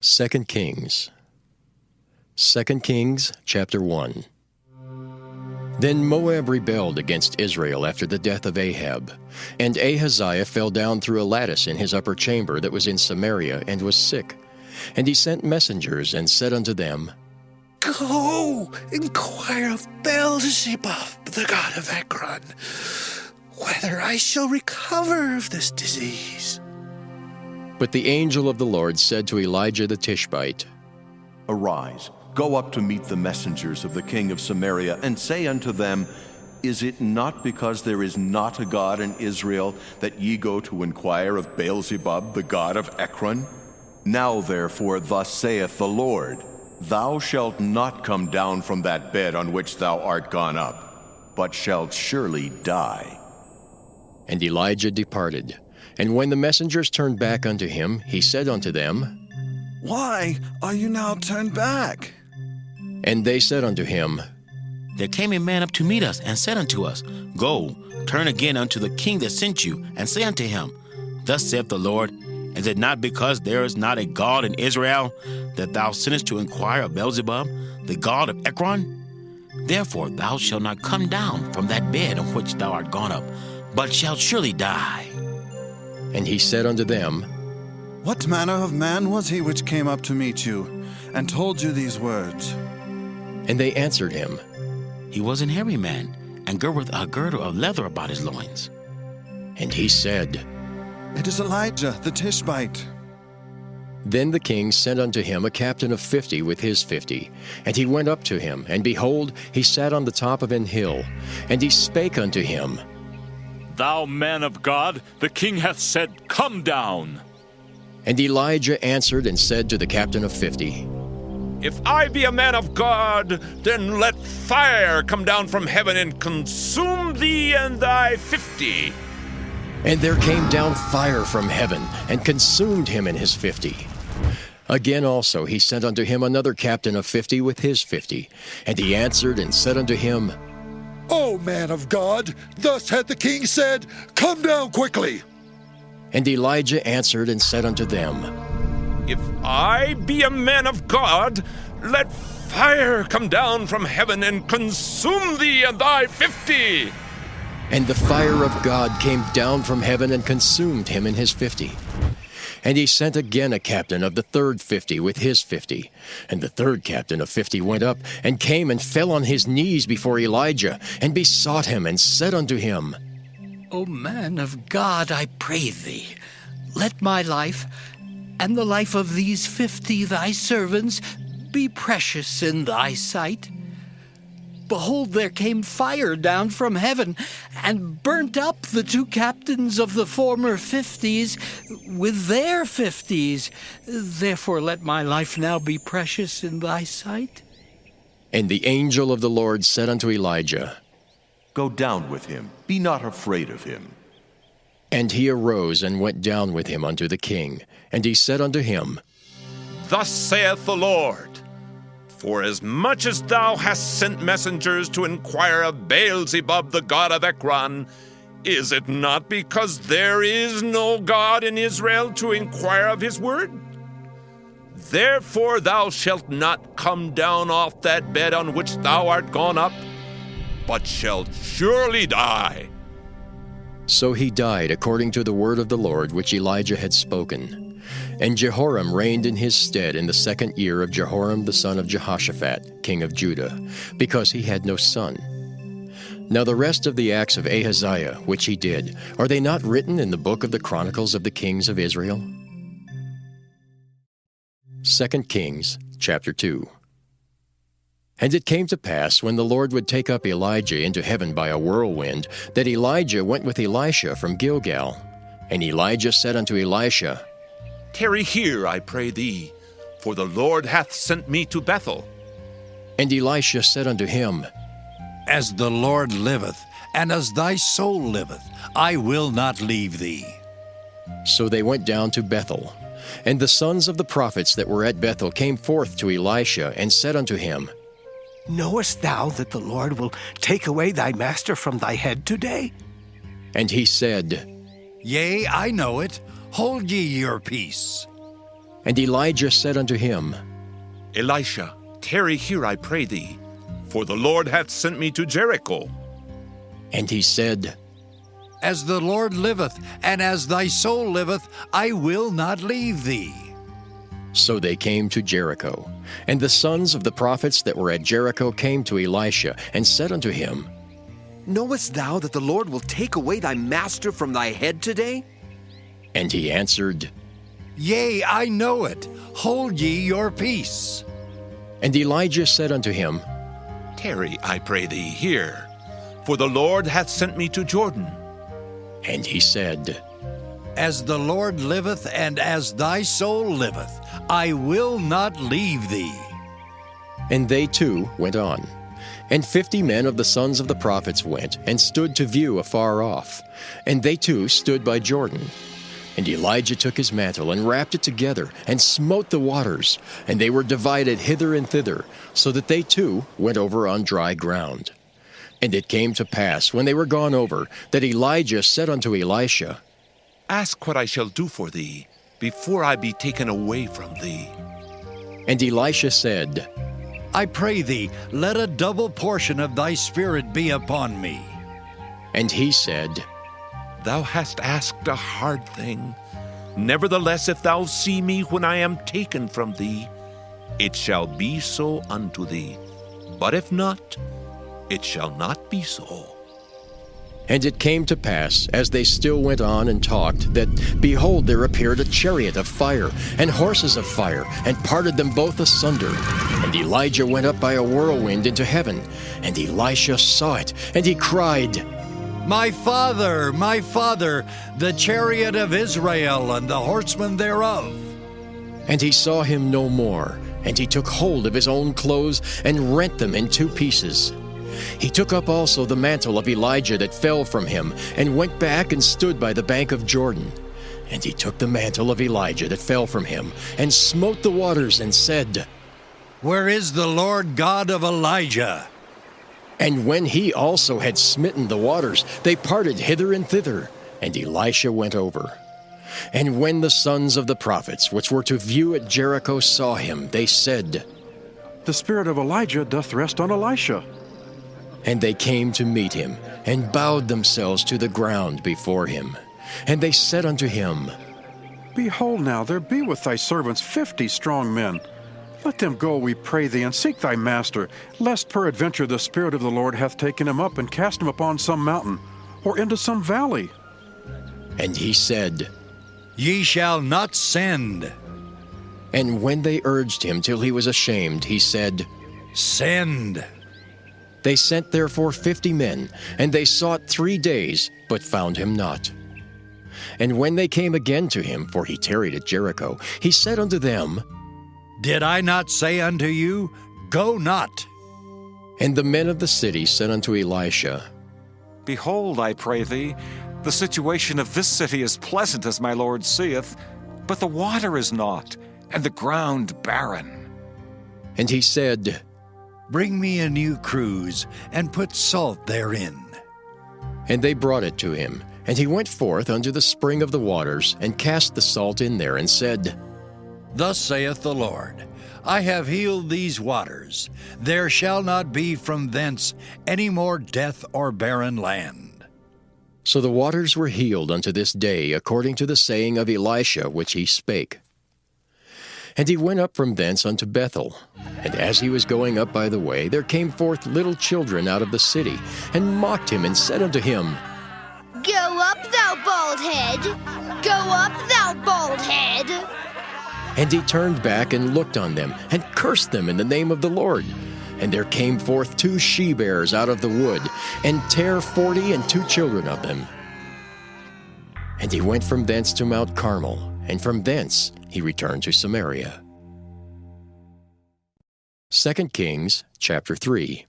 2 Kings. 2 Kings, chapter 1. Then Moab rebelled against Israel after the death of Ahab. And Ahaziah fell down through a lattice in his upper chamber that was in Samaria, and was sick. And he sent messengers, and said unto them, Go, inquire of Beelzebub, the god of Ekron, whether I shall recover of this disease. But the angel of the Lord said to Elijah the Tishbite, Arise, go up to meet the messengers of the king of Samaria, and say unto them, Is it not because there is not a God in Israel that ye go to inquire of Beelzebub, the god of Ekron? Now therefore thus saith the Lord, Thou shalt not come down from that bed on which thou art gone up, but shalt surely die. And Elijah departed. And when the messengers turned back unto him, he said unto them, Why are you now turned back? And they said unto him, There came a man up to meet us, and said unto us, Go, turn again unto the king that sent you, and say unto him, Thus saith the Lord, Is it not because there is not a God in Israel, that thou sinnest to inquire of Beelzebub, the god of Ekron? Therefore thou shalt not come down from that bed on which thou art gone up, but shalt surely die. And he said unto them, What manner of man was he which came up to meet you, and told you these words? And they answered him, He was an hairy man, and girt with a girdle of leather about his loins. And he said, It is Elijah the Tishbite. Then the king sent unto him a captain of 50 with his 50. And he went up to him, and behold, he sat on the top of an hill. And he spake unto him, Thou man of God, the king hath said, Come down. And Elijah answered and said to the captain of 50, If I be a man of God, then let fire come down from heaven and consume thee and thy 50. And there came down fire from heaven, and consumed him and his 50. Again also he sent unto him another captain of 50 with his 50. And he answered and said unto him, O man of God, thus hath the king said, Come down quickly. And Elijah answered and said unto them, If I be a man of God, let fire come down from heaven and consume thee and thy 50. And the fire of God came down from heaven and consumed him and his 50. And he sent again a captain of the third 50 with his 50. And the third captain of 50 went up, and came and fell on his knees before Elijah, and besought him, and said unto him, O man of God, I pray thee, let my life, and the life of these 50 thy servants, be precious in thy sight. Behold, there came fire down from heaven, and burnt up the two captains of the former 50s with their 50s. Therefore let my life now be precious in thy sight. And the angel of the Lord said unto Elijah, Go down with him, be not afraid of him. And he arose and went down with him unto the king. And he said unto him, Thus saith the Lord, For as much as thou hast sent messengers to inquire of Beelzebub, the god of Ekron, is it not because there is no God in Israel to inquire of his word? Therefore thou shalt not come down off that bed on which thou art gone up, but shalt surely die. So he died according to the word of the Lord which Elijah had spoken. And Jehoram reigned in his stead in the 2nd year of Jehoram the son of Jehoshaphat, king of Judah, because he had no son. Now the rest of the acts of Ahaziah, which he did, are they not written in the book of the Chronicles of the kings of Israel? 2 Kings, chapter 2. And it came to pass, when the Lord would take up Elijah into heaven by a whirlwind, that Elijah went with Elisha from Gilgal. And Elijah said unto Elisha, Tarry here, I pray thee, for the Lord hath sent me to Bethel. And Elisha said unto him, As the Lord liveth, and as thy soul liveth, I will not leave thee. So they went down to Bethel. And the sons of the prophets that were at Bethel came forth to Elisha, and said unto him, Knowest thou that the Lord will take away thy master from thy head today? And he said, Yea, I know it. Hold ye your peace. And Elijah said unto him, Elisha, tarry here, I pray thee, for the Lord hath sent me to Jericho. And he said, As the Lord liveth, and as thy soul liveth, I will not leave thee. So they came to Jericho. And the sons of the prophets that were at Jericho came to Elisha, and said unto him, Knowest thou that the Lord will take away thy master from thy head today? And he answered, Yea, I know it. Hold ye your peace. And Elijah said unto him, Tarry, I pray thee, here, for the Lord hath sent me to Jordan. And he said, As the Lord liveth, and as thy soul liveth, I will not leave thee. And they too went on. And 50 men of the sons of the prophets went, and stood to view afar off. And they too stood by Jordan. And Elijah took his mantle, and wrapped it together, and smote the waters, and they were divided hither and thither, so that they too went over on dry ground. And it came to pass, when they were gone over, that Elijah said unto Elisha, Ask what I shall do for thee, before I be taken away from thee. And Elisha said, I pray thee, let a double portion of thy spirit be upon me. And he said, Thou hast asked a hard thing. Nevertheless, if thou see me when I am taken from thee, it shall be so unto thee. But if not, it shall not be so. And it came to pass, as they still went on and talked, that, behold, there appeared a chariot of fire, and horses of fire, and parted them both asunder. And Elijah went up by a whirlwind into heaven. And Elisha saw it, and he cried, My father, the chariot of Israel, and the horsemen thereof. And he saw him no more. And he took hold of his own clothes, and rent them in 2 pieces. He took up also the mantle of Elijah that fell from him, and went back and stood by the bank of Jordan. And he took the mantle of Elijah that fell from him, and smote the waters, and said, Where is the Lord God of Elijah? And when he also had smitten the waters, they parted hither and thither, and Elisha went over. And when the sons of the prophets, which were to view at Jericho, saw him, they said, The spirit of Elijah doth rest on Elisha. And they came to meet him, and bowed themselves to the ground before him. And they said unto him, Behold now, there be with thy servants 50 strong men. Let them go, we pray thee, and seek thy master, lest peradventure the Spirit of the Lord hath taken him up, and cast him upon some mountain, or into some valley. And he said, Ye shall not send. And when they urged him till he was ashamed, he said, Send. They sent therefore 50 men, and they sought 3 days, but found him not. And when they came again to him, for he tarried at Jericho, he said unto them, Did I not say unto you, Go not? And the men of the city said unto Elisha, Behold, I pray thee, the situation of this city is pleasant as my Lord seeth, but the water is not, and the ground barren. And he said, Bring me a new cruse, and put salt therein. And they brought it to him. And he went forth unto the spring of the waters, and cast the salt in there, and said, Thus saith the Lord, I have healed these waters. There shall not be from thence any more death or barren land. So the waters were healed unto this day, according to the saying of Elisha which he spake. And he went up from thence unto Bethel. And as he was going up by the way, there came forth little children out of the city, and mocked him, and said unto him, Go up, thou bald head! Go up, thou bald head! And he turned back and looked on them, and cursed them in the name of the Lord. And there came forth 2 she-bears out of the wood, and tare 40 and 2 children of them. And he went from thence to Mount Carmel, and from thence he returned to Samaria. 2 Kings chapter 3.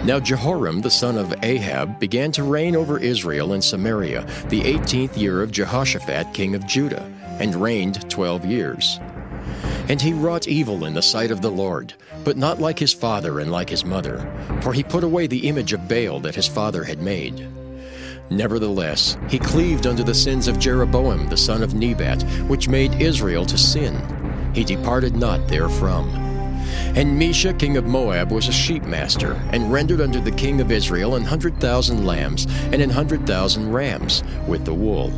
Now Jehoram the son of Ahab began to reign over Israel and Samaria the 18th year of Jehoshaphat king of Judah, and reigned 12 years. And he wrought evil in the sight of the Lord, but not like his father and like his mother, for he put away the image of Baal that his father had made. Nevertheless, he cleaved unto the sins of Jeroboam the son of Nebat, which made Israel to sin. He departed not therefrom. And Mesha king of Moab was a sheepmaster, and rendered unto the king of Israel 100,000 lambs and 100,000 rams, with the wool.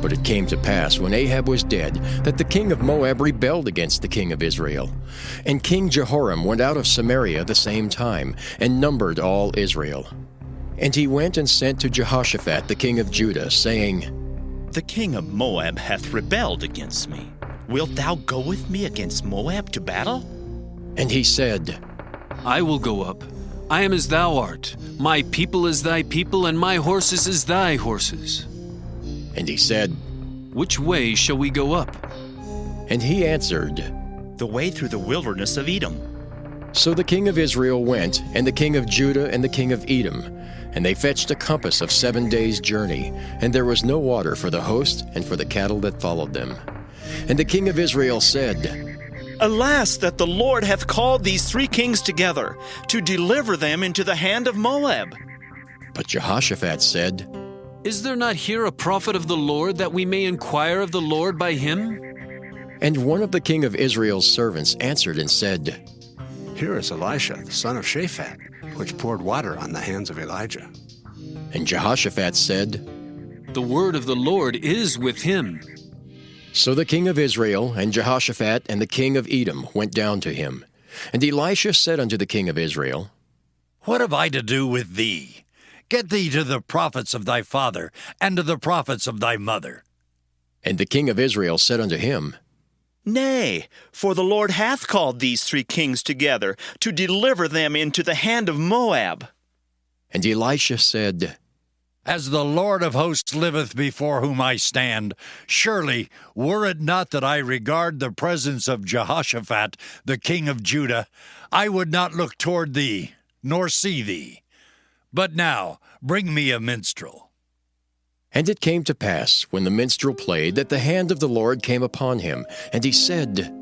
But it came to pass, when Ahab was dead, that the king of Moab rebelled against the king of Israel. And King Jehoram went out of Samaria the same time, and numbered all Israel. And he went and sent to Jehoshaphat the king of Judah, saying, The king of Moab hath rebelled against me. Wilt thou go with me against Moab to battle? And he said, I will go up. I am as thou art. My people is thy people, and my horses is thy horses. And he said, Which way shall we go up? And he answered, The way through the wilderness of Edom. So the king of Israel went, and the king of Judah and the king of Edom, and they fetched a compass of 7 days' journey, and there was no water for the host and for the cattle that followed them. And the king of Israel said, Alas, that the Lord hath called these 3 kings together, to deliver them into the hand of Moab. But Jehoshaphat said, Is there not here a prophet of the Lord, that we may inquire of the Lord by him? And one of the king of Israel's servants answered and said, Here is Elisha, the son of Shaphat, which poured water on the hands of Elijah. And Jehoshaphat said, The word of the Lord is with him. So the king of Israel and Jehoshaphat and the king of Edom went down to him. And Elisha said unto the king of Israel, What have I to do with thee? Get thee to the prophets of thy father, and to the prophets of thy mother. And the king of Israel said unto him, Nay, for the Lord hath called these 3 kings together, to deliver them into the hand of Moab. And Elisha said, As the Lord of hosts liveth before whom I stand, surely, were it not that I regard the presence of Jehoshaphat, the king of Judah, I would not look toward thee, nor see thee. But now, bring me a minstrel. And it came to pass, when the minstrel played, that the hand of the Lord came upon him, and he said,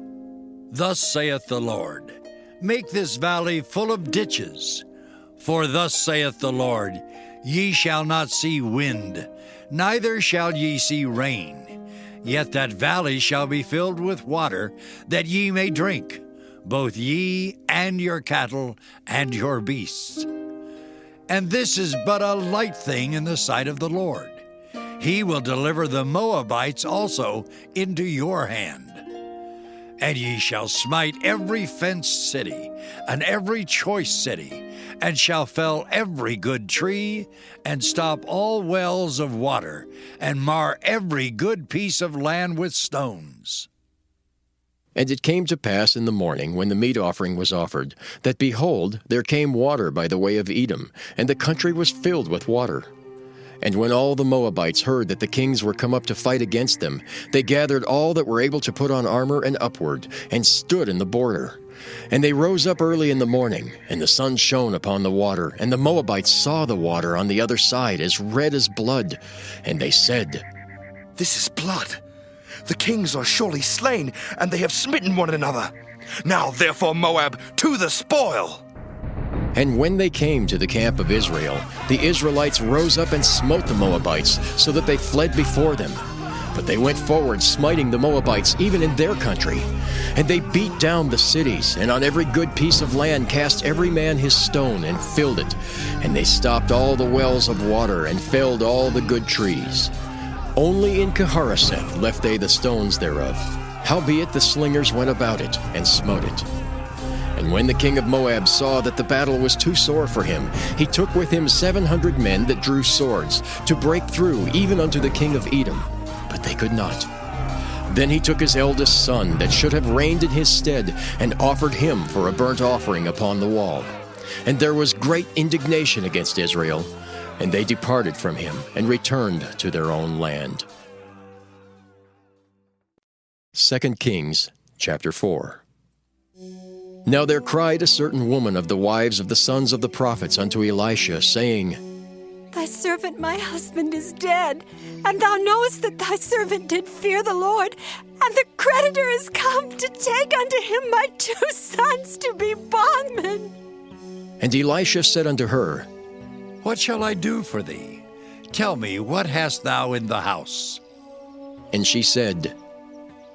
Thus saith the Lord, Make this valley full of ditches. For thus saith the Lord, Ye shall not see wind, neither shall ye see rain. Yet that valley shall be filled with water, that ye may drink, both ye and your cattle and your beasts. And this is but a light thing in the sight of the Lord. He will deliver the Moabites also into your hand. And ye shall smite every fenced city, and every choice city, and shall fell every good tree, and stop all wells of water, and mar every good piece of land with stones. And it came to pass in the morning, when the meat offering was offered, that, behold, there came water by the way of Edom, and the country was filled with water. And when all the Moabites heard that the kings were come up to fight against them, they gathered all that were able to put on armor and upward, and stood in the border. And they rose up early in the morning, and the sun shone upon the water, and the Moabites saw the water on the other side as red as blood. And they said, This is blood. The kings are surely slain, and they have smitten one another. Now therefore, Moab, to the spoil! And when they came to the camp of Israel, the Israelites rose up and smote the Moabites, so that they fled before them. But they went forward, smiting the Moabites even in their country. And they beat down the cities, and on every good piece of land cast every man his stone, and filled it. And they stopped all the wells of water, and felled all the good trees. Only in Keharaseth left they the stones thereof. Howbeit the slingers went about it, and smote it. And when the king of Moab saw that the battle was too sore for him, he took with him 700 men that drew swords, to break through even unto the king of Edom. But they could not. Then he took his eldest son, that should have reigned in his stead, and offered him for a burnt offering upon the wall. And there was great indignation against Israel, and they departed from him, and returned to their own land. 2 Kings chapter 4. Now there cried a certain woman of the wives of the sons of the prophets unto Elisha, saying, Thy servant my husband is dead, and thou knowest that thy servant did fear the Lord, and the creditor is come to take unto him my 2 sons to be bondmen. And Elisha said unto her, What shall I do for thee? Tell me, what hast thou in the house? And she said,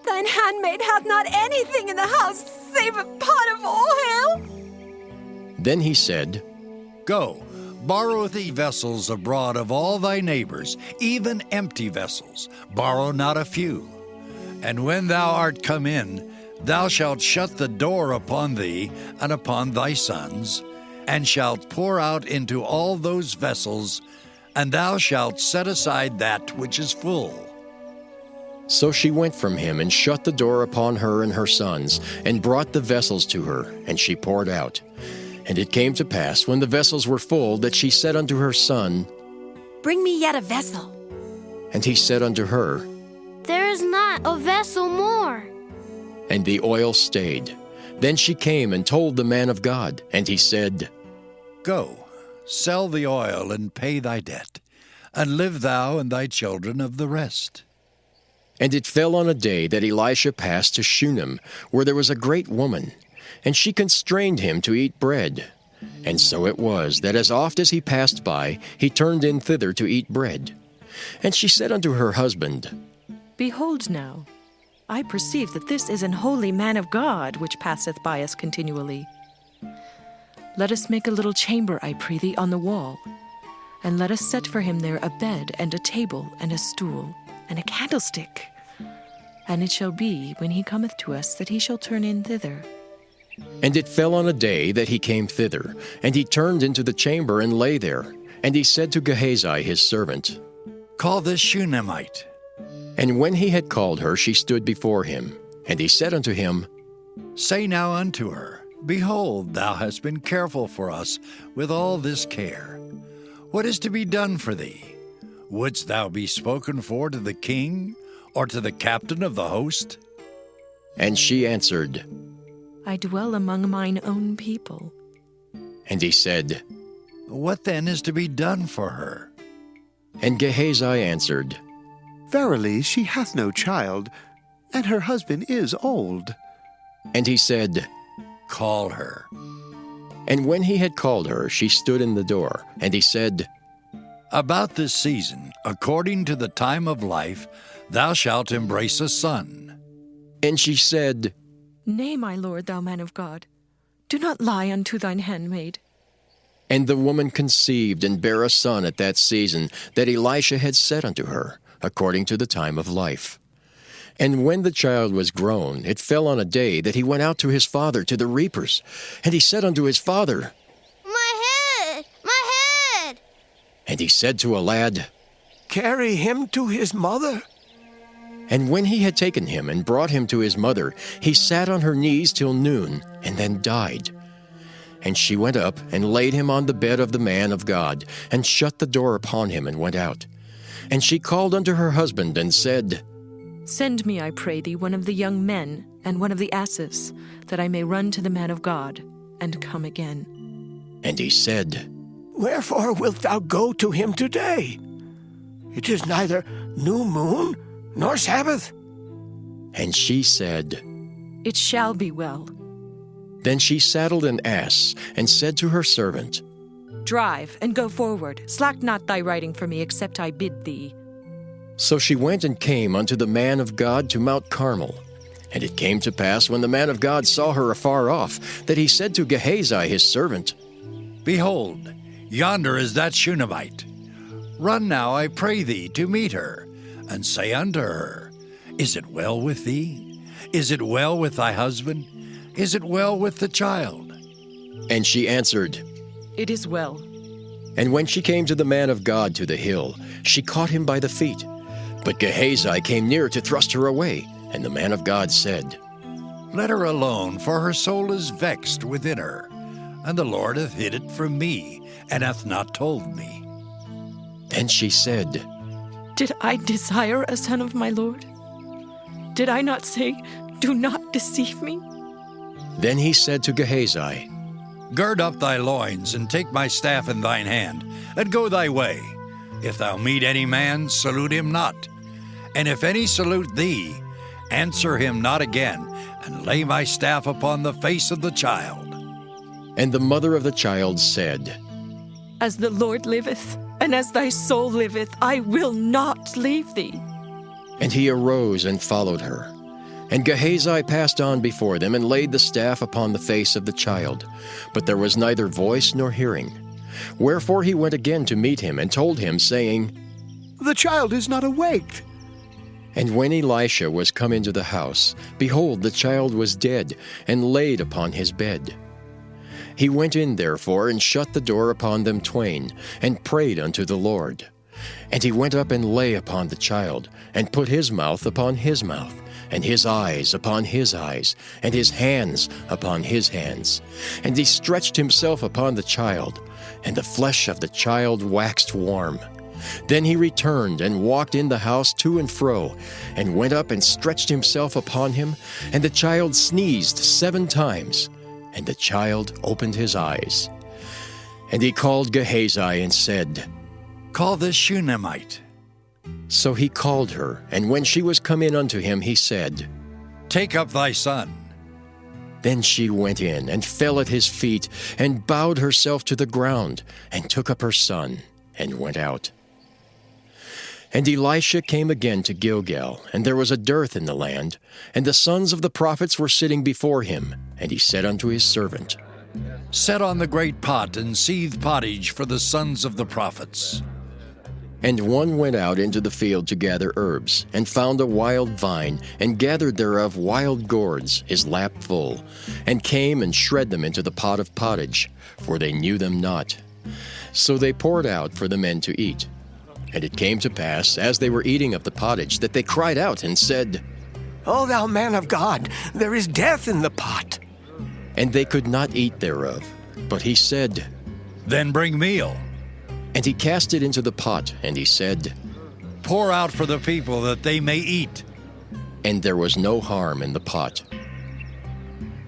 Thine handmaid hath not anything in the house save a pot of oil. Then he said, Go, borrow thee vessels abroad of all thy neighbors, even empty vessels. Borrow not a few. And when thou art come in, thou shalt shut the door upon thee and upon thy sons, and shalt pour out into all those vessels, and thou shalt set aside that which is full. So she went from him and shut the door upon her and her sons, and brought the vessels to her, and she poured out. And it came to pass, when the vessels were full, that she said unto her son, Bring me yet a vessel. And he said unto her, There is not a vessel more. and the oil stayed. Then she came and told the man of God, and he said, Go, sell the oil and pay thy debt, and live thou and thy children of the rest. And it fell on a day that Elisha passed to Shunem, where there was a great woman, and she constrained him to eat bread. And so it was, that as oft as he passed by, he turned in thither to eat bread. And she said unto her husband, Behold now, I perceive that this is an holy man of God, which passeth by us continually. Let us make a little chamber, I pray thee, on the wall, and let us set for him there a bed, and a table, and a stool, and a candlestick. And it shall be, when he cometh to us, that he shall turn in thither. And it fell on a day that he came thither, and he turned into the chamber and lay there. And he said to Gehazi his servant, Call this Shunammite. And when he had called her, she stood before him. And he said unto him, Say now unto her, Behold, thou hast been careful for us with all this care. What is to be done for thee? Wouldst thou be spoken for to the king, or to the captain of the host? And she answered, I dwell among mine own people. And he said, What then is to be done for her? And Gehazi answered, Verily, she hath no child, and her husband is old. And he said, Call her. And when he had called her, she stood in the door. And he said, About this season, according to the time of life, thou shalt embrace a son. And she said, Nay, my lord, thou man of God, do not lie unto thine handmaid. And the woman conceived and bare a son at that season that Elisha had said unto her, according to the time of life. And when the child was grown, it fell on a day that he went out to his father to the reapers. And he said unto his father, My head! My head! And he said to a lad, Carry him to his mother. And when he had taken him and brought him to his mother, he sat on her knees till noon, and then died. And she went up and laid him on the bed of the man of God, and shut the door upon him, and went out. And she called unto her husband, and said, Send me, I pray thee, one of the young men, and one of the asses, that I may run to the man of God, and come again. And he said, Wherefore wilt thou go to him today? It is neither new moon nor Sabbath. And she said, It shall be well. Then she saddled an ass, and said to her servant, Drive, and go forward. Slack not thy riding for me, except I bid thee. So she went and came unto the man of God to Mount Carmel. And it came to pass, when the man of God saw her afar off, that he said to Gehazi his servant, Behold, yonder is that Shunammite. Run now, I pray thee, to meet her, and say unto her, Is it well with thee? Is it well with thy husband? Is it well with the child? And she answered, It is well. And when she came to the man of God to the hill, she caught him by the feet. But Gehazi came near to thrust her away. And the man of God said, Let her alone, for her soul is vexed within her, and the Lord hath hid it from me, and hath not told me. Then she said, Did I desire a son of my Lord? Did I not say, Do not deceive me? Then he said to Gehazi, Gird up thy loins, and take my staff in thine hand, and go thy way. If thou meet any man, salute him not. And if any salute thee, answer him not again, and lay my staff upon the face of the child. And the mother of the child said, As the Lord liveth, and as thy soul liveth, I will not leave thee. And he arose and followed her. And Gehazi passed on before them and laid the staff upon the face of the child. But there was neither voice nor hearing. Wherefore he went again to meet him and told him, saying, The child is not awaked. And when Elisha was come into the house, behold, the child was dead, and laid upon his bed. He went in therefore, and shut the door upon them twain, and prayed unto the Lord. And he went up and lay upon the child, and put his mouth upon his mouth, and his eyes upon his eyes, and his hands upon his hands. And he stretched himself upon the child, and the flesh of the child waxed warm. Then he returned and walked in the house to and fro, and went up and stretched himself upon him, and the child sneezed 7 times, and the child opened his eyes. And he called Gehazi and said, Call this Shunammite. So he called her, and when she was come in unto him, he said, Take up thy son. Then she went in, and fell at his feet, and bowed herself to the ground, and took up her son, and went out. And Elisha came again to Gilgal, and there was a dearth in the land, and the sons of the prophets were sitting before him. And he said unto his servant, Set on the great pot, and seethe pottage for the sons of the prophets. And one went out into the field to gather herbs, and found a wild vine, and gathered thereof wild gourds, his lap full, and came and shred them into the pot of pottage, for they knew them not. So they poured out for the men to eat. And it came to pass, as they were eating of the pottage, that they cried out and said, O thou man of God, there is death in the pot. And they could not eat thereof. But he said, Then bring meal. And he cast it into the pot, and he said, Pour out for the people that they may eat. And there was no harm in the pot.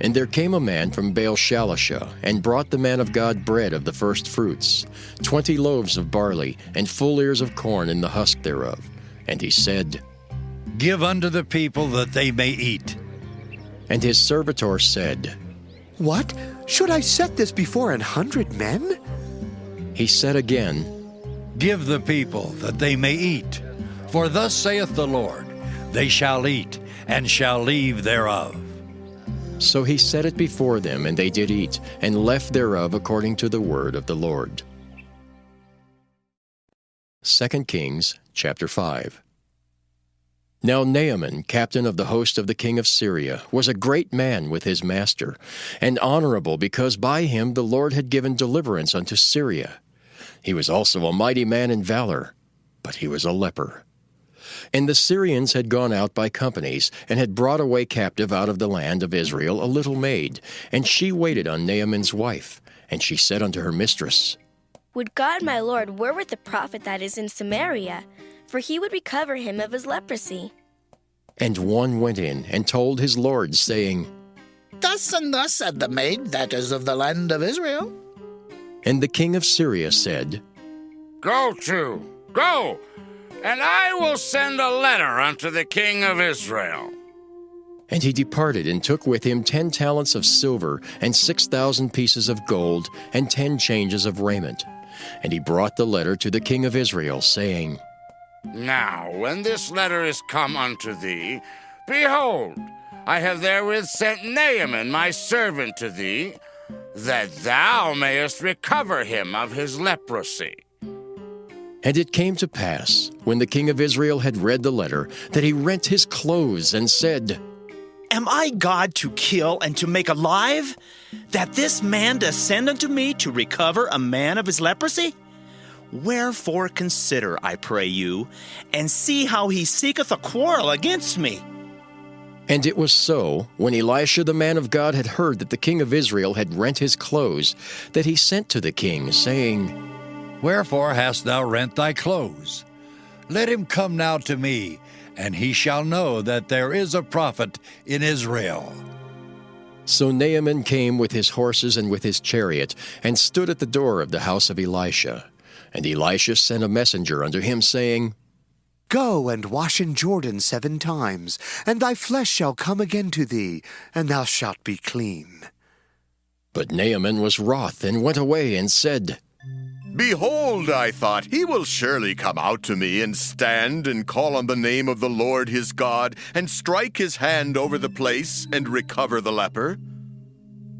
And there came a man from Baal-Shalisha, and brought the man of God bread of the first fruits, 20 loaves of barley, and full ears of corn in the husk thereof. And he said, Give unto the people that they may eat. And his servitor said, What? Should I set this before 100 men? He said again, Give the people that they may eat. For thus saith the Lord, They shall eat, and shall leave thereof. So he set it before them, and they did eat, and left thereof according to the word of the Lord. 2 Kings chapter 5. Now Naaman, captain of the host of the king of Syria, was a great man with his master, and honorable, because by him the Lord had given deliverance unto Syria. He was also a mighty man in valor, but he was a leper. And the Syrians had gone out by companies, and had brought away captive out of the land of Israel a little maid, and she waited on Naaman's wife. And she said unto her mistress, Would God my Lord were with the prophet that is in Samaria, for he would recover him of his leprosy. And one went in and told his lord, saying, Thus and thus said the maid that is of the land of Israel. And the king of Syria said, Go, and I will send a letter unto the king of Israel. And he departed, and took with him 10 talents of silver, and 6,000 pieces of gold, and 10 changes of raiment. And he brought the letter to the king of Israel, saying, Now, when this letter is come unto thee, behold, I have therewith sent Naaman my servant to thee, that thou mayest recover him of his leprosy. And it came to pass, when the king of Israel had read the letter, that he rent his clothes, and said, Am I God to kill and to make alive, that this man descend unto me to recover a man of his leprosy? Wherefore consider, I pray you, and see how he seeketh a quarrel against me. And it was so, when Elisha the man of God had heard that the king of Israel had rent his clothes, that he sent to the king, saying, Wherefore hast thou rent thy clothes? Let him come now to me, and he shall know that there is a prophet in Israel. So Naaman came with his horses and with his chariot, and stood at the door of the house of Elisha. And Elisha sent a messenger unto him, saying, Go and wash in Jordan 7 times, and thy flesh shall come again to thee, and thou shalt be clean. But Naaman was wroth, and went away, and said, Behold, I thought, he will surely come out to me and stand and call on the name of the Lord his God and strike his hand over the place and recover the leper.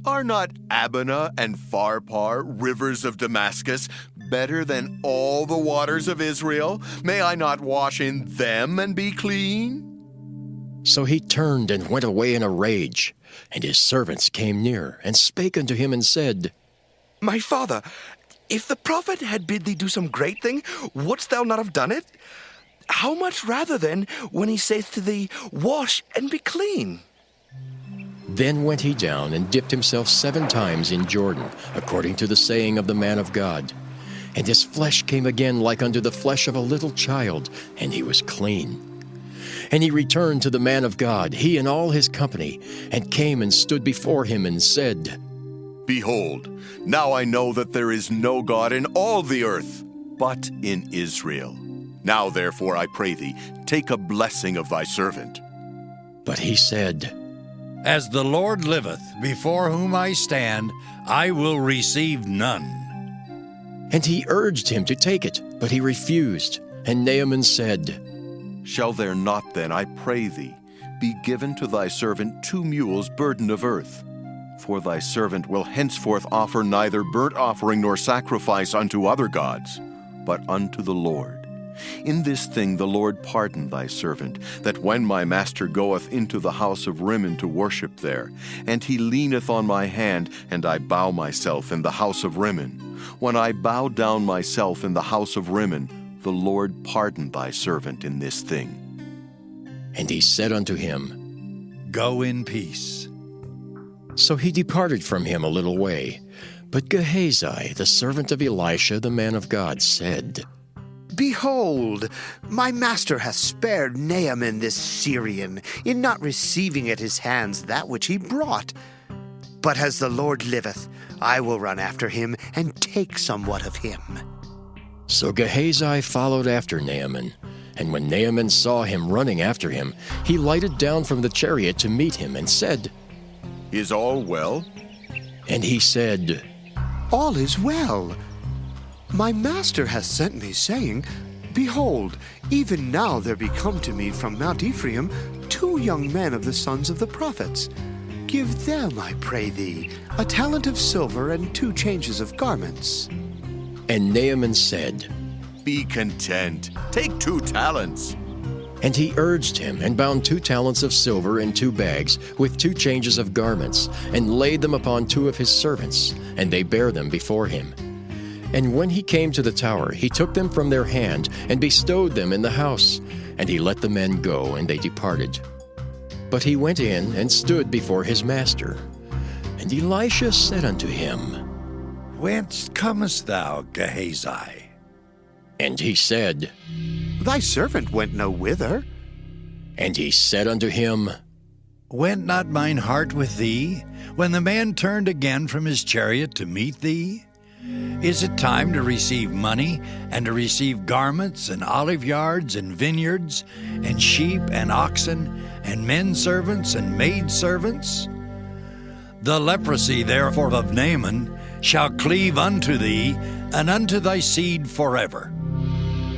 Are not Abana and Pharpar, rivers of Damascus, better than all the waters of Israel? May I not wash in them and be clean? So he turned and went away in a rage. And his servants came near, and spake unto him, and said, My father, if the prophet had bid thee do some great thing, wouldst thou not have done it? How much rather then, when he saith to thee, Wash and be clean? Then went he down and dipped himself 7 times in Jordan, according to the saying of the man of God. And his flesh came again like unto the flesh of a little child, and he was clean. And he returned to the man of God, he and all his company, and came and stood before him, and said, Behold, now I know that there is no God in all the earth, but in Israel. Now therefore, I pray thee, take a blessing of thy servant. But he said, As the Lord liveth, before whom I stand, I will receive none. And he urged him to take it, but he refused. And Naaman said, Shall there not then, I pray thee, be given to thy servant 2 mules burden of earth? For thy servant will henceforth offer neither burnt offering nor sacrifice unto other gods, but unto the Lord. In this thing the Lord pardon thy servant, that when my master goeth into the house of Rimmon to worship there, and he leaneth on my hand, and I bow myself in the house of Rimmon, when I bow down myself in the house of Rimmon, the Lord pardon thy servant in this thing. And he said unto him, Go in peace. So he departed from him a little way. But Gehazi, the servant of Elisha, the man of God, said, Behold, my master hath spared Naaman this Syrian, in not receiving at his hands that which he brought. But as the Lord liveth, I will run after him, and take somewhat of him. So Gehazi followed after Naaman. And when Naaman saw him running after him, he lighted down from the chariot to meet him, and said, Is all well? And he said, All is well. My master hath sent me, saying, Behold, even now there be come to me from Mount Ephraim 2 young men of the sons of the prophets. Give them, I pray thee, a talent of silver and 2 changes of garments. And Naaman said, Be content, take 2 talents. And he urged him, and bound 2 talents of silver in 2 bags, with 2 changes of garments, and laid them upon 2 of his servants, and they bare them before him. And when he came to the tower, he took them from their hand, and bestowed them in the house. And he let the men go, and they departed. But he went in, and stood before his master. And Elisha said unto him, Whence comest thou, Gehazi? And he said, Thy servant went no whither. And he said unto him, Went not mine heart with thee, when the man turned again from his chariot to meet thee? Is it time to receive money, and to receive garments, and olive yards, and vineyards, and sheep, and oxen, and men servants, and maid servants? The leprosy therefore of Naaman shall cleave unto thee, and unto thy seed forever.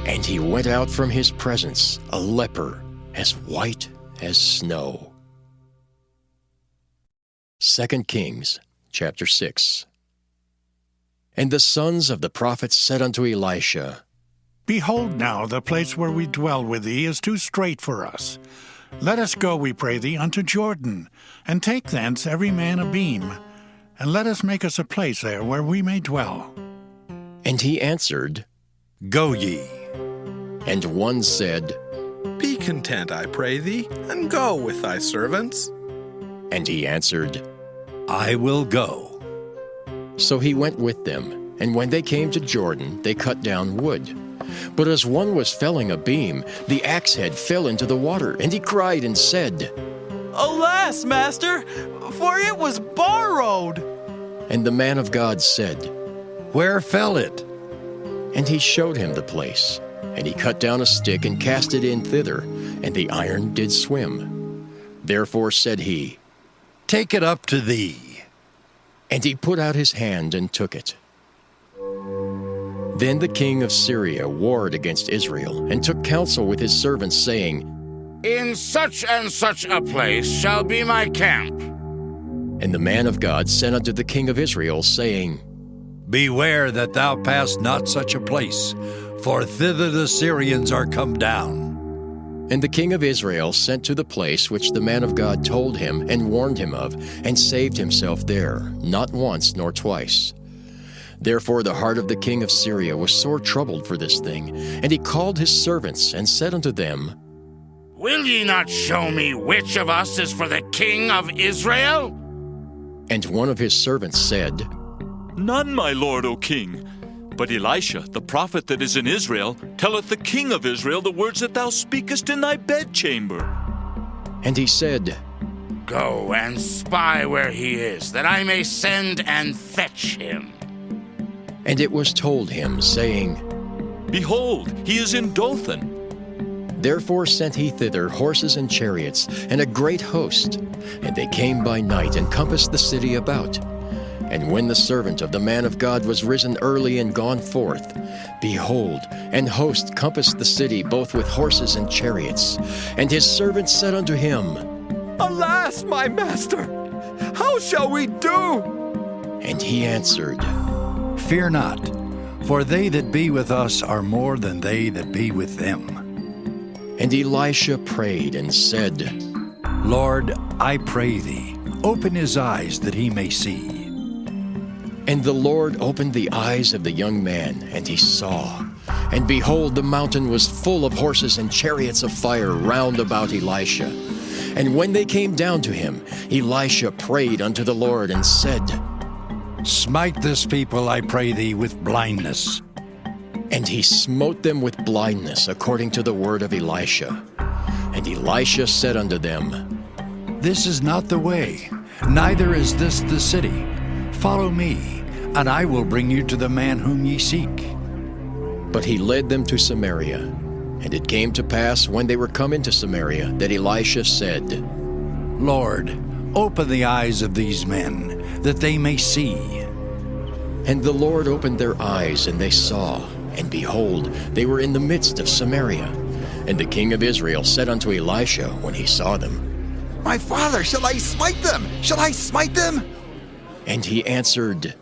And he went out from his presence, a leper, as white as snow. 2 Kings, chapter 6. And the sons of the prophets said unto Elisha, Behold now, the place where we dwell with thee is too strait for us. Let us go, we pray thee, unto Jordan, and take thence every man a beam, and let us make us a place there where we may dwell. And he answered, Go ye. And one said, Be content, I pray thee, and go with thy servants. And he answered, I will go. So he went with them, and when they came to Jordan, they cut down wood. But as one was felling a beam, the axe head fell into the water, and he cried and said, Alas, master, for it was borrowed. And the man of God said, Where fell it? And he showed him the place. And he cut down a stick and cast it in thither, and the iron did swim. Therefore said he, Take it up to thee. And he put out his hand and took it. Then the king of Syria warred against Israel, and took counsel with his servants, saying, In such and such a place shall be my camp. And the man of God sent unto the king of Israel, saying, Beware that thou pass not such a place, for thither the Syrians are come down. And the king of Israel sent to the place which the man of God told him and warned him of, and saved himself there, not once nor twice. Therefore the heart of the king of Syria was sore troubled for this thing, and he called his servants, and said unto them, Will ye not show me which of us is for the king of Israel? And one of his servants said, None, my lord, O king. But Elisha, the prophet that is in Israel, telleth the king of Israel the words that thou speakest in thy bedchamber. And he said, Go and spy where he is, that I may send and fetch him. And it was told him, saying, Behold, he is in Dothan. Therefore sent he thither horses and chariots, and a great host. And they came by night, and compassed the city about. And when the servant of the man of God was risen early and gone forth, behold, an host compassed the city both with horses and chariots. And his servant said unto him, Alas, my master, how shall we do? And he answered, Fear not, for they that be with us are more than they that be with them. And Elisha prayed and said, Lord, I pray thee, open his eyes that he may see. And the Lord opened the eyes of the young man, and he saw. And behold, the mountain was full of horses and chariots of fire round about Elisha. And when they came down to him, Elisha prayed unto the Lord, and said, Smite this people, I pray thee, with blindness. And he smote them with blindness, according to the word of Elisha. And Elisha said unto them, This is not the way, neither is this the city. Follow me, and I will bring you to the man whom ye seek. But he led them to Samaria. And it came to pass, when they were come into Samaria, that Elisha said, Lord, open the eyes of these men, that they may see. And the Lord opened their eyes, and they saw. And behold, they were in the midst of Samaria. And the king of Israel said unto Elisha, when he saw them, My father, shall I smite them? Shall I smite them? And he answered,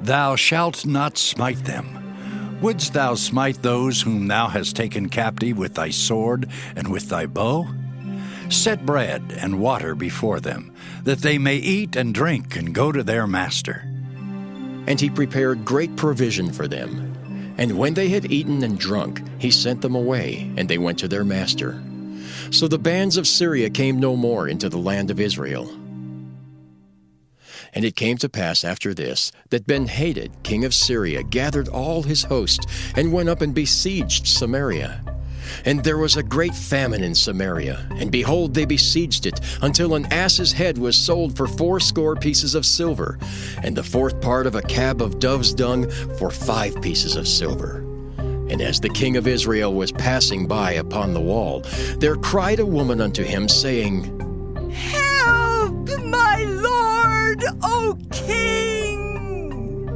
Thou shalt not smite them. Wouldst thou smite those whom thou hast taken captive with thy sword and with thy bow? Set bread and water before them, that they may eat and drink and go to their master. And he prepared great provision for them. And when they had eaten and drunk, he sent them away, and they went to their master. So the bands of Syria came no more into the land of Israel. And it came to pass after this, that Ben-Hadad, king of Syria, gathered all his host, and went up and besieged Samaria. And there was a great famine in Samaria, and behold, they besieged it, until an ass's head was sold for 80 pieces of silver, and the 4th part of a cab of dove's dung for 5 pieces of silver. And as the king of Israel was passing by upon the wall, there cried a woman unto him, saying, Help, my lord, O king!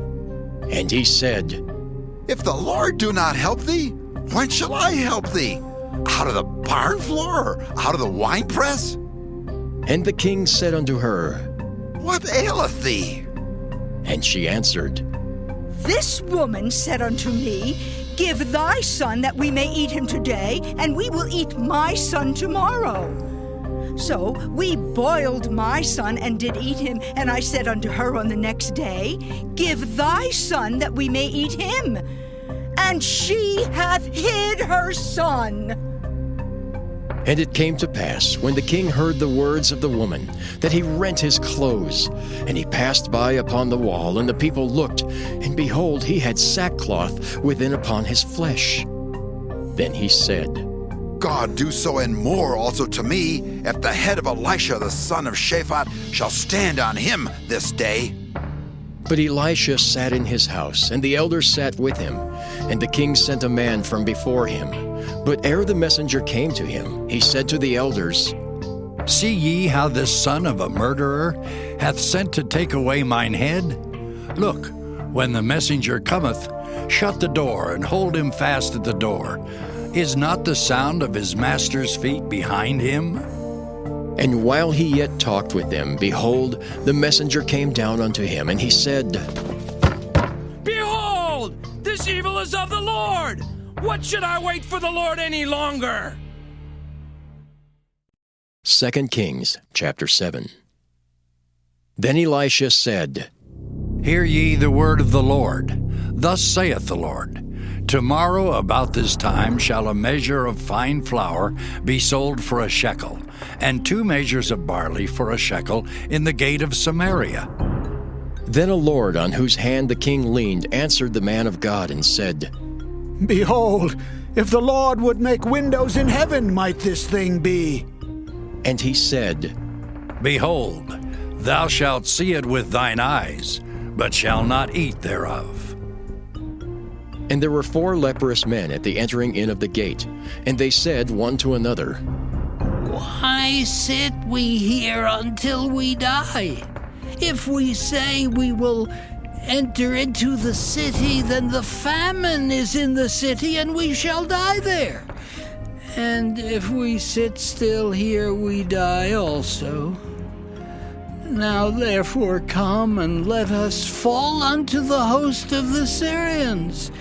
And he said, If the Lord do not help thee, when shall I help thee? Out of the barn floor, or out of the winepress? And the king said unto her, What aileth thee? And she answered, This woman said unto me, Give thy son that we may eat him today, and we will eat my son tomorrow. So we boiled my son and did eat him, and I said unto her on the next day, Give thy son that we may eat him. And she hath hid her son. And it came to pass, when the king heard the words of the woman, that he rent his clothes. And he passed by upon the wall, and the people looked, and behold, he had sackcloth within upon his flesh. Then he said, God do so and more also to me, if the head of Elisha the son of Shaphat shall stand on him this day. But Elisha sat in his house, and the elders sat with him. And the king sent a man from before him. But ere the messenger came to him, he said to the elders, See ye how this son of a murderer hath sent to take away mine head? Look, when the messenger cometh, Shut the door and hold him fast at the door. Is not the sound of his master's feet behind him? And while he yet talked with them, behold, the messenger came down unto him, and he said, Behold, this evil is of the Lord. What should I wait for the Lord any longer? 2 Kings chapter 7. Then Elisha said, Hear ye the word of the Lord. Thus saith the Lord, Tomorrow about this time shall a measure of fine flour be sold for a shekel, and 2 measures of barley for a shekel in the gate of Samaria. Then a lord on whose hand the king leaned answered the man of God and said, Behold, if the Lord would make windows in heaven, might this thing be? And he said, Behold, thou shalt see it with thine eyes, but shall not eat thereof. And there were 4 leprous men at the entering in of the gate, and they said one to another, Why sit we here until we die? If we say we will enter into the city, then the famine is in the city, and we shall die there. And if we sit still here, we die also. Now therefore come and let us fall unto the host of the Syrians.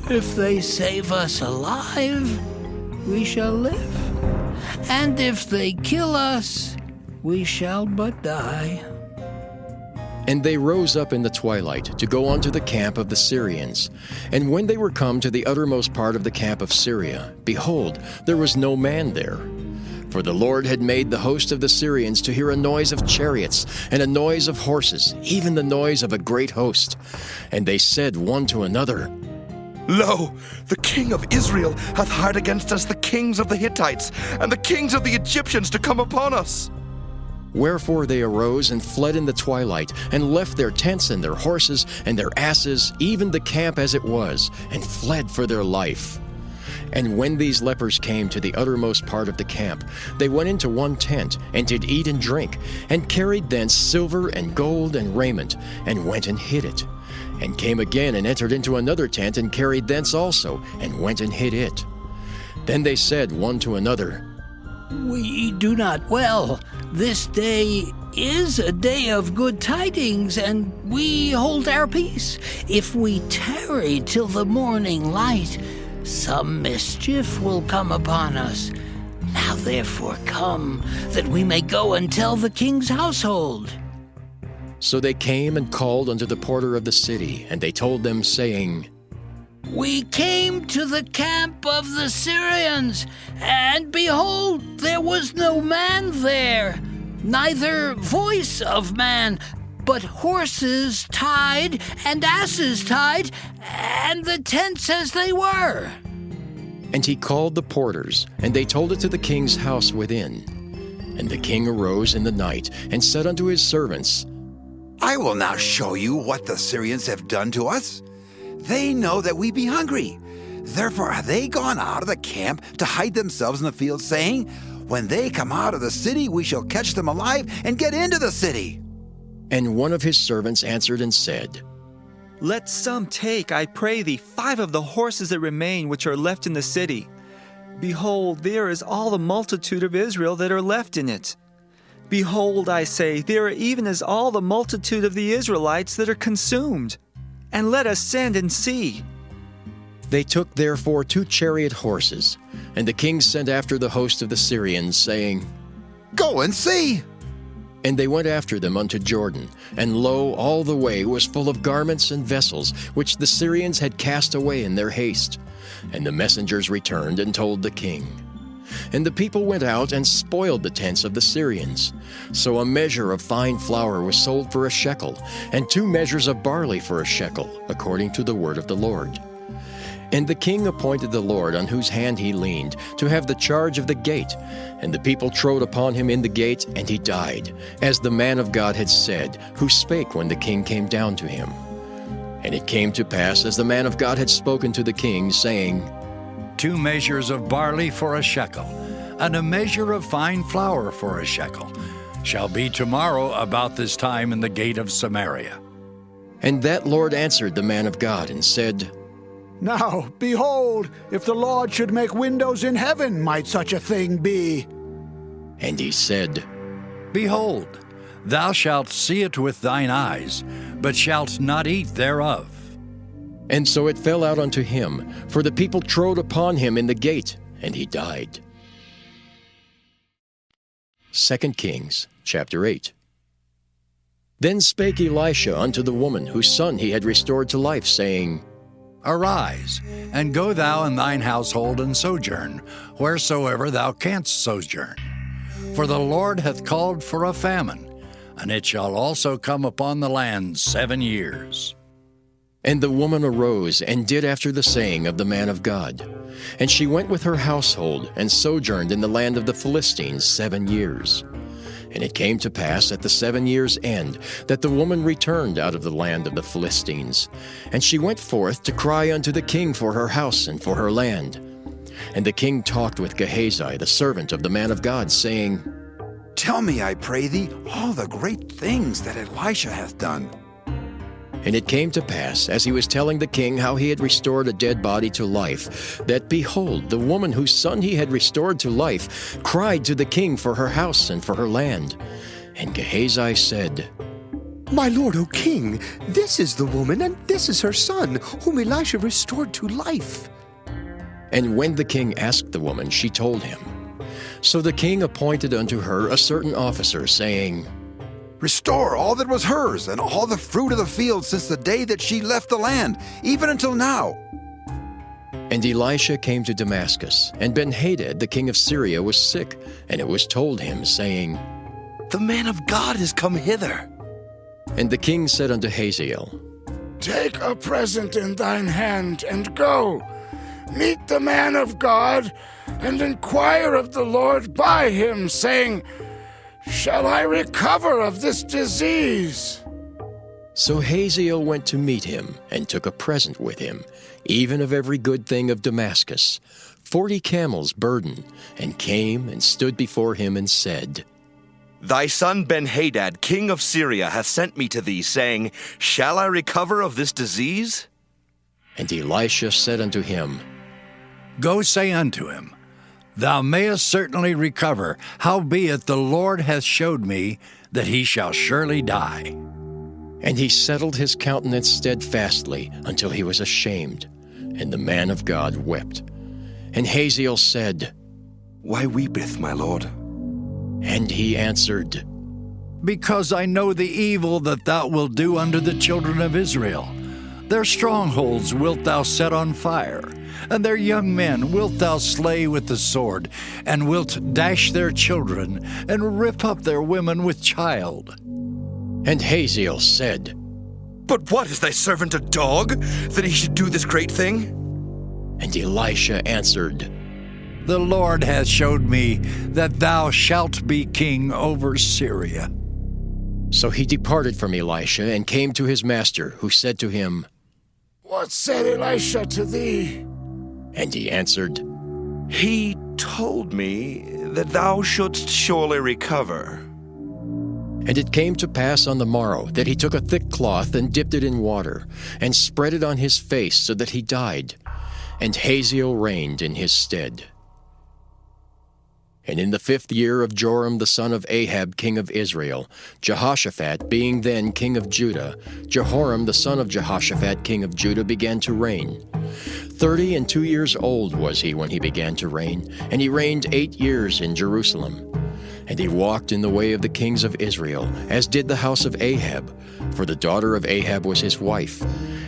If they save us alive, we shall live. And if they kill us, we shall but die. And they rose up in the twilight to go unto the camp of the Syrians. And when they were come to the uttermost part of the camp of Syria, behold, there was no man there. For the Lord had made the host of the Syrians to hear a noise of chariots, and a noise of horses, even the noise of a great host. And they said one to another, Lo, the king of Israel hath hired against us the kings of the Hittites, and the kings of the Egyptians to come upon us. Wherefore they arose and fled in the twilight, and left their tents and their horses and their asses, even the camp as it was, and fled for their life. And when these lepers came to the uttermost part of the camp, they went into one tent, and did eat and drink, and carried thence silver and gold and raiment, and went and hid it. And came again and entered into another tent, and carried thence also, and went and hid it. Then they said one to another, We do not well. This day is a day of good tidings, and we hold our peace. If we tarry till the morning light, some mischief will come upon us. Now therefore come, that we may go and tell the king's household. So they came and called unto the porter of the city, and they told them, saying, We came to the camp of the Syrians, and behold, there was no man there, neither voice of man, but horses tied and asses tied, and the tents as they were. And he called the porters, and they told it to the king's house within. And the king arose in the night, and said unto his servants, I will now show you what the Syrians have done to us. They know that we be hungry. Therefore are they gone out of the camp to hide themselves in the field, saying, When they come out of the city, we shall catch them alive and get into the city. And one of his servants answered and said, Let some take, I pray thee, 5 of the horses that remain which are left in the city. Behold, there is all the multitude of Israel that are left in it. Behold, I say, there are even as all the multitude of the Israelites that are consumed. And let us send and see. They took therefore 2 chariot horses, and the king sent after the host of the Syrians, saying, Go and see. And they went after them unto Jordan, and lo, all the way was full of garments and vessels, which the Syrians had cast away in their haste. And the messengers returned and told the king. And the people went out and spoiled the tents of the Syrians. So a measure of fine flour was sold for a shekel, and 2 measures of barley for a shekel, according to the word of the Lord. And the king appointed the Lord on whose hand he leaned to have the charge of the gate. And the people trode upon him in the gate, and he died, as the man of God had said, who spake when the king came down to him. And it came to pass, as the man of God had spoken to the king, saying, 2 measures of barley for a shekel, and a measure of fine flour for a shekel, shall be tomorrow about this time in the gate of Samaria. And that Lord answered the man of God, and said, Now, behold, if the Lord should make windows in heaven, might such a thing be? And he said, Behold, thou shalt see it with thine eyes, but shalt not eat thereof. And so it fell out unto him, for the people trode upon him in the gate, and he died. 2 Kings chapter 8. Then spake Elisha unto the woman whose son he had restored to life, saying, Arise, and go thou and thine household and sojourn, wheresoever thou canst sojourn. For the Lord hath called for a famine, and it shall also come upon the land 7 years. And the woman arose and did after the saying of the man of God. And she went with her household and sojourned in the land of the Philistines 7 years. And it came to pass at the 7 years' end that the woman returned out of the land of the Philistines. And she went forth to cry unto the king for her house and for her land. And the king talked with Gehazi, the servant of the man of God, saying, Tell me, I pray thee, all the great things that Elisha hath done. And it came to pass, as he was telling the king how he had restored a dead body to life, that, behold, the woman whose son he had restored to life cried to the king for her house and for her land. And Gehazi said, My lord, O king, this is the woman, and this is her son, whom Elisha restored to life. And when the king asked the woman, she told him. So the king appointed unto her a certain officer, saying, Restore all that was hers, and all the fruit of the field since the day that she left the land, even until now. And Elisha came to Damascus, and Ben-Hadad the king of Syria was sick, and it was told him, saying, The man of God is come hither. And the king said unto Hazael, Take a present in thine hand, and go. Meet the man of God, and inquire of the Lord by him, saying, Shall I recover of this disease? So Hazael went to meet him, and took a present with him, even of every good thing of Damascus, 40 camels burden, and came and stood before him, and said, Thy son Ben-Hadad, king of Syria, hath sent me to thee, saying, Shall I recover of this disease? And Elisha said unto him, Go say unto him, Thou mayest certainly recover, howbeit the Lord hath showed me that he shall surely die. And he settled his countenance steadfastly until he was ashamed, and the man of God wept. And Hazael said, Why weepeth my lord? And he answered, Because I know the evil that thou wilt do unto the children of Israel. Their strongholds wilt thou set on fire, and their young men wilt thou slay with the sword, and wilt dash their children, and rip up their women with child. And Hazael said, But what, is thy servant a dog, that he should do this great thing? And Elisha answered, The Lord hath showed me that thou shalt be king over Syria. So he departed from Elisha, and came to his master, who said to him, What said Elisha to thee? And he answered, He told me that thou shouldst surely recover. And it came to pass on the morrow that he took a thick cloth and dipped it in water, and spread it on his face, so that he died. And Hazael reigned in his stead. And in the 5th year of Joram the son of Ahab king of Israel, Jehoshaphat being then king of Judah, Jehoram the son of Jehoshaphat king of Judah began to reign. 32 years old was he when he began to reign, and he reigned 8 years in Jerusalem. And he walked in the way of the kings of Israel, as did the house of Ahab, for the daughter of Ahab was his wife,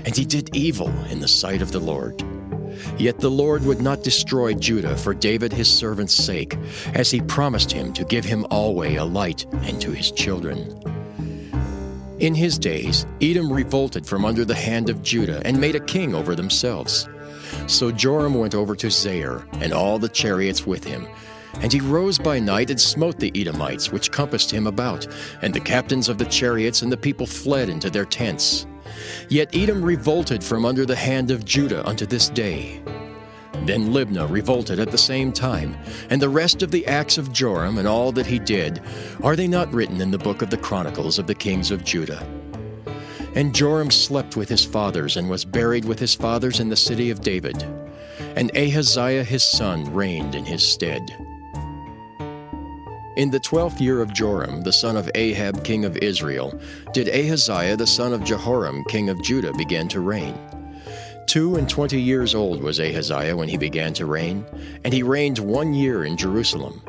and he did evil in the sight of the Lord. Yet the Lord would not destroy Judah for David his servant's sake, as he promised him to give him alway a light and to his children. In his days Edom revolted from under the hand of Judah, and made a king over themselves. So Joram went over to Zair, and all the chariots with him. And he rose by night and smote the Edomites which compassed him about, and the captains of the chariots and the people fled into their tents. Yet Edom revolted from under the hand of Judah unto this day. Then Libnah revolted at the same time, and the rest of the acts of Joram and all that he did, are they not written in the book of the Chronicles of the kings of Judah? And Joram slept with his fathers and was buried with his fathers in the city of David. And Ahaziah his son reigned in his stead. In the 12th year of Joram, the son of Ahab, king of Israel, did Ahaziah the son of Jehoram, king of Judah, begin to reign. 22 years old was Ahaziah when he began to reign, and he reigned 1 year in Jerusalem.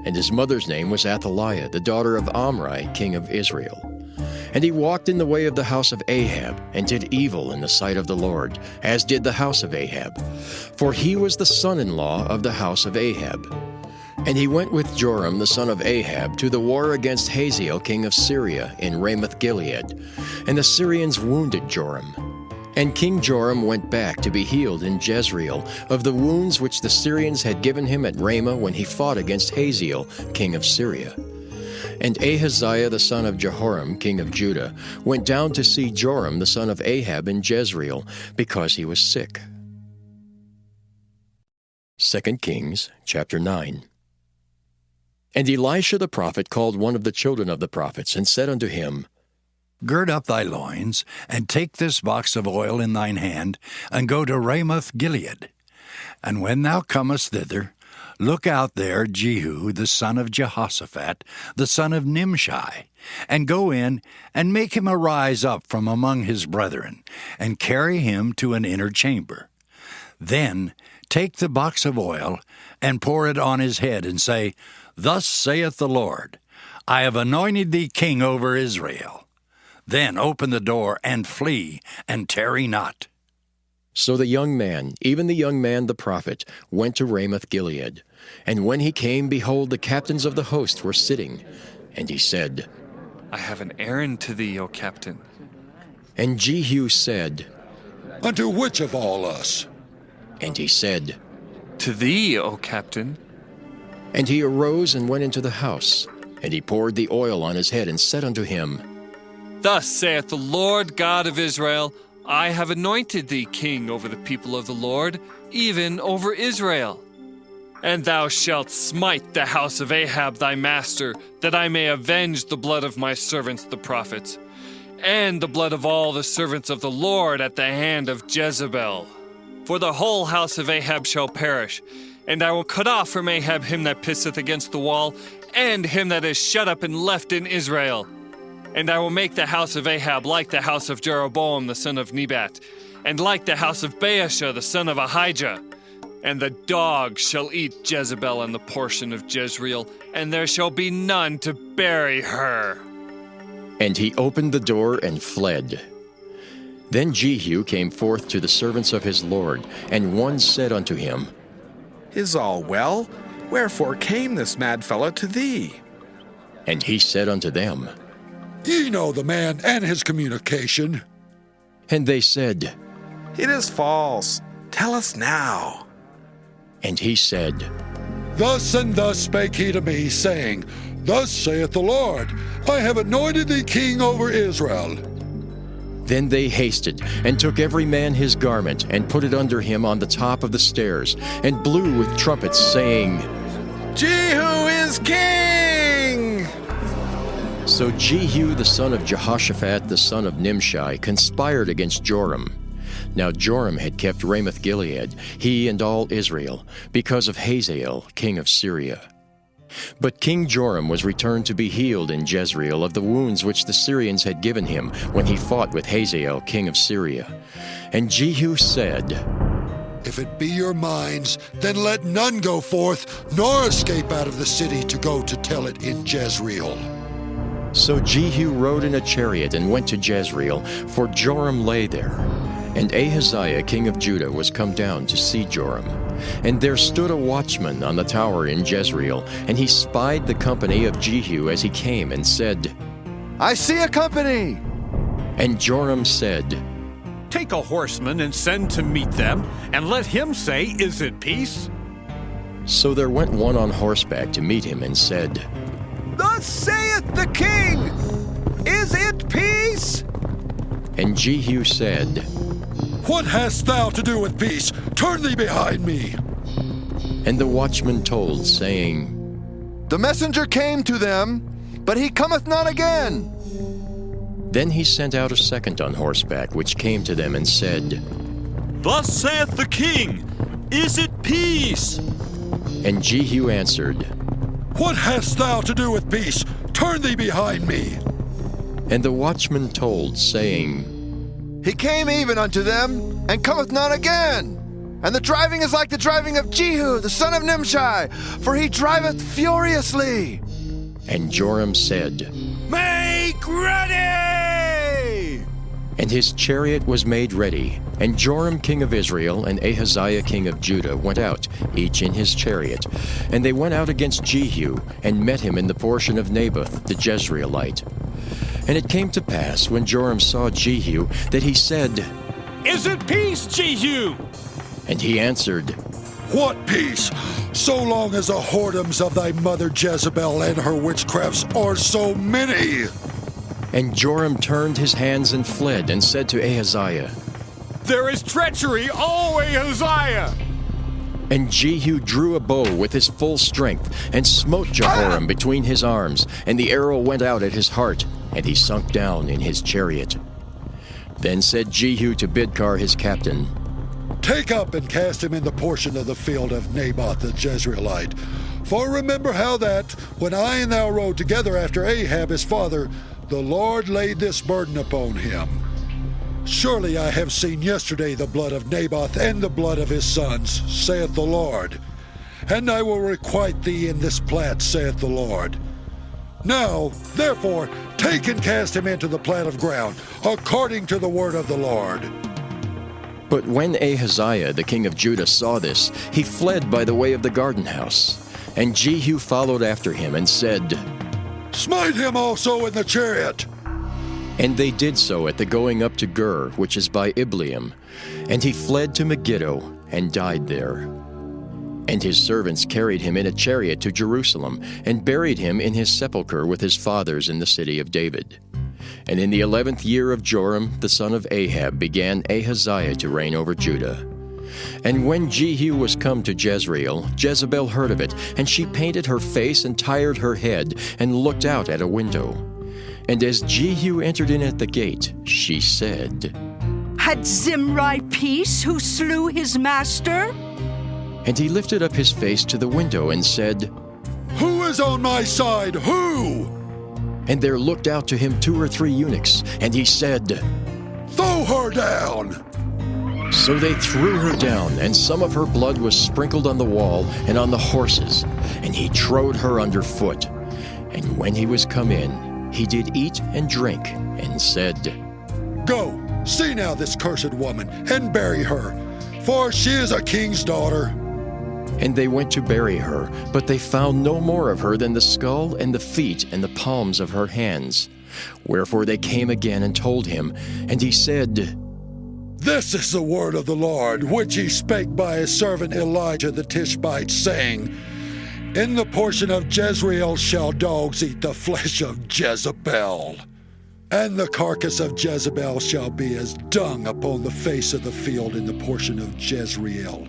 And his mother's name was Athaliah, the daughter of Omri, king of Israel. And he walked in the way of the house of Ahab, and did evil in the sight of the Lord, as did the house of Ahab. For he was the son-in-law of the house of Ahab. And he went with Joram the son of Ahab to the war against Hazael king of Syria in Ramoth-Gilead. And the Syrians wounded Joram. And King Joram went back to be healed in Jezreel of the wounds which the Syrians had given him at Ramah when he fought against Hazael king of Syria. And Ahaziah the son of Jehoram king of Judah went down to see Joram the son of Ahab in Jezreel, because he was sick. 2 Kings chapter 9. And Elisha the prophet called one of the children of the prophets, and said unto him, Gird up thy loins, and take this box of oil in thine hand, and go to Ramoth-Gilead. And when thou comest thither, look out there Jehu the son of Jehoshaphat, the son of Nimshi, and go in, and make him arise up from among his brethren, and carry him to an inner chamber. Then take the box of oil, and pour it on his head, and say, Thus saith the Lord, I have anointed thee king over Israel. Then open the door, and flee, and tarry not. So the young man, even the young man the prophet, went to Ramoth-Gilead. And when he came, behold, the captains of the host were sitting. And he said, I have an errand to thee, O captain. And Jehu said, Unto which of all us? And he said, To thee, O captain. And he arose and went into the house. And he poured the oil on his head, and said unto him, Thus saith the Lord God of Israel, I have anointed thee king over the people of the Lord, even over Israel. And thou shalt smite the house of Ahab thy master, that I may avenge the blood of my servants the prophets, and the blood of all the servants of the Lord at the hand of Jezebel. For the whole house of Ahab shall perish, and I will cut off from Ahab him that pisseth against the wall, and him that is shut up and left in Israel. And I will make the house of Ahab like the house of Jeroboam the son of Nebat, and like the house of Baasha the son of Ahijah. And the dogs shall eat Jezebel and the portion of Jezreel, and there shall be none to bury her. And he opened the door and fled. Then Jehu came forth to the servants of his Lord, and one said unto him, Is all well? Wherefore came this mad fellow to thee? And he said unto them, Ye know the man and his communication. And they said, It is false. Tell us now. And he said, Thus and thus spake he to me, saying, Thus saith the Lord, I have anointed thee king over Israel. Then they hasted, and took every man his garment, and put it under him on the top of the stairs, and blew with trumpets, saying, Jehu is king! So Jehu the son of Jehoshaphat the son of Nimshi conspired against Joram. Now Joram had kept Ramoth-Gilead, he and all Israel, because of Hazael king of Syria. But King Joram was returned to be healed in Jezreel of the wounds which the Syrians had given him when he fought with Hazael king of Syria. And Jehu said, If it be your minds, then let none go forth, nor escape out of the city to go to tell it in Jezreel. So Jehu rode in a chariot and went to Jezreel, for Joram lay there. And Ahaziah king of Judah was come down to see Joram. And there stood a watchman on the tower in Jezreel, and he spied the company of Jehu as he came, and said, I see a company! And Joram said, Take a horseman and send to meet them, and let him say, Is it peace? So there went one on horseback to meet him, and said, Thus saith the king, Is it peace? And Jehu said, What hast thou to do with peace? Turn thee behind me. And the watchman told, saying, The messenger came to them, but he cometh not again. Then he sent out a second on horseback, which came to them and said, Thus saith the king, is it peace? And Jehu answered, What hast thou to do with peace? Turn thee behind me. And the watchman told, saying, He came even unto them, and cometh not again. And the driving is like the driving of Jehu, the son of Nimshi, for he driveth furiously. And Joram said, Make ready! And his chariot was made ready. And Joram king of Israel and Ahaziah king of Judah went out, each in his chariot. And they went out against Jehu, and met him in the portion of Naboth the Jezreelite. And it came to pass, when Joram saw Jehu, that he said, Is it peace, Jehu? And he answered, What peace? So long as the whoredoms of thy mother Jezebel and her witchcrafts are so many. And Joram turned his hands and fled, and said to Ahaziah, There is treachery, O Ahaziah! And Jehu drew a bow with his full strength, and smote Jehoram between his arms, and the arrow went out at his heart, and he sunk down in his chariot. Then said Jehu to Bidkar his captain, Take up and cast him in the portion of the field of Naboth the Jezreelite. For remember how that, when I and thou rode together after Ahab his father, the Lord laid this burden upon him. Surely I have seen yesterday the blood of Naboth and the blood of his sons, saith the Lord. And I will requite thee in this plat, saith the Lord. Now, therefore, take and cast him into the plat of ground, according to the word of the Lord. But when Ahaziah the king of Judah saw this, he fled by the way of the garden house. And Jehu followed after him, and said, Smite him also in the chariot. And they did so at the going up to Gur, which is by Ibleam. And he fled to Megiddo, and died there. And his servants carried him in a chariot to Jerusalem, and buried him in his sepulchre with his fathers in the city of David. And in the 11th year of Joram the son of Ahab began Ahaziah to reign over Judah. And when Jehu was come to Jezreel, Jezebel heard of it, and she painted her face and tired her head, and looked out at a window. And as Jehu entered in at the gate, she said, Had Zimri peace who slew his master? And he lifted up his face to the window and said, Who is on my side? Who? And there looked out to him 2 or 3 eunuchs, and he said, Throw her down! So they threw her down, and some of her blood was sprinkled on the wall and on the horses, and he trode her under foot. And when he was come in, he did eat and drink, and said, Go, see now this cursed woman, and bury her, for she is a king's daughter. And they went to bury her, but they found no more of her than the skull and the feet and the palms of her hands. Wherefore they came again and told him, and he said, This is the word of the Lord, which he spake by his servant Elijah the Tishbite, saying, In the portion of Jezreel shall dogs eat the flesh of Jezebel, and the carcass of Jezebel shall be as dung upon the face of the field in the portion of Jezreel,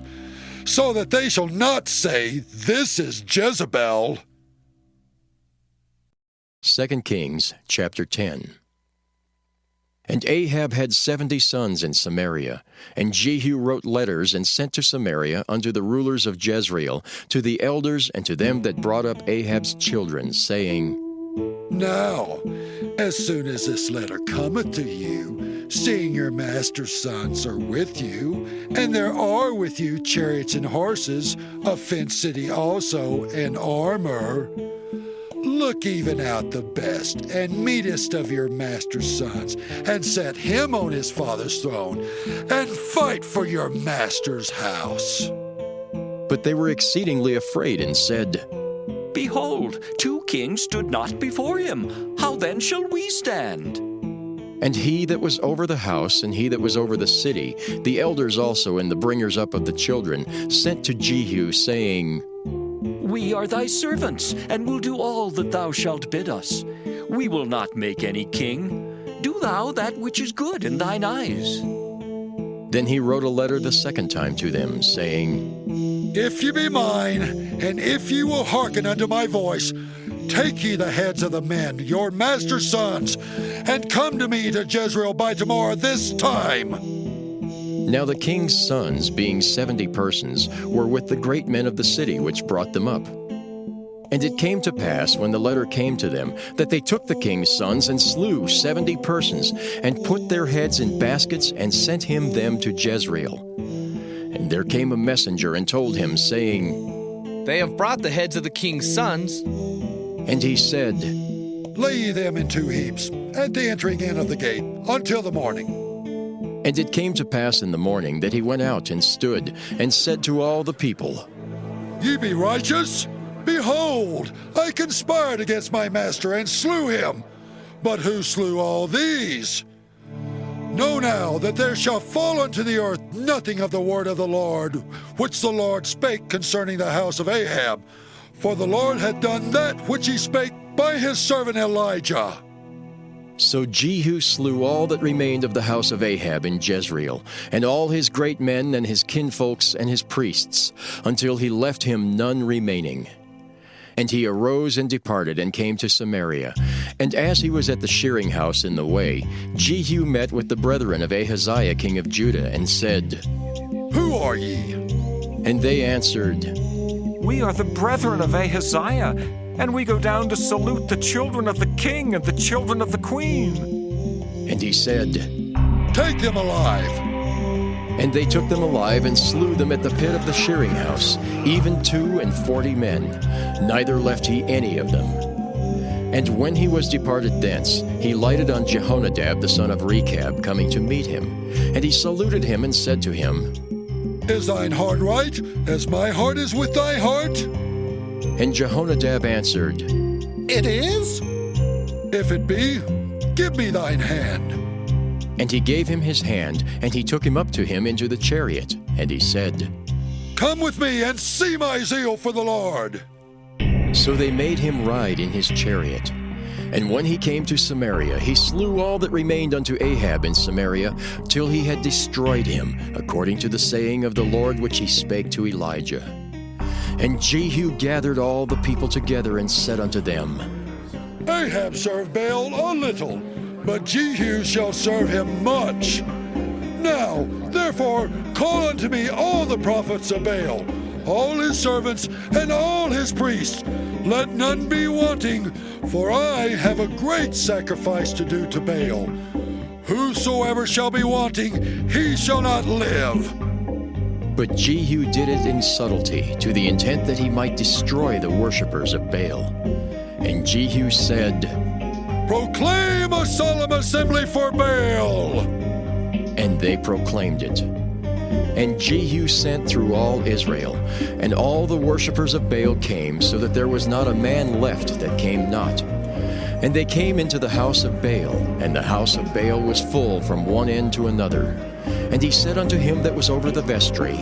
so that they shall not say, This is Jezebel. 2 Kings chapter 10. And Ahab had 70 sons in Samaria, and Jehu wrote letters and sent to Samaria unto the rulers of Jezreel, to the elders and to them that brought up Ahab's children, saying, Now, as soon as this letter cometh to you, seeing your master's sons are with you, and there are with you chariots and horses, a fenced city also, and armor, look even out the best and meetest of your master's sons, and set him on his father's throne, and fight for your master's house. But they were exceedingly afraid, and said, Behold, 2 kings stood not before him. How then shall we stand? And he that was over the house, and he that was over the city, the elders also and the bringers up of the children, sent to Jehu, saying, We are thy servants, and will do all that thou shalt bid us. We will not make any king. Do thou that which is good in thine eyes. Then he wrote a letter the second time to them, saying, If ye be mine, and if ye will hearken unto my voice, Take ye the heads of the men, your master's sons, and come to me to Jezreel by tomorrow this time. Now the king's sons, being 70 persons, were with the great men of the city which brought them up. And it came to pass, when the letter came to them, that they took the king's sons and slew 70 persons, and put their heads in baskets, and sent him them to Jezreel. And there came a messenger and told him, saying, They have brought the heads of the king's sons. And he said, Lay ye them in 2 heaps, at the entering in of the gate, until the morning. And it came to pass in the morning that he went out and stood, and said to all the people, Ye be righteous? Behold, I conspired against my master and slew him. But who slew all these? Know now that there shall fall unto the earth nothing of the word of the Lord, which the Lord spake concerning the house of Ahab. For the Lord had done that which he spake by his servant Elijah. So Jehu slew all that remained of the house of Ahab in Jezreel, and all his great men and his kinfolks and his priests, until he left him none remaining. And he arose and departed and came to Samaria. And as he was at the shearing house in the way, Jehu met with the brethren of Ahaziah king of Judah, and said, Who are ye? And they answered, We are the brethren of Ahaziah, and we go down to salute the children of the king and the children of the queen. And he said, Take them alive. And they took them alive and slew them at the pit of the shearing house, even 42 men, neither left he any of them. And when he was departed thence, he lighted on Jehonadab the son of Rechab, coming to meet him. And he saluted him and said to him, Is thine heart right, as my heart is with thy heart? And Jehonadab answered, It is? If it be, give me thine hand. And he gave him his hand, and he took him up to him into the chariot. And he said, Come with me and see my zeal for the Lord. So they made him ride in his chariot. And when he came to Samaria, he slew all that remained unto Ahab in Samaria, till he had destroyed him, according to the saying of the Lord which he spake to Elijah. And Jehu gathered all the people together, and said unto them, Ahab served Baal a little, but Jehu shall serve him much. Now, therefore, call unto me all the prophets of Baal, all his servants, and all his priests. Let none be wanting, for I have a great sacrifice to do to Baal. Whosoever shall be wanting, he shall not live. But Jehu did it in subtlety, to the intent that he might destroy the worshippers of Baal. And Jehu said, Proclaim a solemn assembly for Baal! And they proclaimed it. And Jehu sent through all Israel, and all the worshippers of Baal came, so that there was not a man left that came not. And they came into the house of Baal, and the house of Baal was full from one end to another. And he said unto him that was over the vestry,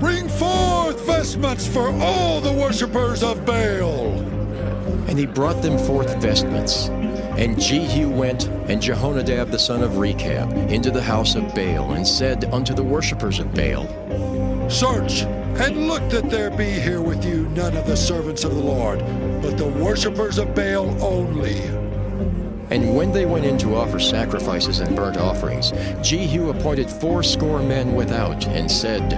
Bring forth vestments for all the worshippers of Baal. And he brought them forth vestments. And Jehu went, and Jehonadab the son of Rechab, into the house of Baal, and said unto the worshippers of Baal, Search, and look that there be here with you none of the servants of the Lord, but the worshippers of Baal only. And when they went in to offer sacrifices and burnt offerings, Jehu appointed 80 men without, and said,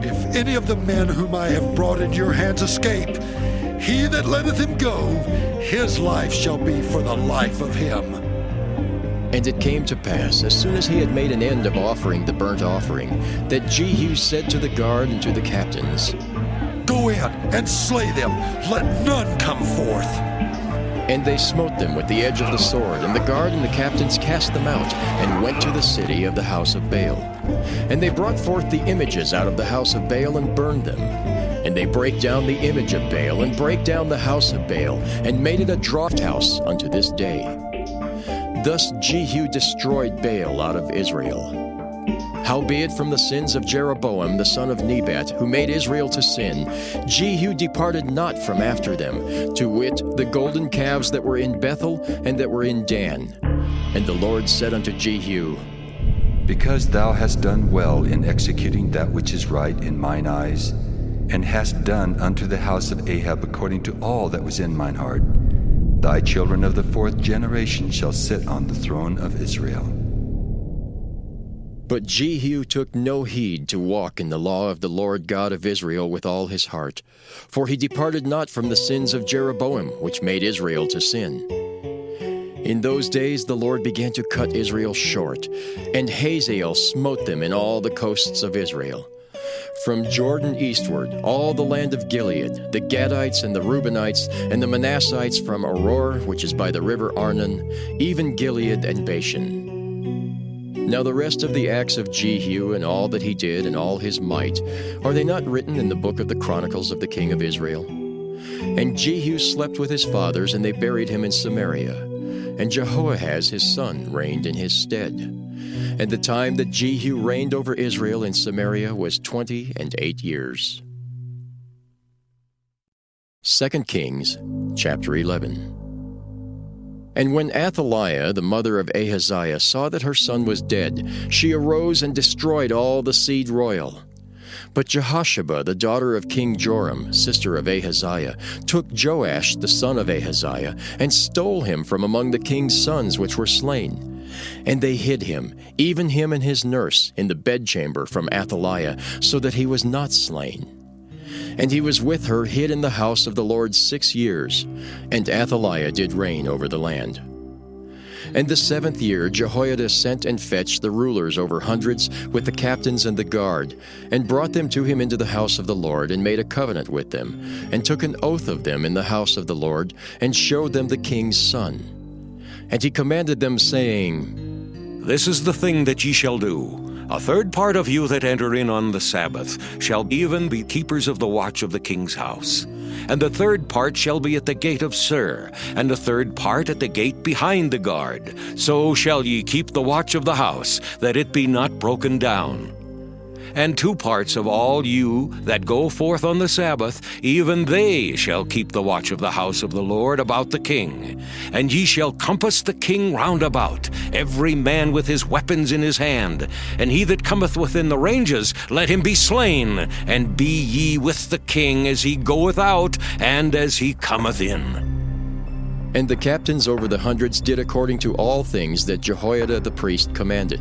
If any of the men whom I have brought into your hands escape, he that letteth him go, his life shall be for the life of him. And it came to pass, as soon as he had made an end of offering the burnt offering, that Jehu said to the guard and to the captains, Go in and slay them, let none come forth. And they smote them with the edge of the sword, and the guard and the captains cast them out, and went to the city of the house of Baal. And they brought forth the images out of the house of Baal, and burned them. And they brake down the image of Baal, and brake down the house of Baal, and made it a draught house unto this day. Thus Jehu destroyed Baal out of Israel. Howbeit from the sins of Jeroboam the son of Nebat, who made Israel to sin, Jehu departed not from after them, to wit, the golden calves that were in Bethel and that were in Dan. And the Lord said unto Jehu, Because thou hast done well in executing that which is right in mine eyes, and hast done unto the house of Ahab according to all that was in mine heart. Thy children of the fourth generation shall sit on the throne of Israel. But Jehu took no heed to walk in the law of the Lord God of Israel with all his heart, for he departed not from the sins of Jeroboam, which made Israel to sin. In those days the Lord began to cut Israel short, and Hazael smote them in all the coasts of Israel. From Jordan eastward, all the land of Gilead, the Gadites and the Reubenites, and the Manassites from Aroer, which is by the river Arnon, even Gilead and Bashan. Now the rest of the acts of Jehu and all that he did and all his might, are they not written in the book of the Chronicles of the king of Israel? And Jehu slept with his fathers, and they buried him in Samaria. And Jehoahaz his son reigned in his stead. And the time that Jehu reigned over Israel in Samaria was 28 years. 2 Kings chapter 11. And when Athaliah, the mother of Ahaziah, saw that her son was dead, she arose and destroyed all the seed royal. But Jehosheba, the daughter of King Joram, sister of Ahaziah, took Joash, the son of Ahaziah, and stole him from among the king's sons which were slain. And they hid him, even him and his nurse, in the bedchamber from Athaliah, so that he was not slain. And he was with her hid in the house of the Lord 6 years, and Athaliah did reign over the land. And the 7th year Jehoiada sent and fetched the rulers over hundreds with the captains and the guard, and brought them to him into the house of the Lord, and made a covenant with them, and took an oath of them in the house of the Lord, and showed them the king's son. And he commanded them, saying, This is the thing that ye shall do. A third part of you that enter in on the Sabbath shall even be keepers of the watch of the king's house. And the third part shall be at the gate of Sur, and the third part at the gate behind the guard. So shall ye keep the watch of the house, that it be not broken down. And 2 parts of all you that go forth on the Sabbath, even they shall keep the watch of the house of the Lord about the king. And ye shall compass the king round about, every man with his weapons in his hand. And he that cometh within the ranges, let him be slain. And be ye with the king as he goeth out, and as he cometh in. And the captains over the hundreds did according to all things that Jehoiada the priest commanded.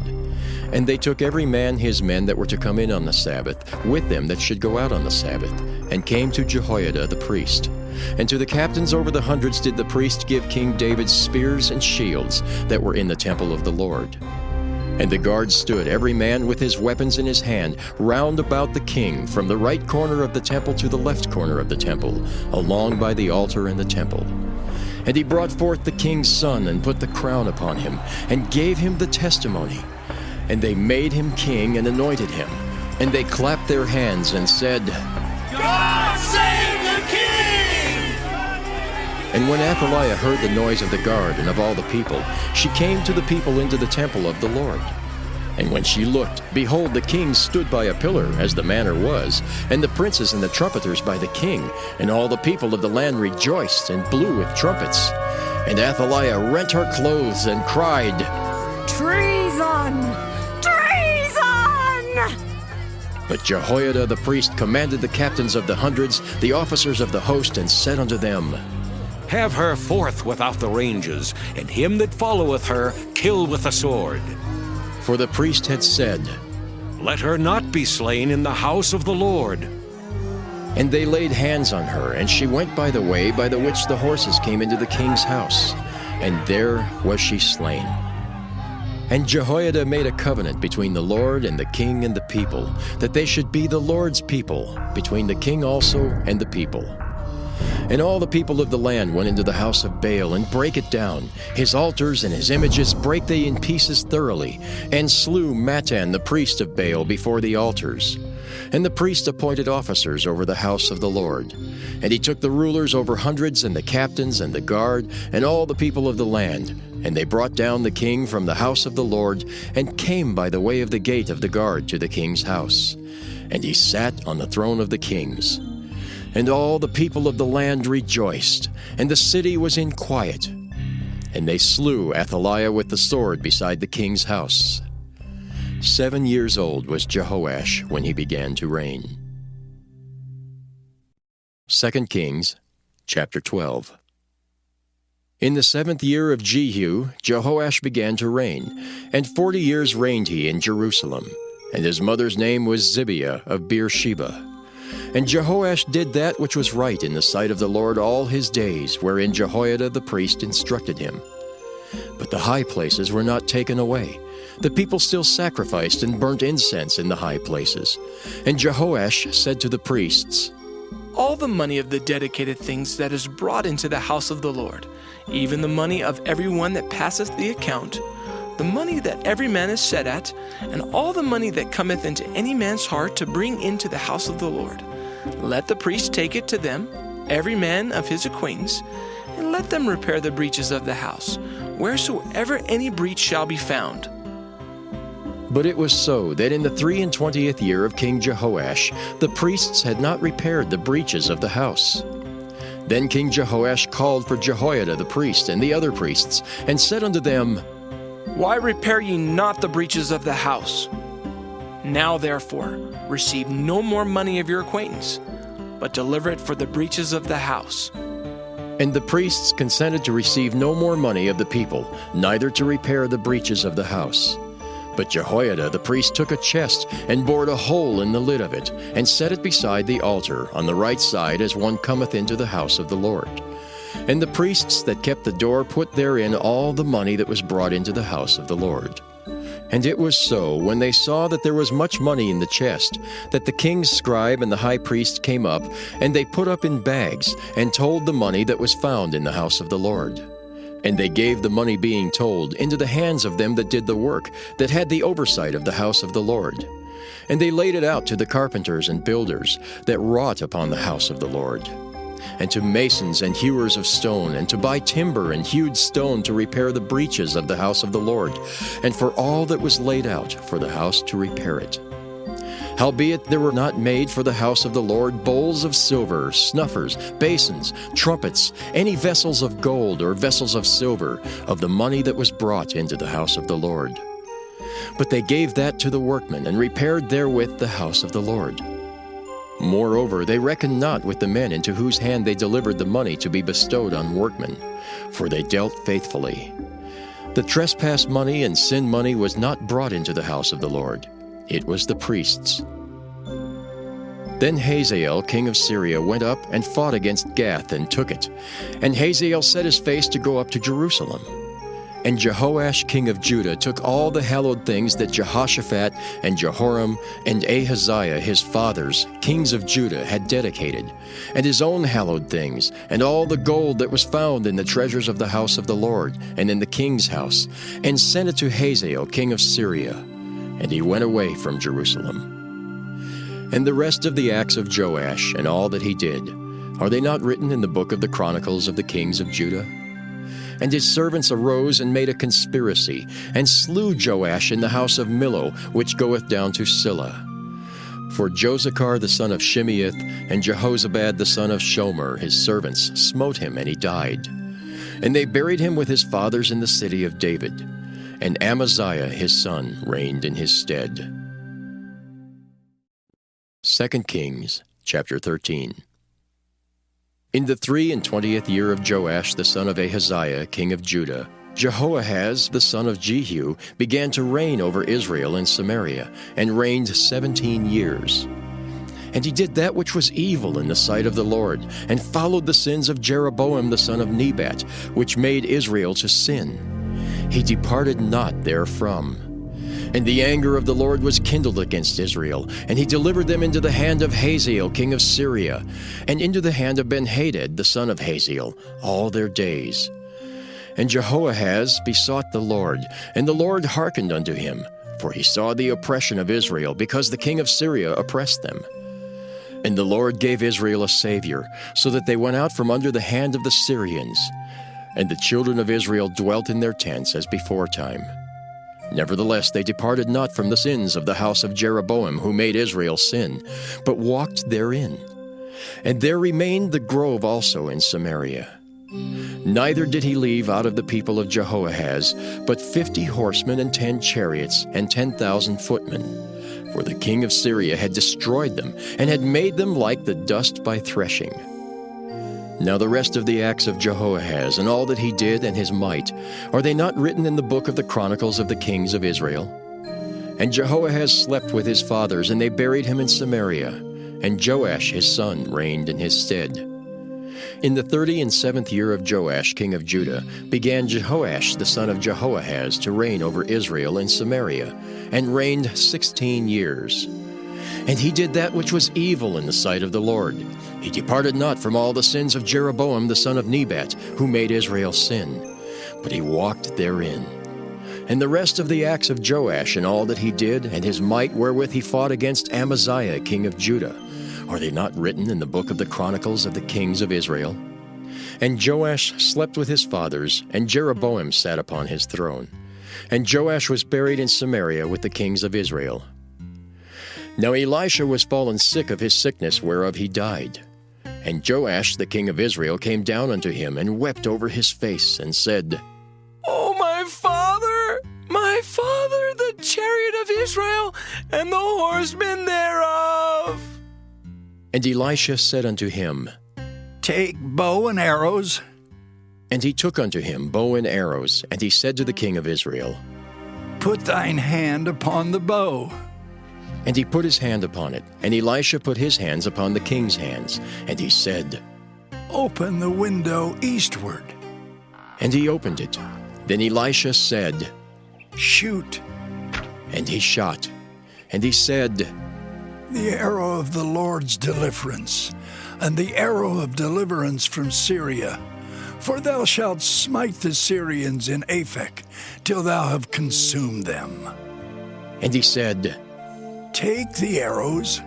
And they took every man his men that were to come in on the Sabbath, with them that should go out on the Sabbath, and came to Jehoiada the priest. And to the captains over the hundreds did the priest give King David spears and shields that were in the temple of the Lord. And the guards stood, every man with his weapons in his hand, round about the king, from the right corner of the temple to the left corner of the temple, along by the altar in the temple. And he brought forth the king's son, and put the crown upon him, and gave him the testimony. And they made him king and anointed him. And they clapped their hands and said, God save the king! And when Athaliah heard the noise of the guard and of all the people, she came to the people into the temple of the Lord. And when she looked, behold, the king stood by a pillar, as the manner was, and the princes and the trumpeters by the king, and all the people of the land rejoiced and blew with trumpets. And Athaliah rent her clothes and cried, Treason! Treason! But Jehoiada the priest commanded the captains of the hundreds, the officers of the host, and said unto them, Have her forth without the ranges, and him that followeth her kill with the sword. For the priest had said, Let her not be slain in the house of the Lord. And they laid hands on her, and she went by the way by the which the horses came into the king's house, and there was she slain. And Jehoiada made a covenant between the Lord and the king and the people, that they should be the Lord's people, between the king also and the people. And all the people of the land went into the house of Baal, and brake it down. His altars and his images brake they in pieces thoroughly, and slew Mattan the priest of Baal before the altars. And the priest appointed officers over the house of the Lord. And he took the rulers over hundreds, and the captains, and the guard, and all the people of the land. And they brought down the king from the house of the Lord, and came by the way of the gate of the guard to the king's house. And he sat on the throne of the kings. And all the people of the land rejoiced, and the city was in quiet. And they slew Athaliah with the sword beside the king's house. 7 years old was Jehoash when he began to reign. 2 Kings chapter 12. In the 7th year of Jehu, Jehoash began to reign, and 40 years reigned he in Jerusalem. And his mother's name was Zibiah of Beersheba. And Jehoash did that which was right in the sight of the Lord all his days, wherein Jehoiada the priest instructed him. But the high places were not taken away. The people still sacrificed and burnt incense in the high places. And Jehoash said to the priests, All the money of the dedicated things that is brought into the house of the Lord, even the money of every one that passeth the account, the money that every man is set at, and all the money that cometh into any man's heart to bring into the house of the Lord, let the priest take it to them, every man of his acquaintance, and let them repair the breaches of the house, wheresoever any breach shall be found. But it was so that in the 23rd year of King Jehoash, the priests had not repaired the breaches of the house. Then King Jehoash called for Jehoiada the priest and the other priests, and said unto them, Why repair ye not the breaches of the house? Now therefore receive no more money of your acquaintance, but deliver it for the breaches of the house. And the priests consented to receive no more money of the people, neither to repair the breaches of the house. But Jehoiada the priest took a chest, and bored a hole in the lid of it, and set it beside the altar, on the right side as one cometh into the house of the Lord. And the priests that kept the door put therein all the money that was brought into the house of the Lord. And it was so, when they saw that there was much money in the chest, that the king's scribe and the high priest came up, and they put up in bags, and told the money that was found in the house of the Lord. And they gave the money being told into the hands of them that did the work, that had the oversight of the house of the Lord. And they laid it out to the carpenters and builders that wrought upon the house of the Lord, and to masons and hewers of stone, and to buy timber and hewed stone to repair the breaches of the house of the Lord, and for all that was laid out for the house to repair it. Howbeit there were not made for the house of the Lord bowls of silver, snuffers, basins, trumpets, any vessels of gold or vessels of silver, of the money that was brought into the house of the Lord. But they gave that to the workmen, and repaired therewith the house of the Lord. Moreover, they reckoned not with the men into whose hand they delivered the money to be bestowed on workmen, for they dealt faithfully. The trespass money and sin money was not brought into the house of the Lord. It was the priests. Then Hazael, king of Syria, went up and fought against Gath and took it. And Hazael set his face to go up to Jerusalem. And Jehoash, king of Judah, took all the hallowed things that Jehoshaphat and Jehoram and Ahaziah his fathers, kings of Judah, had dedicated, and his own hallowed things, and all the gold that was found in the treasures of the house of the Lord, and in the king's house, and sent it to Hazael, king of Syria. And he went away from Jerusalem. And the rest of the acts of Joash, and all that he did, are they not written in the book of the Chronicles of the kings of Judah? And his servants arose and made a conspiracy, and slew Joash in the house of Millo, which goeth down to Silla. For Josachar the son of Shimeath, and Jehozabad the son of Shomer, his servants, smote him, and he died. And they buried him with his fathers in the city of David. And Amaziah his son reigned in his stead. 2 Kings chapter 13. In the 23rd year of Joash the son of Ahaziah, king of Judah, Jehoahaz the son of Jehu began to reign over Israel and Samaria, and reigned 17 years. And he did that which was evil in the sight of the Lord, and followed the sins of Jeroboam the son of Nebat, which made Israel to sin. He departed not therefrom. And the anger of the Lord was kindled against Israel, and he delivered them into the hand of Hazael king of Syria, and into the hand of Benhadad the son of Hazael, all their days. And Jehoahaz besought the Lord, and the Lord hearkened unto him, for he saw the oppression of Israel, because the king of Syria oppressed them. And the Lord gave Israel a Savior, so that they went out from under the hand of the Syrians. And the children of Israel dwelt in their tents as beforetime. Nevertheless, they departed not from the sins of the house of Jeroboam, who made Israel sin, but walked therein. And there remained the grove also in Samaria. Neither did he leave out of the people of Jehoahaz, but 50 horsemen and 10 chariots and 10,000 footmen. For the king of Syria had destroyed them, and had made them like the dust by threshing. Now the rest of the acts of Jehoahaz, and all that he did, and his might, are they not written in the book of the Chronicles of the kings of Israel? And Jehoahaz slept with his fathers, and they buried him in Samaria, and Joash his son reigned in his stead. In the 37th year of Joash king of Judah began Jehoash the son of Jehoahaz to reign over Israel in Samaria, and reigned 16 years. And he did that which was evil in the sight of the Lord. He departed not from all the sins of Jeroboam the son of Nebat, who made Israel sin, but he walked therein. And the rest of the acts of Joash, and all that he did, and his might wherewith he fought against Amaziah king of Judah, are they not written in the book of the Chronicles of the kings of Israel? And Joash slept with his fathers, and Jeroboam sat upon his throne. And Joash was buried in Samaria with the kings of Israel. Now Elisha was fallen sick of his sickness whereof he died. And Joash the king of Israel came down unto him, and wept over his face, and said, O my father, the chariot of Israel, and the horsemen thereof! And Elisha said unto him, Take bow and arrows. And he took unto him bow and arrows, and he said to the king of Israel, Put thine hand upon the bow. And he put his hand upon it, and Elisha put his hands upon the king's hands, and he said, Open the window eastward. And he opened it. Then Elisha said, Shoot. And he shot. And he said, The arrow of the Lord's deliverance, and the arrow of deliverance from Syria. For thou shalt smite the Syrians in Aphek, till thou have consumed them. And he said, Take the arrows.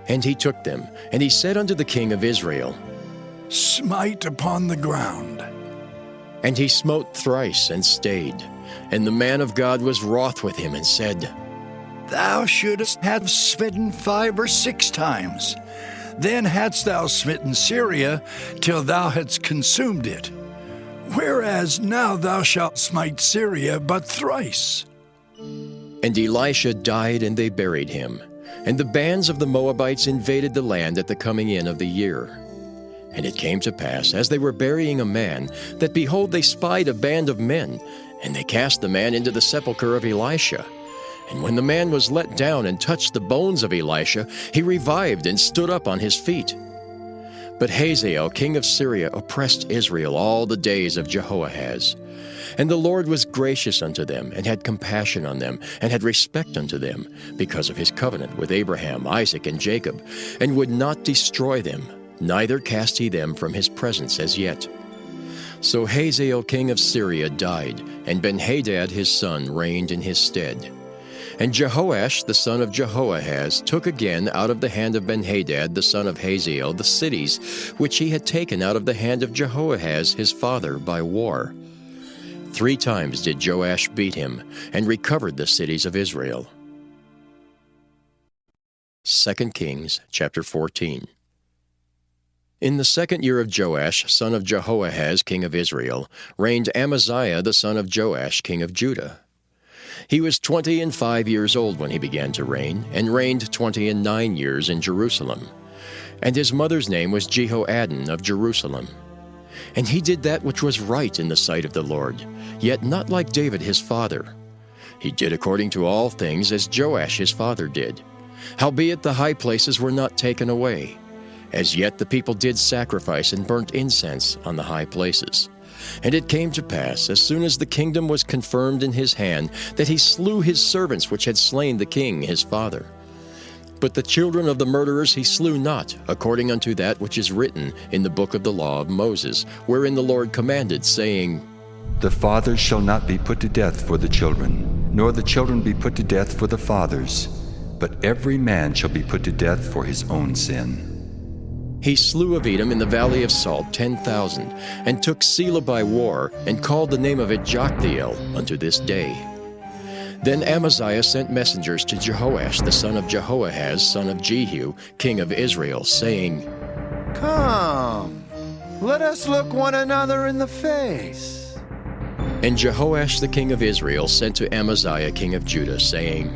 And he took them, and he said unto the king of Israel, Smite upon the ground. And he smote thrice, and stayed. And the man of God was wroth with him, and said, Thou shouldst have smitten 5 or 6 times. Then hadst thou smitten Syria, till thou hadst consumed it. Whereas now thou shalt smite Syria but thrice. And Elisha died, and they buried him. And the bands of the Moabites invaded the land at the coming in of the year. And it came to pass, as they were burying a man, that behold, they spied a band of men, and they cast the man into the sepulchre of Elisha. And when the man was let down and touched the bones of Elisha, he revived and stood up on his feet. But Hazael king of Syria oppressed Israel all the days of Jehoahaz. And the Lord was gracious unto them, and had compassion on them, and had respect unto them, because of his covenant with Abraham, Isaac, and Jacob, and would not destroy them, neither cast he them from his presence as yet. So Hazael king of Syria died, and Benhadad his son reigned in his stead. And Jehoash the son of Jehoahaz took again out of the hand of Benhadad the son of Hazael the cities which he had taken out of the hand of Jehoahaz his father by war. 3 times did Joash beat him, and recovered the cities of Israel. 2 Kings chapter 14. In the 2nd year of Joash, son of Jehoahaz, king of Israel, reigned Amaziah the son of Joash, king of Judah. He was 25 years old when he began to reign, and reigned 29 years in Jerusalem. And his mother's name was Jehoaddin of Jerusalem. And he did that which was right in the sight of the Lord, yet not like David his father. He did according to all things as Joash his father did. Howbeit the high places were not taken away. As yet the people did sacrifice and burnt incense on the high places. And it came to pass, as soon as the kingdom was confirmed in his hand, that he slew his servants which had slain the king his father. But the children of the murderers he slew not, according unto that which is written in the book of the law of Moses, wherein the Lord commanded, saying, The fathers shall not be put to death for the children, nor the children be put to death for the fathers, but every man shall be put to death for his own sin. He slew of Edom in the valley of Salt 10,000, and took Selah by war, and called the name of it Joktheel unto this day. Then Amaziah sent messengers to Jehoash the son of Jehoahaz, son of Jehu, king of Israel, saying, Come, let us look one another in the face. And Jehoash the king of Israel sent to Amaziah king of Judah, saying,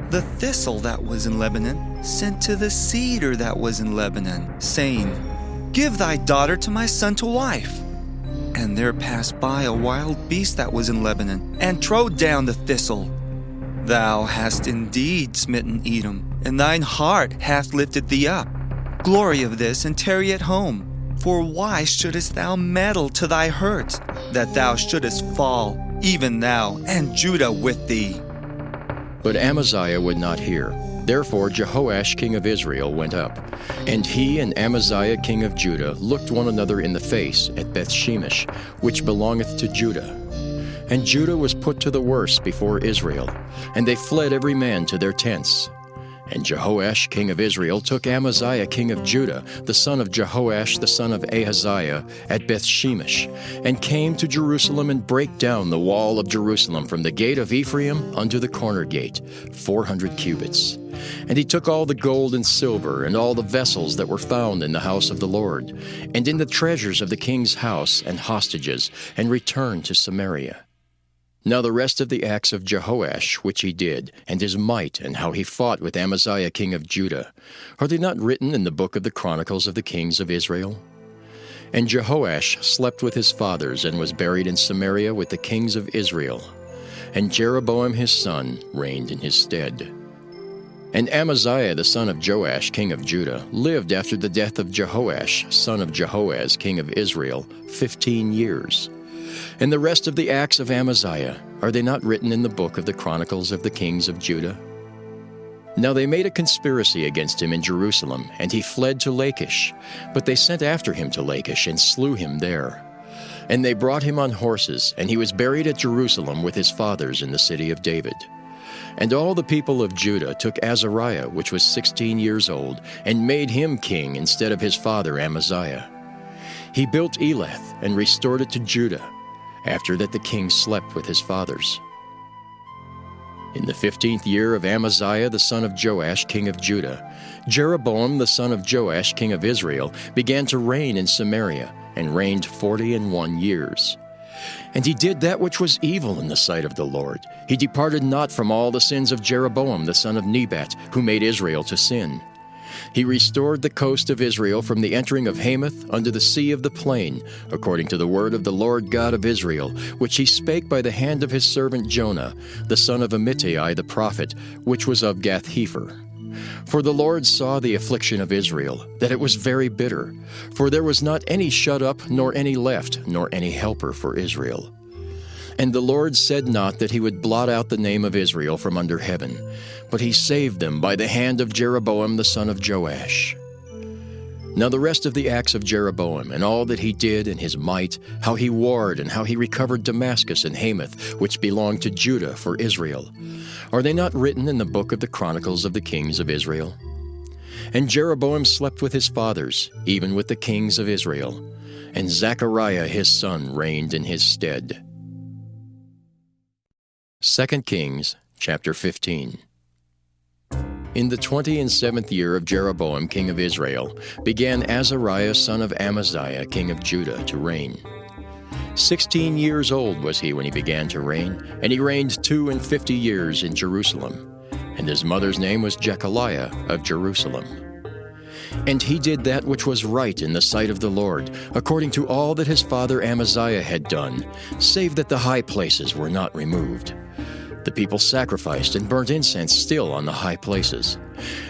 The thistle that was in Lebanon sent to the cedar that was in Lebanon, saying, Give thy daughter to my son to wife. And there passed by a wild beast that was in Lebanon, and trode down the thistle. Thou hast indeed smitten Edom, and thine heart hath lifted thee up. Glory of this, and tarry at home. For why shouldest thou meddle to thy hurt, that thou shouldest fall, even thou, and Judah with thee? But Amaziah would not hear. Therefore Jehoash king of Israel went up, and he and Amaziah king of Judah looked one another in the face at Bethshemesh, which belongeth to Judah. And Judah was put to the worse before Israel, and they fled every man to their tents. And Jehoash king of Israel took Amaziah king of Judah, the son of Jehoash the son of Ahaziah, at Bethshemesh, and came to Jerusalem and brake down the wall of Jerusalem from the gate of Ephraim unto the corner gate, 400 cubits. And he took all the gold and silver, and all the vessels that were found in the house of the Lord, and in the treasures of the king's house, and hostages, and returned to Samaria. Now the rest of the acts of Jehoash which he did, and his might, and how he fought with Amaziah king of Judah, are they not written in the book of the Chronicles of the kings of Israel? And Jehoash slept with his fathers, and was buried in Samaria with the kings of Israel. And Jeroboam his son reigned in his stead. And Amaziah the son of Joash king of Judah lived after the death of Jehoash son of Jehoaz king of Israel 15 years. And the rest of the acts of Amaziah, are they not written in the book of the Chronicles of the kings of Judah? Now they made a conspiracy against him in Jerusalem, and he fled to Lachish. But they sent after him to Lachish, and slew him there. And they brought him on horses, and he was buried at Jerusalem with his fathers in the city of David. And all the people of Judah took Azariah, which was 16 years old, and made him king instead of his father Amaziah. He built Elath, and restored it to Judah. After that the king slept with his fathers. In the 15th year of Amaziah the son of Joash king of Judah, Jeroboam the son of Joash king of Israel began to reign in Samaria, and reigned 41 years. And he did that which was evil in the sight of the Lord. He departed not from all the sins of Jeroboam the son of Nebat, who made Israel to sin. He restored the coast of Israel from the entering of Hamath unto the sea of the plain, according to the word of the Lord God of Israel, which he spake by the hand of his servant Jonah, the son of Amittai the prophet, which was of Gath-hepher. For the Lord saw the affliction of Israel, that it was very bitter, for there was not any shut up, nor any left, nor any helper for Israel. And the Lord said not that he would blot out the name of Israel from under heaven, but he saved them by the hand of Jeroboam the son of Joash. Now the rest of the acts of Jeroboam, and all that he did, and his might, how he warred, and how he recovered Damascus and Hamath, which belonged to Judah for Israel, are they not written in the book of the Chronicles of the kings of Israel? And Jeroboam slept with his fathers, even with the kings of Israel, and Zechariah his son reigned in his stead. 2 Kings chapter 15. In the 27th year of Jeroboam king of Israel began Azariah son of Amaziah king of Judah to reign. 16 years old was he when he began to reign, and he reigned 52 years in Jerusalem. And his mother's name was Jechaliah of Jerusalem. And he did that which was right in the sight of the Lord, according to all that his father Amaziah had done, save that the high places were not removed. The people sacrificed and burnt incense still on the high places.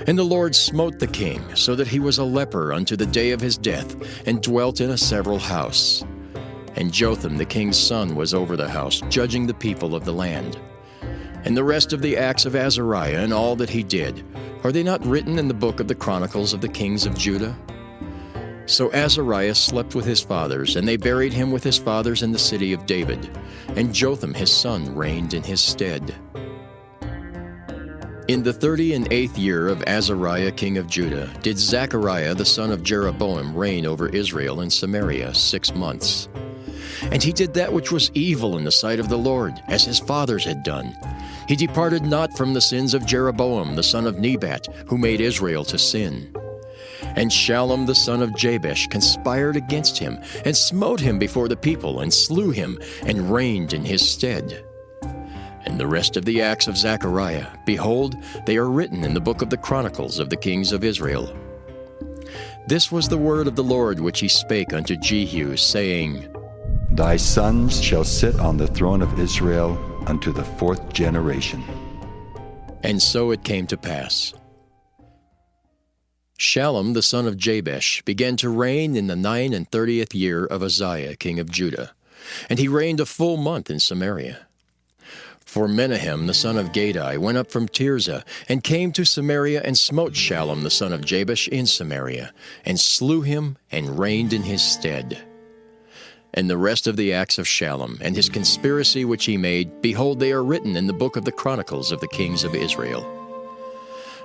And the Lord smote the king, so that he was a leper unto the day of his death, and dwelt in a several house. And Jotham the king's son was over the house, judging the people of the land. And the rest of the acts of Azariah and all that he did, are they not written in the book of the Chronicles of the kings of Judah? So Azariah slept with his fathers, and they buried him with his fathers in the city of David. And Jotham his son reigned in his stead. In the 38th year of Azariah king of Judah did Zechariah the son of Jeroboam reign over Israel in Samaria 6 months. And he did that which was evil in the sight of the Lord, as his fathers had done. He departed not from the sins of Jeroboam the son of Nebat, who made Israel to sin. And Shallum the son of Jabesh conspired against him, and smote him before the people, and slew him, and reigned in his stead. And the rest of the acts of Zechariah, behold, they are written in the book of the Chronicles of the kings of Israel. This was the word of the Lord which he spake unto Jehu, saying, Thy sons shall sit on the throne of Israel unto the 4th generation. And so it came to pass. Shallum the son of Jabesh began to reign in the 39th year of Uzziah king of Judah, and he reigned a full month in Samaria. For Menahem the son of Gadai went up from Tirzah, and came to Samaria, and smote Shallum the son of Jabesh in Samaria, and slew him, and reigned in his stead. And the rest of the acts of Shallum, and his conspiracy which he made, behold, they are written in the book of the Chronicles of the kings of Israel.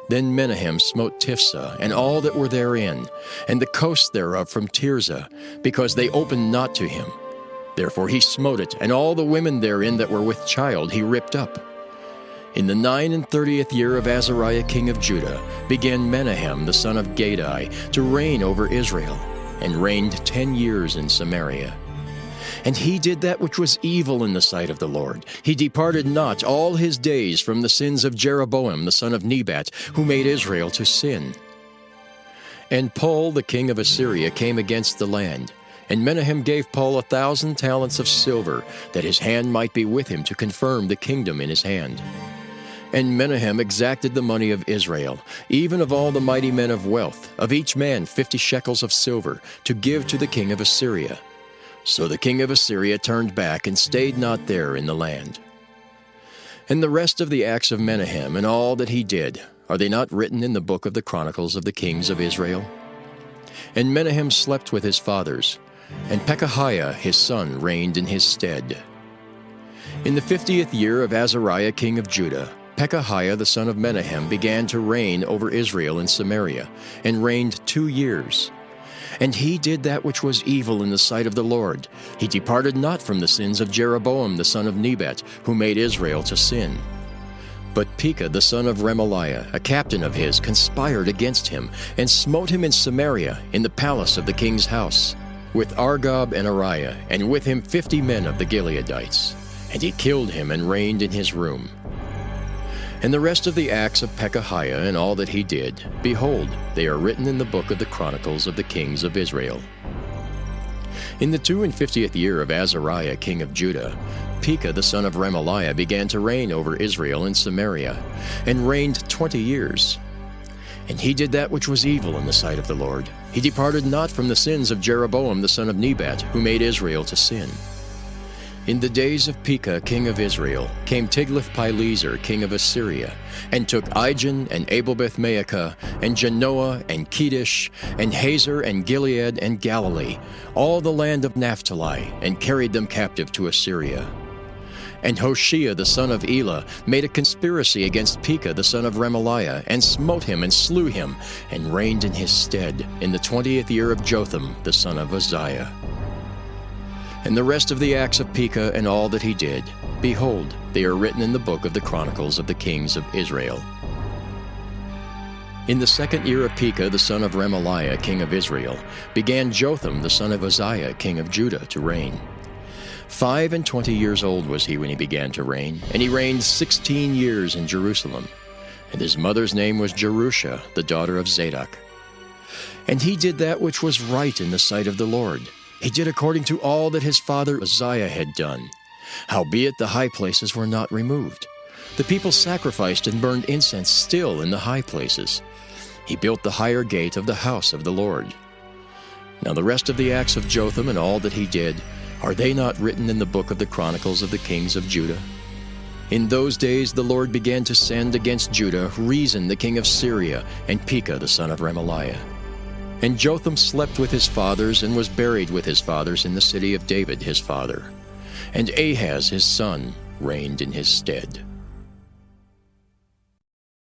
Then Menahem smote Tiphsah, and all that were therein, and the coast thereof from Tirzah, because they opened not to him. Therefore he smote it, and all the women therein that were with child he ripped up. In the 39th year of Azariah king of Judah began Menahem the son of Gadai to reign over Israel, and reigned 10 years in Samaria. And he did that which was evil in the sight of the Lord. He departed not all his days from the sins of Jeroboam the son of Nebat, who made Israel to sin. And Pul the king of Assyria came against the land, and Menahem gave Pul 1,000 talents of silver, that his hand might be with him to confirm the kingdom in his hand. And Menahem exacted the money of Israel, even of all the mighty men of wealth, of each man 50 shekels of silver, to give to the king of Assyria. So the king of Assyria turned back, and stayed not there in the land. And the rest of the acts of Menahem, and all that he did, are they not written in the book of the Chronicles of the kings of Israel? And Menahem slept with his fathers, and Pekahiah his son reigned in his stead. In the 50th year of Azariah king of Judah, Pekahiah the son of Menahem began to reign over Israel in Samaria, and reigned 2 years. And he did that which was evil in the sight of the Lord. He departed not from the sins of Jeroboam the son of Nebat, who made Israel to sin. But Pekah the son of Remaliah, a captain of his, conspired against him, and smote him in Samaria, in the palace of the king's house, with Argob and Ariah, and with him 50 men of the Gileadites. And he killed him, and reigned in his room. And the rest of the acts of Pekahiah, and all that he did, behold, they are written in the book of the Chronicles of the kings of Israel. In the 52nd year of Azariah king of Judah, Pekah the son of Remaliah began to reign over Israel in Samaria, and reigned 20 years. And he did that which was evil in the sight of the Lord. He departed not from the sins of Jeroboam the son of Nebat, who made Israel to sin. In the days of Pekah king of Israel came Tiglath-Pileser king of Assyria, and took Ijon and Abel-Beth-Maacah, and Janoah and Kedesh, and Hazor and Gilead and Galilee, all the land of Naphtali, and carried them captive to Assyria. And Hoshea the son of Elah made a conspiracy against Pekah the son of Remaliah, and smote him, and slew him, and reigned in his stead, in the 20th year of Jotham the son of Uzziah. And the rest of the acts of Pekah, and all that he did, behold, they are written in the book of the Chronicles of the kings of Israel. In the 2nd year of Pekah the son of Remaliah king of Israel began Jotham the son of Uzziah king of Judah to reign. 25 years old was he when he began to reign, and he reigned 16 years in Jerusalem. And his mother's name was Jerusha, the daughter of Zadok. And he did that which was right in the sight of the Lord. He did according to all that his father Uzziah had done. Howbeit the high places were not removed. The people sacrificed and burned incense still in the high places. He built the higher gate of the house of the Lord. Now the rest of the acts of Jotham, and all that he did, are they not written in the book of the Chronicles of the kings of Judah? In those days the Lord began to send against Judah Rezin the king of Syria, and Pekah the son of Remaliah. And Jotham slept with his fathers, and was buried with his fathers in the city of David his father. And Ahaz his son reigned in his stead.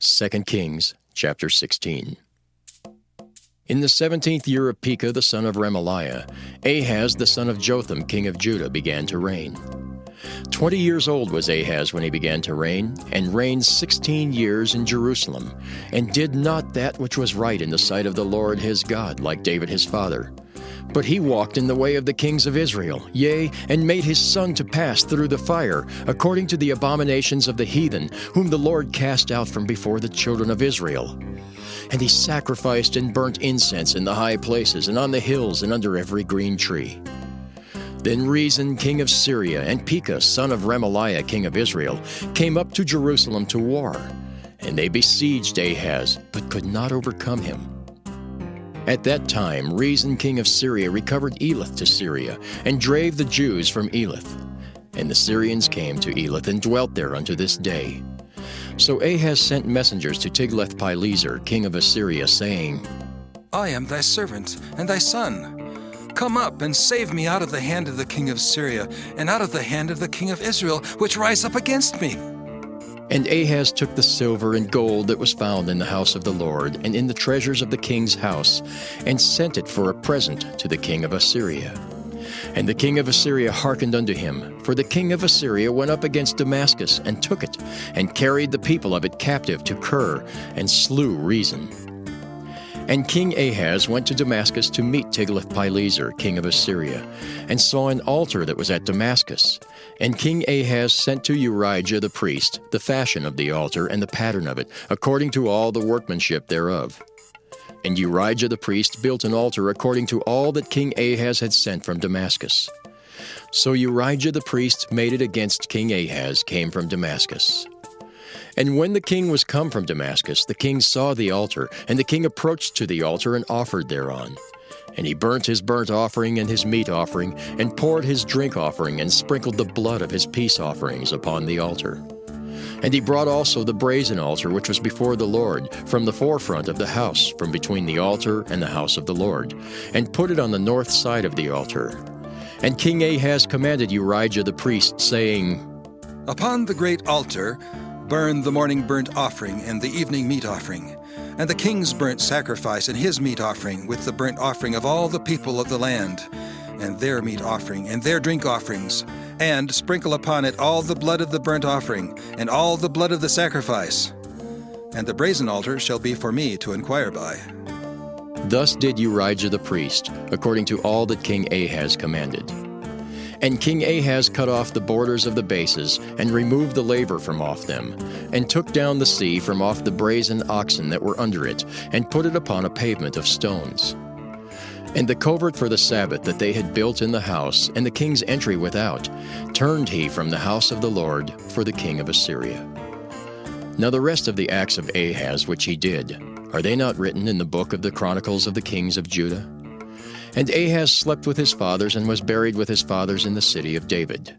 2 Kings chapter 16. In the 17th year of Pekah the son of Remaliah, Ahaz the son of Jotham king of Judah began to reign. 20 years old was Ahaz when he began to reign, and reigned 16 years in Jerusalem, and did not that which was right in the sight of the Lord his God, like David his father. But he walked in the way of the kings of Israel, yea, and made his son to pass through the fire, according to the abominations of the heathen, whom the Lord cast out from before the children of Israel. And he sacrificed and burnt incense in the high places, and on the hills, and under every green tree. Then Rezin king of Syria, and Pekah son of Remaliah king of Israel, came up to Jerusalem to war. And they besieged Ahaz, but could not overcome him. At that time Rezin king of Syria recovered Elath to Syria, and drave the Jews from Elath. And the Syrians came to Elath, and dwelt there unto this day. So Ahaz sent messengers to Tiglath-Pileser king of Assyria, saying, I am thy servant, and thy son. Come up, and save me out of the hand of the king of Syria, and out of the hand of the king of Israel, which rise up against me. And Ahaz took the silver and gold that was found in the house of the Lord, and in the treasures of the king's house, and sent it for a present to the king of Assyria. And the king of Assyria hearkened unto him, for the king of Assyria went up against Damascus, and took it, and carried the people of it captive to Kir, and slew Rezin. And King Ahaz went to Damascus to meet Tiglath-Pileser king of Assyria, and saw an altar that was at Damascus. And King Ahaz sent to Urijah the priest the fashion of the altar and the pattern of it, according to all the workmanship thereof. And Urijah the priest built an altar according to all that King Ahaz had sent from Damascus. So Urijah the priest made it against King Ahaz came from Damascus. And when the king was come from Damascus, the king saw the altar, and the king approached to the altar and offered thereon. And he burnt his burnt offering and his meat offering, and poured his drink offering, and sprinkled the blood of his peace offerings upon the altar. And he brought also the brazen altar which was before the Lord, from the forefront of the house, from between the altar and the house of the Lord, and put it on the north side of the altar. And King Ahaz commanded Urijah the priest, saying, Upon the great altar burn the morning burnt offering and the evening meat offering, and the king's burnt sacrifice and his meat offering, with the burnt offering of all the people of the land, and their meat offering and their drink offerings, and sprinkle upon it all the blood of the burnt offering, and all the blood of the sacrifice. And the brazen altar shall be for me to inquire by. Thus did Urijah the priest, according to all that King Ahaz commanded. And King Ahaz cut off the borders of the bases, and removed the laver from off them, and took down the sea from off the brazen oxen that were under it, and put it upon a pavement of stones. And the covert for the Sabbath that they had built in the house, and the king's entry without, turned he from the house of the Lord for the king of Assyria. Now the rest of the acts of Ahaz which he did, are they not written in the book of the Chronicles of the kings of Judah? And Ahaz slept with his fathers, and was buried with his fathers in the city of David.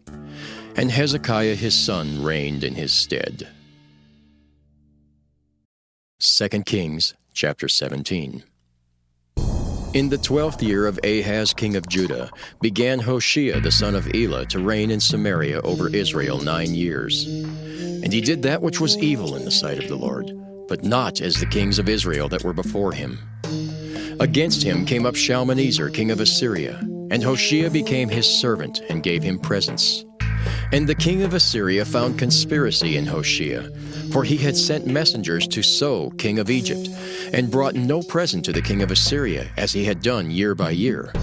And Hezekiah his son reigned in his stead. 2 Kings chapter 17. In the 12th year of Ahaz king of Judah began Hoshea the son of Elah to reign in Samaria over Israel 9 years. And he did that which was evil in the sight of the Lord, but not as the kings of Israel that were before him. Against him came up Shalmaneser king of Assyria, and Hoshea became his servant, and gave him presents. And the king of Assyria found conspiracy in Hoshea, for he had sent messengers to So king of Egypt, and brought no present to the king of Assyria, as he had done year by year.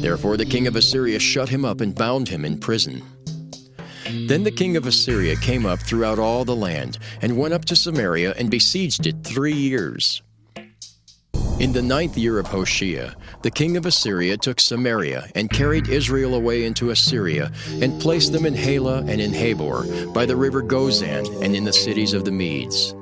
Therefore the king of Assyria shut him up, and bound him in prison. Then the king of Assyria came up throughout all the land, and went up to Samaria, and besieged it 3 years. In the 9th year of Hoshea, the king of Assyria took Samaria, and carried Israel away into Assyria, and placed them in Halah and in Habor, by the river Gozan, and in the cities of the Medes.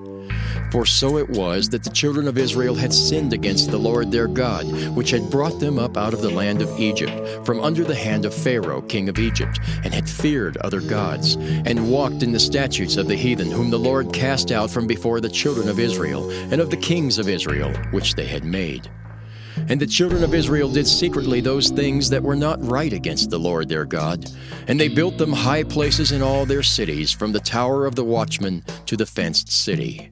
For so it was that the children of Israel had sinned against the Lord their God, which had brought them up out of the land of Egypt, from under the hand of Pharaoh king of Egypt, and had feared other gods, and walked in the statutes of the heathen, whom the Lord cast out from before the children of Israel, and of the kings of Israel, which they had made. And the children of Israel did secretly those things that were not right against the Lord their God, and they built them high places in all their cities, from the tower of the watchman to the fenced city.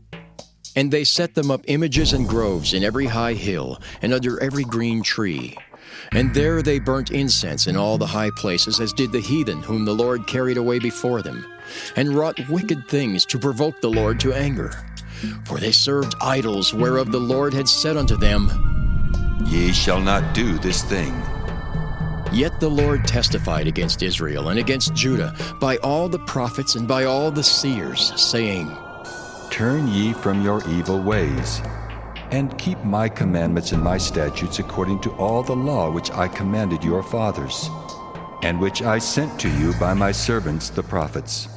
And they set them up images and groves in every high hill, and under every green tree. And there they burnt incense in all the high places, as did the heathen whom the Lord carried away before them, and wrought wicked things to provoke the Lord to anger. For they served idols, whereof the Lord had said unto them, Ye shall not do this thing. Yet the Lord testified against Israel and against Judah by all the prophets and by all the seers, saying, Turn ye from your evil ways, and keep my commandments and my statutes according to all the law which I commanded your fathers, and which I sent to you by my servants the prophets.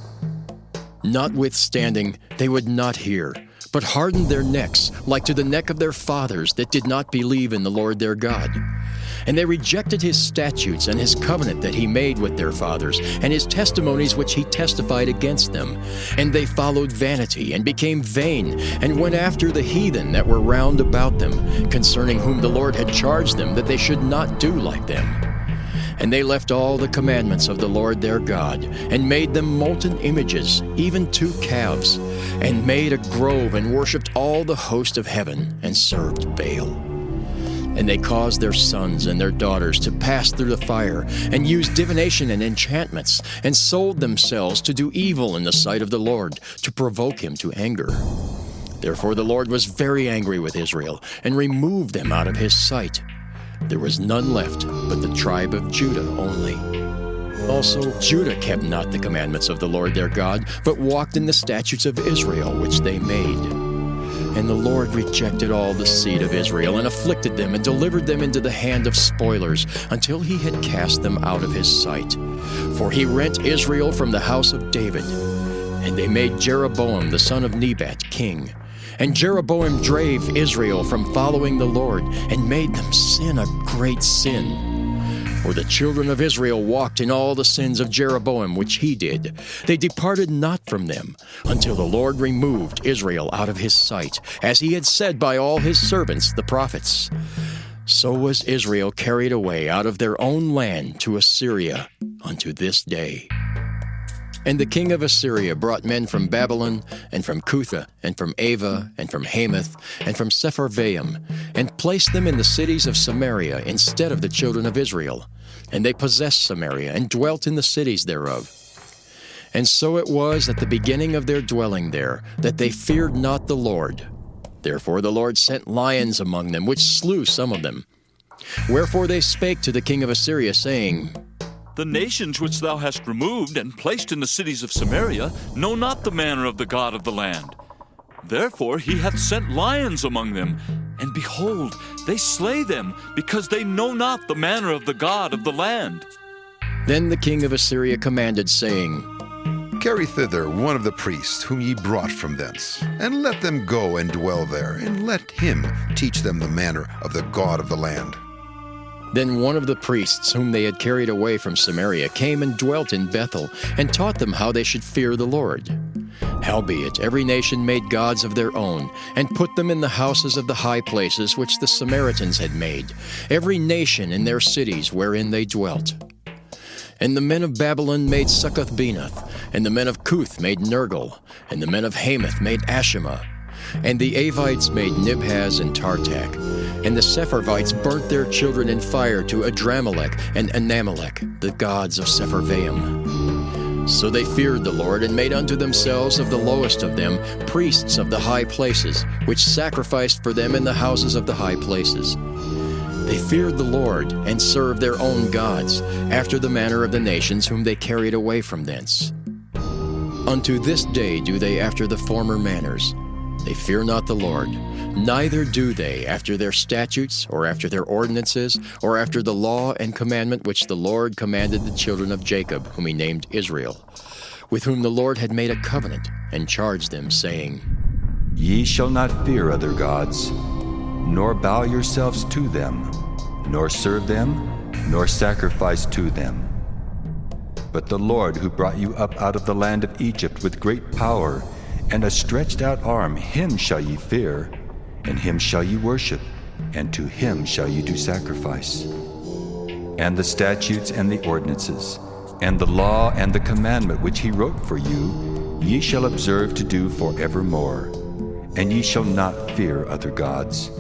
Notwithstanding, they would not hear, but hardened their necks, like to the neck of their fathers that did not believe in the Lord their God. And they rejected his statutes and his covenant that he made with their fathers, and his testimonies which he testified against them. And they followed vanity, and became vain, and went after the heathen that were round about them, concerning whom the Lord had charged them that they should not do like them. And they left all the commandments of the Lord their God, and made them molten images, even 2 calves, and made a grove, and worshipped all the host of heaven, and served Baal. And they caused their sons and their daughters to pass through the fire, and used divination and enchantments, and sold themselves to do evil in the sight of the Lord, to provoke him to anger. Therefore the Lord was very angry with Israel, and removed them out of his sight. There was none left but the tribe of Judah only. Also Judah kept not the commandments of the Lord their God, but walked in the statutes of Israel which they made. And the Lord rejected all the seed of Israel, and afflicted them, and delivered them into the hand of spoilers, until he had cast them out of his sight. For he rent Israel from the house of David. And they made Jeroboam the son of Nebat king. And Jeroboam drave Israel from following the Lord, and made them sin a great sin. For the children of Israel walked in all the sins of Jeroboam which he did. They departed not from them, until the Lord removed Israel out of his sight, as he had said by all his servants the prophets. So was Israel carried away out of their own land to Assyria unto this day. And the king of Assyria brought men from Babylon, and from Cutha, and from Ava, and from Hamath, and from Sepharvaim, and placed them in the cities of Samaria instead of the children of Israel. And they possessed Samaria, and dwelt in the cities thereof. And so it was at the beginning of their dwelling there, that they feared not the Lord. Therefore the Lord sent lions among them, which slew some of them. Wherefore they spake to the king of Assyria, saying, The nations which thou hast removed and placed in the cities of Samaria know not the manner of the God of the land. Therefore he hath sent lions among them, and behold, they slay them, because they know not the manner of the God of the land. Then the king of Assyria commanded, saying, Carry thither one of the priests whom ye brought from thence, and let them go and dwell there, and let him teach them the manner of the God of the land. Then one of the priests whom they had carried away from Samaria came and dwelt in Bethel, and taught them how they should fear the Lord. Howbeit every nation made gods of their own, and put them in the houses of the high places which the Samaritans had made, every nation in their cities wherein they dwelt. And the men of Babylon made Succoth-Benoth, and the men of Cuth made Nergal, and the men of Hamath made Ashima, and the Avites made Nibhaz and Tartak, and the Sepharvites burnt their children in fire to Adramelech and Anamelech, the gods of Sepharvaim. So they feared the Lord, and made unto themselves of the lowest of them priests of the high places, which sacrificed for them in the houses of the high places. They feared the Lord, and served their own gods, after the manner of the nations whom they carried away from thence. Unto this day do they after the former manners. They fear not the Lord, neither do they after their statutes, or after their ordinances, or after the law and commandment which the Lord commanded the children of Jacob, whom he named Israel, with whom the Lord had made a covenant, and charged them, saying, Ye shall not fear other gods, nor bow yourselves to them, nor serve them, nor sacrifice to them. But the Lord who brought you up out of the land of Egypt with great power and a stretched out arm, him shall ye fear, and him shall ye worship, and to him shall ye do sacrifice. And the statutes and the ordinances, and the law and the commandment which he wrote for you, ye shall observe to do forevermore, and ye shall not fear other gods.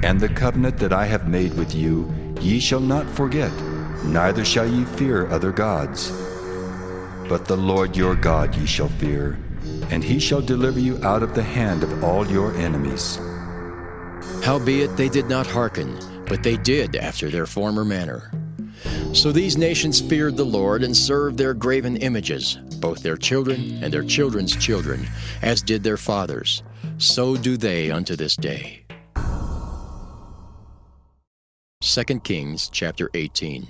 And the covenant that I have made with you, ye shall not forget, neither shall ye fear other gods. But the Lord your God ye shall fear, and he shall deliver you out of the hand of all your enemies. Howbeit they did not hearken, but they did after their former manner. So these nations feared the Lord and served their graven images, both their children and their children's children, as did their fathers. So do they unto this day. 2 Kings chapter 18.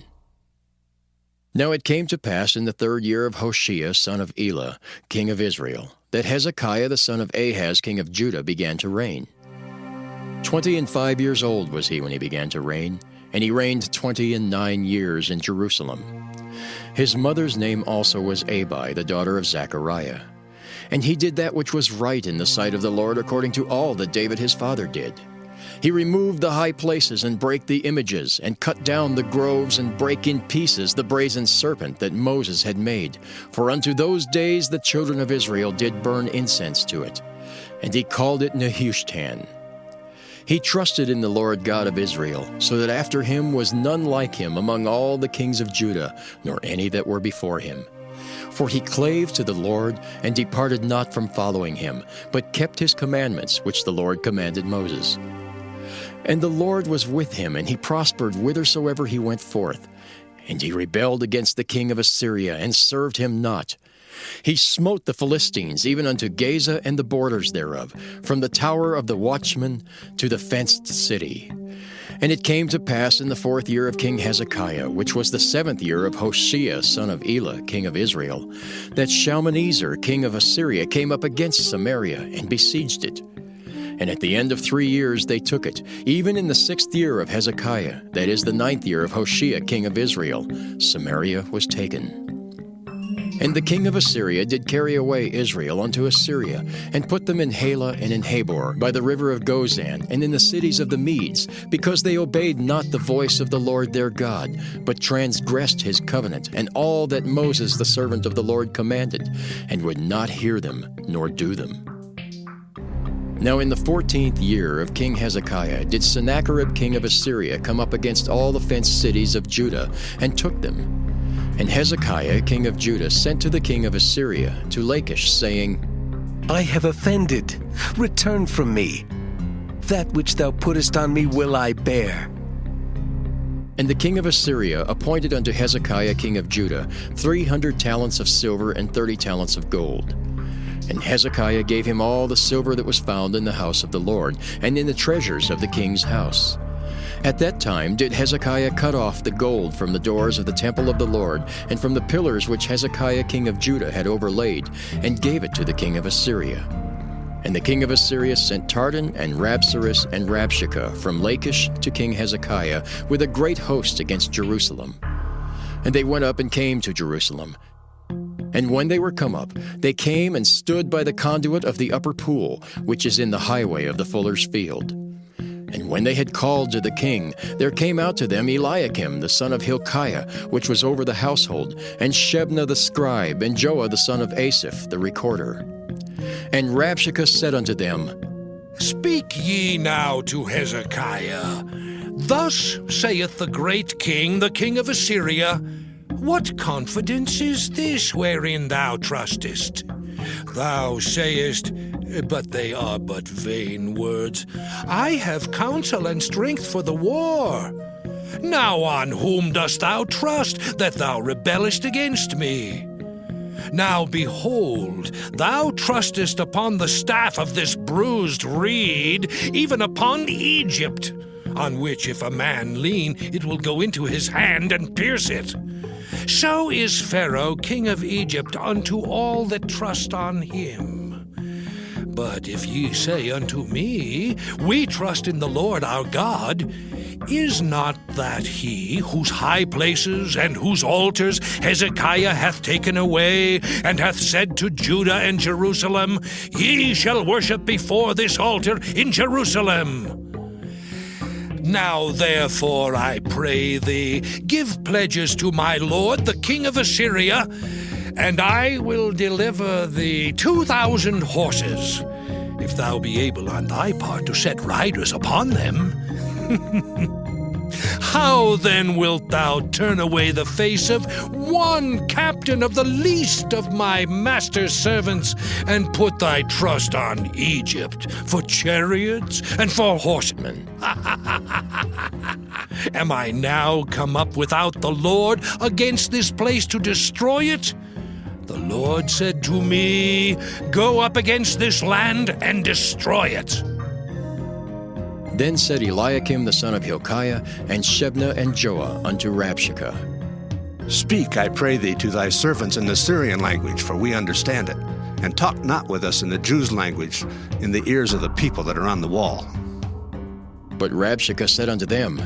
Now it came to pass in the 3rd year of Hoshea son of Elah, king of Israel, that Hezekiah the son of Ahaz king of Judah began to reign. 25 years old was he when he began to reign, and he reigned 29 years in Jerusalem. His mother's name also was Abi, the daughter of Zechariah. And he did that which was right in the sight of the Lord according to all that David his father did. He removed the high places and brake the images, and cut down the groves and brake in pieces the brazen serpent that Moses had made. For unto those days the children of Israel did burn incense to it. And he called it Nehushtan. He trusted in the Lord God of Israel, so that after him was none like him among all the kings of Judah, nor any that were before him. For he clave to the Lord, and departed not from following him, but kept his commandments which the Lord commanded Moses. And the Lord was with him, and he prospered whithersoever he went forth. And he rebelled against the king of Assyria, and served him not. He smote the Philistines, even unto Gaza and the borders thereof, from the tower of the watchman to the fenced city. And it came to pass in the 4th year of King Hezekiah, which was the 7th year of Hoshea son of Elah, king of Israel, that Shalmaneser king of Assyria came up against Samaria, and besieged it. And at the end of 3 years they took it, even in the 6th year of Hezekiah, that is the 9th year of Hoshea king of Israel, Samaria was taken. And the king of Assyria did carry away Israel unto Assyria, and put them in Halah and in Habor, by the river of Gozan, and in the cities of the Medes, because they obeyed not the voice of the Lord their God, but transgressed his covenant, and all that Moses the servant of the Lord commanded, and would not hear them, nor do them. Now in the 14th year of King Hezekiah did Sennacherib king of Assyria come up against all the fenced cities of Judah, and took them. And Hezekiah king of Judah sent to the king of Assyria, to Lachish, saying, I have offended. Return from me. That which thou puttest on me will I bear. And the king of Assyria appointed unto Hezekiah king of Judah 300 talents of silver and 30 talents of gold. And Hezekiah gave him all the silver that was found in the house of the Lord, and in the treasures of the king's house. At that time did Hezekiah cut off the gold from the doors of the temple of the Lord, and from the pillars which Hezekiah king of Judah had overlaid, and gave it to the king of Assyria. And the king of Assyria sent Tartan and Rabsaris and Rabshakeh from Lachish to King Hezekiah with a great host against Jerusalem. And they went up and came to Jerusalem. And when they were come up, they came and stood by the conduit of the upper pool, which is in the highway of the fuller's field. And when they had called to the king, there came out to them Eliakim the son of Hilkiah, which was over the household, and Shebna the scribe, and Joah the son of Asaph the recorder. And Rabshakeh said unto them, Speak ye now to Hezekiah. Thus saith the great king, the king of Assyria, What confidence is this wherein thou trustest? Thou sayest, but they are but vain words, I have counsel and strength for the war. Now on whom dost thou trust, that thou rebellest against me? Now behold, thou trustest upon the staff of this bruised reed, even upon Egypt, on which if a man lean, it will go into his hand and pierce it. So is Pharaoh king of Egypt unto all that trust on him. But if ye say unto me, We trust in the Lord our God, is not that he whose high places and whose altars Hezekiah hath taken away, and hath said to Judah and Jerusalem, Ye shall worship before this altar in Jerusalem? Now therefore, I pray thee, give pledges to my lord the king of Assyria, and I will deliver thee 2,000 horses, if thou be able on thy part to set riders upon them. How then wilt thou turn away the face of one captain of the least of my master's servants, and put thy trust on Egypt for chariots and for horsemen? Am I now come up without the Lord against this place to destroy it? The Lord said to me, Go up against this land and destroy it. Then said Eliakim the son of Hilkiah, and Shebna and Joah unto Rabshakeh, Speak, I pray thee, to thy servants in the Syrian language, for we understand it, and talk not with us in the Jews' language, in the ears of the people that are on the wall. But Rabshakeh said unto them,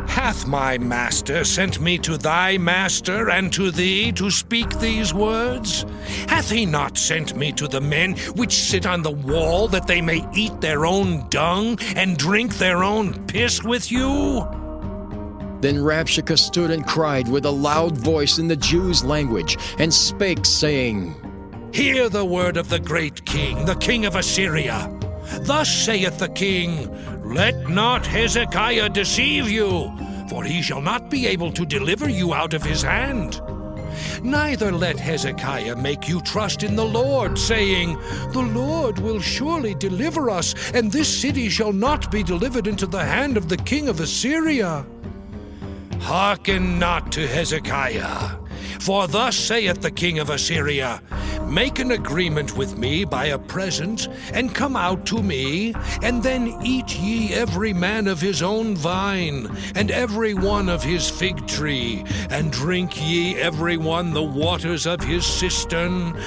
Hath my master sent me to thy master and to thee to speak these words? Hath he not sent me to the men which sit on the wall, that they may eat their own dung and drink their own piss with you? Then Rabshakeh stood and cried with a loud voice in the Jews' language, and spake, saying, Hear the word of the great king, the king of Assyria. Thus saith the king, Let not Hezekiah deceive you, for he shall not be able to deliver you out of his hand. Neither let Hezekiah make you trust in the Lord, saying, The Lord will surely deliver us, and this city shall not be delivered into the hand of the king of Assyria. Hearken not to Hezekiah, for thus saith the king of Assyria, Make an agreement with me by a present, and come out to me, and then eat ye every man of his own vine, and every one of his fig tree, and drink ye every one the waters of his cistern,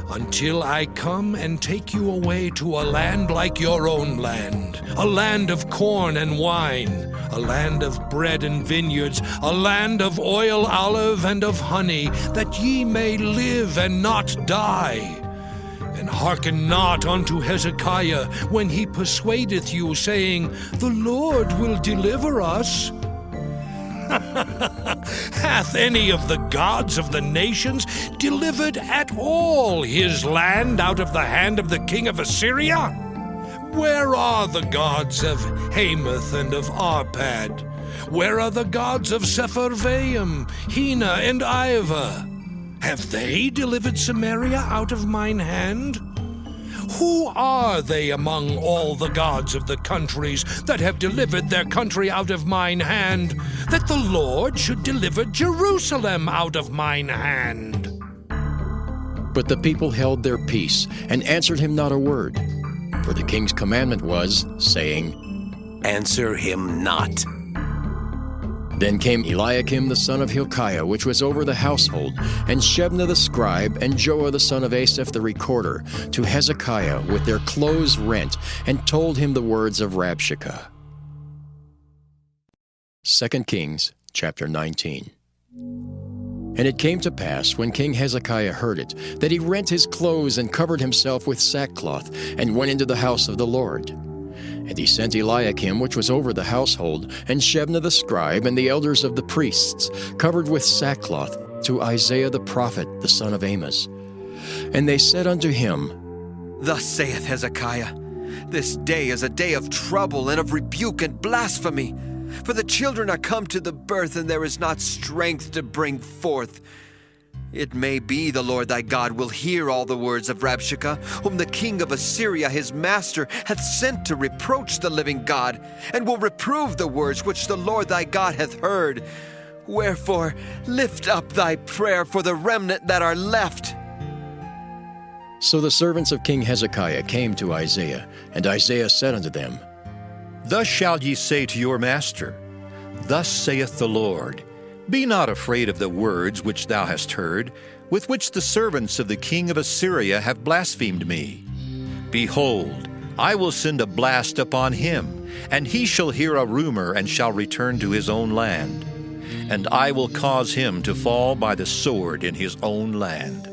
until I come and take you away to a land like your own land, a land of corn and wine, a land of bread and vineyards, a land of oil, olive, and of honey, that ye may live and not die. And hearken not unto Hezekiah when he persuadeth you, saying, The Lord will deliver us. Hath any of the gods of the nations delivered at all his land out of the hand of the king of Assyria? Where are the gods of Hamath and of Arpad? Where are the gods of Sepharvaim, Hena, and Ivah? Have they delivered Samaria out of mine hand? Who are they among all the gods of the countries that have delivered their country out of mine hand, that the Lord should deliver Jerusalem out of mine hand? But the people held their peace, and answered him not a word. For the king's commandment was, saying, Answer him not. Then came Eliakim the son of Hilkiah, which was over the household, and Shebna the scribe, and Joah the son of Asaph the recorder, to Hezekiah with their clothes rent, and told him the words of Rabshakeh. 2 Kings chapter 19. And it came to pass, when King Hezekiah heard it, that he rent his clothes and covered himself with sackcloth, and went into the house of the Lord. And he sent Eliakim, which was over the household, and Shebna the scribe, and the elders of the priests, covered with sackcloth, to Isaiah the prophet, the son of Amoz. And they said unto him, Thus saith Hezekiah, This day is a day of trouble and of rebuke and blasphemy. For the children are come to the birth, and there is not strength to bring forth. It may be the Lord thy God will hear all the words of Rabshakeh, whom the king of Assyria his master hath sent to reproach the living God, and will reprove the words which the Lord thy God hath heard. Wherefore lift up thy prayer for the remnant that are left. So the servants of King Hezekiah came to Isaiah, and Isaiah said unto them, Thus shall ye say to your master, Thus saith the Lord, Be not afraid of the words which thou hast heard, with which the servants of the king of Assyria have blasphemed me. Behold, I will send a blast upon him, and he shall hear a rumor and shall return to his own land. And I will cause him to fall by the sword in his own land.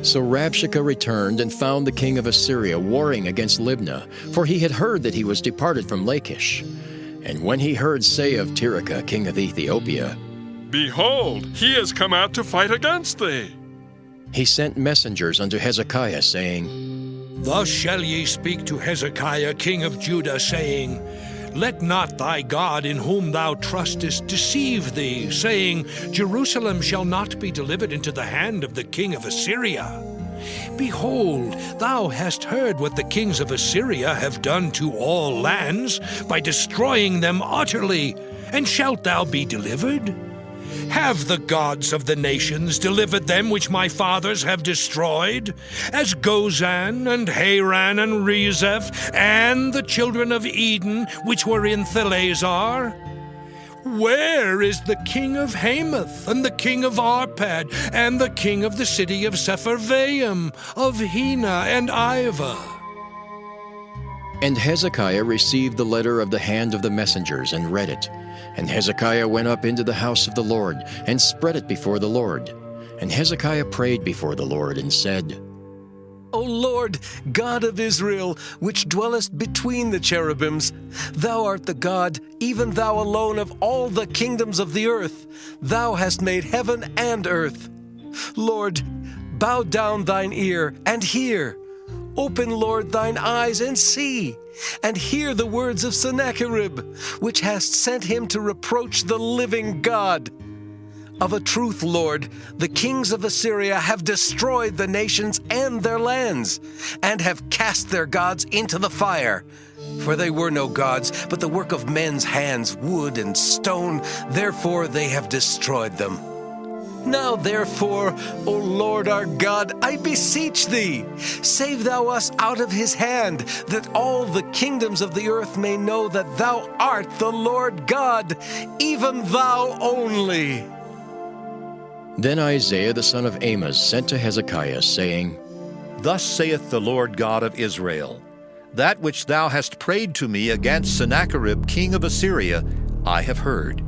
So Rabshakeh returned and found the king of Assyria warring against Libnah, for he had heard that he was departed from Lachish. And when he heard say of Tirhakah, king of Ethiopia, Behold, he is come out to fight against thee, he sent messengers unto Hezekiah, saying, Thus shall ye speak to Hezekiah, king of Judah, saying, Let not thy God in whom thou trustest deceive thee, saying, Jerusalem shall not be delivered into the hand of the king of Assyria. Behold, thou hast heard what the kings of Assyria have done to all lands by destroying them utterly, and shalt thou be delivered? Have the gods of the nations delivered them which my fathers have destroyed, as Gozan and Haran and Rezeph, and the children of Eden which were in Thalazar? Where is the king of Hamath, and the king of Arpad, and the king of the city of Sepharvaim, of Hena and Ivah? And Hezekiah received the letter of the hand of the messengers and read it. And Hezekiah went up into the house of the Lord and spread it before the Lord. And Hezekiah prayed before the Lord and said, O Lord, God of Israel, which dwellest between the cherubims, thou art the God, even thou alone of all the kingdoms of the earth. Thou hast made heaven and earth. Lord, bow down thine ear and hear. Open, Lord, thine eyes and see, and hear the words of Sennacherib, which hast sent him to reproach the living God. Of a truth, Lord, the kings of Assyria have destroyed the nations and their lands, and have cast their gods into the fire. For they were no gods, but the work of men's hands, wood and stone. Therefore they have destroyed them. Now therefore, O Lord our God, I beseech thee, save thou us out of his hand, that all the kingdoms of the earth may know that thou art the Lord God, even thou only. Then Isaiah the son of Amoz sent to Hezekiah, saying, Thus saith the Lord God of Israel, That which thou hast prayed to me against Sennacherib king of Assyria, I have heard.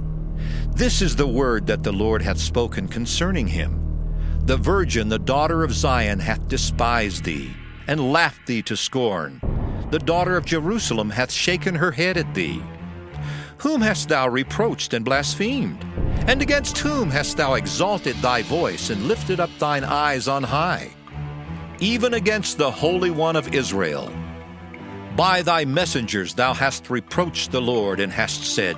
This is the word that the Lord hath spoken concerning him. The virgin, the daughter of Zion, hath despised thee, and laughed thee to scorn. The daughter of Jerusalem hath shaken her head at thee. Whom hast thou reproached and blasphemed? And against whom hast thou exalted thy voice, and lifted up thine eyes on high? Even against the Holy One of Israel. By thy messengers thou hast reproached the Lord, and hast said,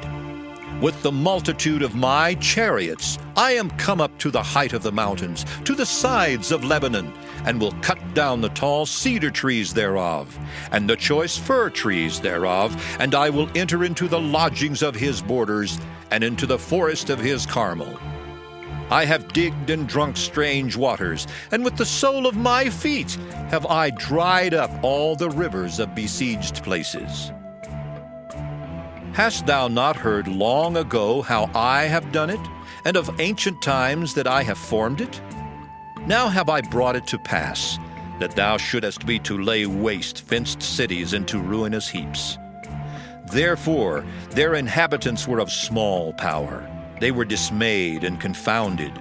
With the multitude of my chariots I am come up to the height of the mountains, to the sides of Lebanon, and will cut down the tall cedar trees thereof, and the choice fir trees thereof, and I will enter into the lodgings of his borders, and into the forest of his Carmel. I have digged and drunk strange waters, and with the sole of my feet have I dried up all the rivers of besieged places. Hast thou not heard long ago how I have done it, and of ancient times that I have formed it? Now have I brought it to pass, that thou shouldest be to lay waste fenced cities into ruinous heaps. Therefore their inhabitants were of small power. They were dismayed and confounded.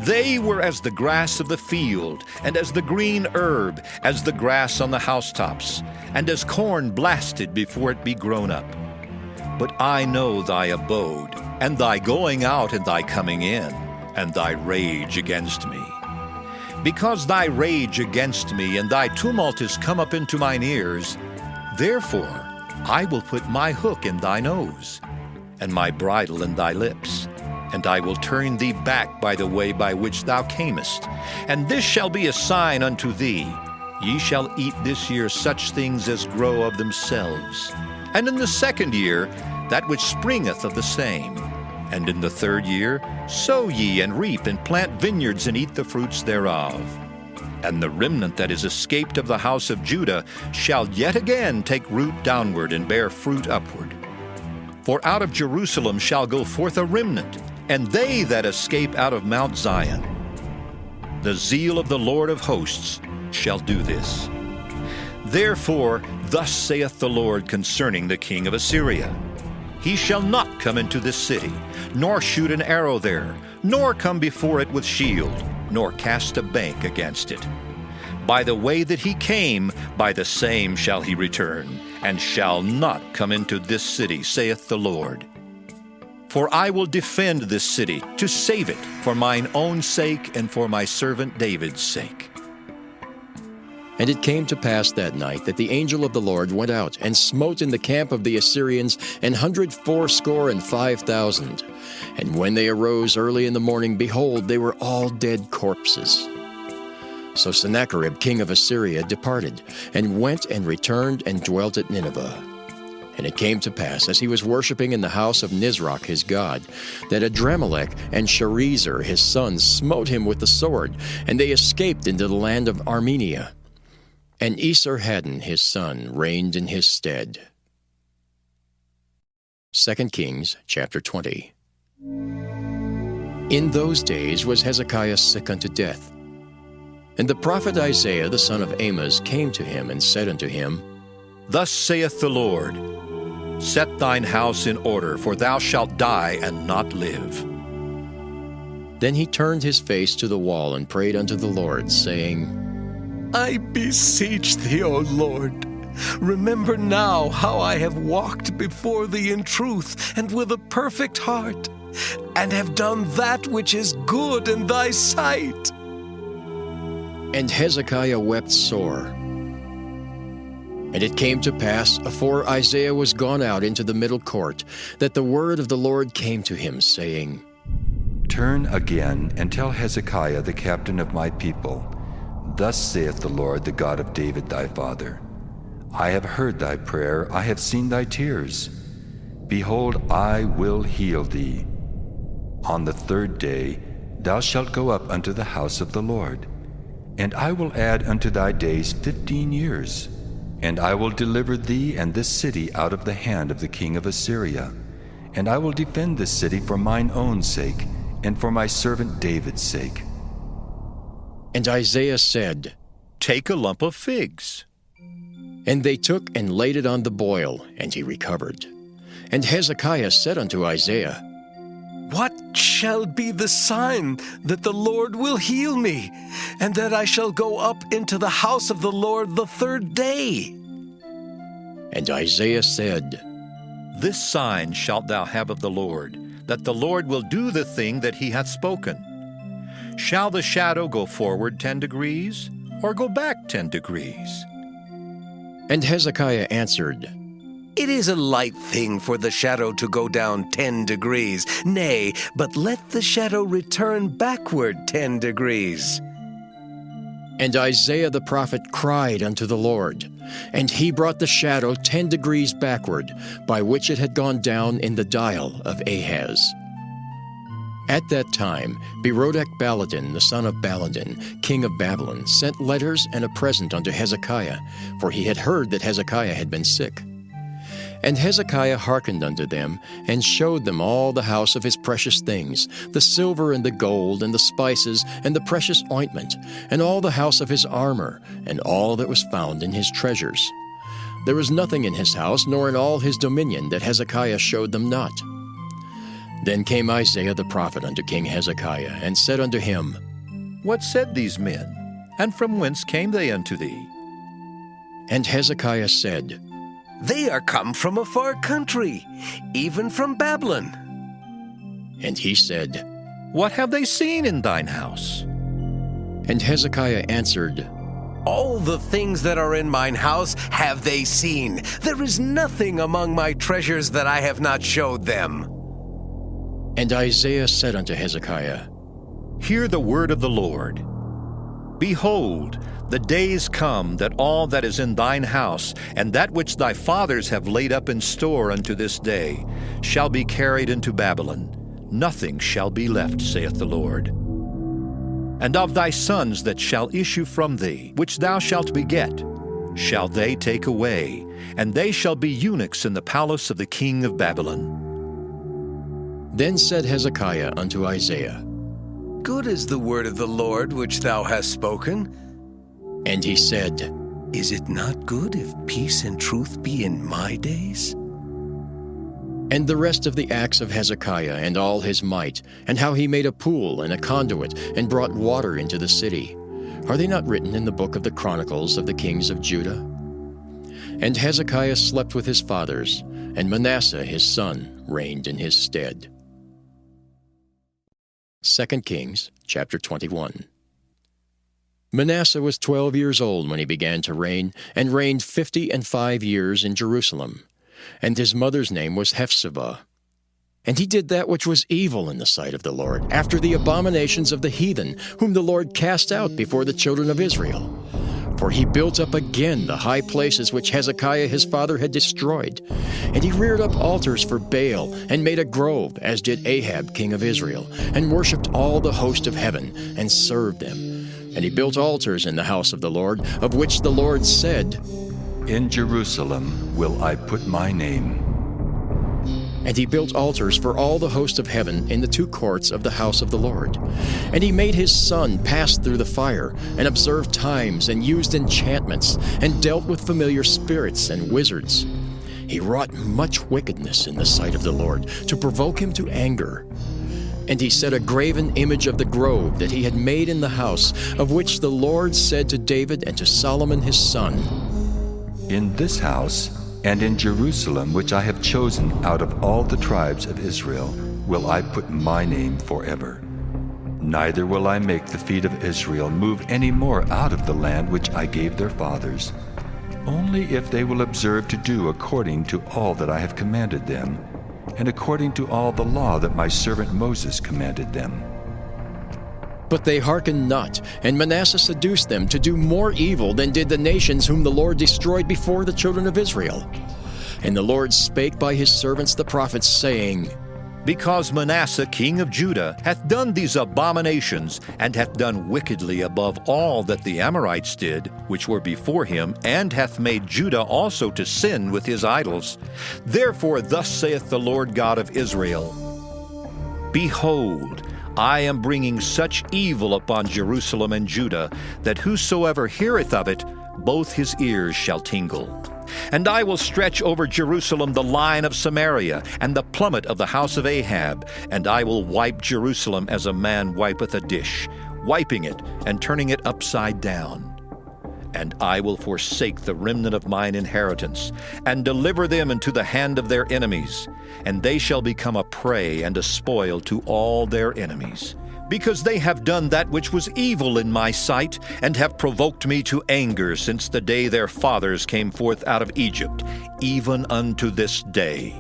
They were as the grass of the field, and as the green herb, as the grass on the housetops, and as corn blasted before it be grown up. But I know thy abode, and thy going out and thy coming in, and thy rage against me. Because thy rage against me and thy tumult is come up into mine ears, therefore I will put my hook in thy nose, and my bridle in thy lips, and I will turn thee back by the way by which thou camest. And this shall be a sign unto thee, ye shall eat this year such things as grow of themselves. And in the second year, that which springeth of the same. And in the third year, sow ye and reap and plant vineyards and eat the fruits thereof. And the remnant that is escaped of the house of Judah shall yet again take root downward and bear fruit upward. For out of Jerusalem shall go forth a remnant, and they that escape out of Mount Zion. The zeal of the Lord of hosts shall do this. Therefore, thus saith the Lord concerning the king of Assyria, He shall not come into this city, nor shoot an arrow there, nor come before it with shield, nor cast a bank against it. By the way that he came, by the same shall he return, and shall not come into this city, saith the Lord. For I will defend this city, to save it, for mine own sake and for my servant David's sake. And it came to pass that night that the angel of the Lord went out and smote in the camp of the Assyrians 185,000. And when they arose early in the morning, behold, they were all dead corpses. So Sennacherib king of Assyria departed, and went and returned and dwelt at Nineveh. And it came to pass, as he was worshipping in the house of Nisroch his god, that Adramelech and Sharezer his sons smote him with the sword, and they escaped into the land of Armenia. And Esarhaddon his son reigned in his stead. 2 Kings chapter 20. In those days was Hezekiah sick unto death. And the prophet Isaiah the son of Amoz came to him and said unto him, Thus saith the Lord, Set thine house in order, for thou shalt die and not live. Then he turned his face to the wall and prayed unto the Lord, saying, I beseech thee, O Lord, remember now how I have walked before thee in truth and with a perfect heart, and have done that which is good in thy sight. And Hezekiah wept sore. And it came to pass, afore Isaiah was gone out into the middle court, that the word of the Lord came to him, saying, Turn again and tell Hezekiah the captain of my people, Thus saith the Lord, the God of David thy father, I have heard thy prayer, I have seen thy tears. Behold, I will heal thee. On the third day thou shalt go up unto the house of the Lord, and I will add unto thy days 15 years. And I will deliver thee and this city out of the hand of the king of Assyria. And I will defend this city for mine own sake, and for my servant David's sake. And Isaiah said, Take a lump of figs. And they took and laid it on the boil, and he recovered. And Hezekiah said unto Isaiah, What shall be the sign that the Lord will heal me, and that I shall go up into the house of the Lord the third day? And Isaiah said, This sign shalt thou have of the Lord, that the Lord will do the thing that he hath spoken. Shall the shadow go forward 10 degrees, or go back 10 degrees? And Hezekiah answered, It is a light thing for the shadow to go down 10 degrees. Nay, but let the shadow return backward 10 degrees. And Isaiah the prophet cried unto the Lord, and he brought the shadow 10 degrees backward, by which it had gone down in the dial of Ahaz. At that time, Berodach-Baladan, the son of Baladan, king of Babylon, sent letters and a present unto Hezekiah, for he had heard that Hezekiah had been sick. And Hezekiah hearkened unto them, and showed them all the house of his precious things, the silver and the gold, and the spices, and the precious ointment, and all the house of his armor, and all that was found in his treasures. There was nothing in his house, nor in all his dominion, that Hezekiah showed them not. Then came Isaiah the prophet unto King Hezekiah, and said unto him, What said these men, and from whence came they unto thee? And Hezekiah said, They are come from a far country, even from Babylon. And he said, What have they seen in thine house? And Hezekiah answered, All the things that are in mine house have they seen. There is nothing among my treasures that I have not showed them. And Isaiah said unto Hezekiah, Hear the word of the Lord. Behold, the days come that all that is in thine house, and that which thy fathers have laid up in store unto this day, shall be carried into Babylon. Nothing shall be left, saith the Lord. And of thy sons that shall issue from thee, which thou shalt beget, shall they take away, and they shall be eunuchs in the palace of the king of Babylon. Then said Hezekiah unto Isaiah, Good is the word of the Lord which thou hast spoken. And he said, Is it not good if peace and truth be in my days? And the rest of the acts of Hezekiah, and all his might, and how he made a pool and a conduit, and brought water into the city, are they not written in the book of the Chronicles of the kings of Judah? And Hezekiah slept with his fathers, and Manasseh his son reigned in his stead. 2 Kings chapter 21. Manasseh was 12 years old when he began to reign, and reigned 55 years in Jerusalem. And his mother's name was Hephzibah. And he did that which was evil in the sight of the Lord, after the abominations of the heathen, whom the Lord cast out before the children of Israel. For he built up again the high places which Hezekiah his father had destroyed. And he reared up altars for Baal, and made a grove, as did Ahab king of Israel, and worshipped all the host of heaven, and served them. And he built altars in the house of the Lord, of which the Lord said, In Jerusalem will I put my name. And he built altars for all the host of heaven in the two courts of the house of the Lord. And he made his son pass through the fire, and observed times, and used enchantments, and dealt with familiar spirits and wizards. He wrought much wickedness in the sight of the Lord, to provoke him to anger. And he set a graven image of the grove that he had made in the house, of which the Lord said to David and to Solomon his son, In this house, and in Jerusalem, which I have chosen out of all the tribes of Israel, will I put my name forever. Neither will I make the feet of Israel move any more out of the land which I gave their fathers, only if they will observe to do according to all that I have commanded them, and according to all the law that my servant Moses commanded them. But they hearkened not, and Manasseh seduced them to do more evil than did the nations whom the Lord destroyed before the children of Israel. And the Lord spake by his servants the prophets, saying, Because Manasseh king of Judah hath done these abominations, and hath done wickedly above all that the Amorites did, which were before him, and hath made Judah also to sin with his idols. Therefore thus saith the Lord God of Israel, Behold, I am bringing such evil upon Jerusalem and Judah, that whosoever heareth of it, both his ears shall tingle. And I will stretch over Jerusalem the line of Samaria, and the plummet of the house of Ahab, and I will wipe Jerusalem as a man wipeth a dish, wiping it and turning it upside down. And I will forsake the remnant of mine inheritance, and deliver them into the hand of their enemies, and they shall become a prey and a spoil to all their enemies. Because they have done that which was evil in my sight, and have provoked me to anger since the day their fathers came forth out of Egypt, even unto this day.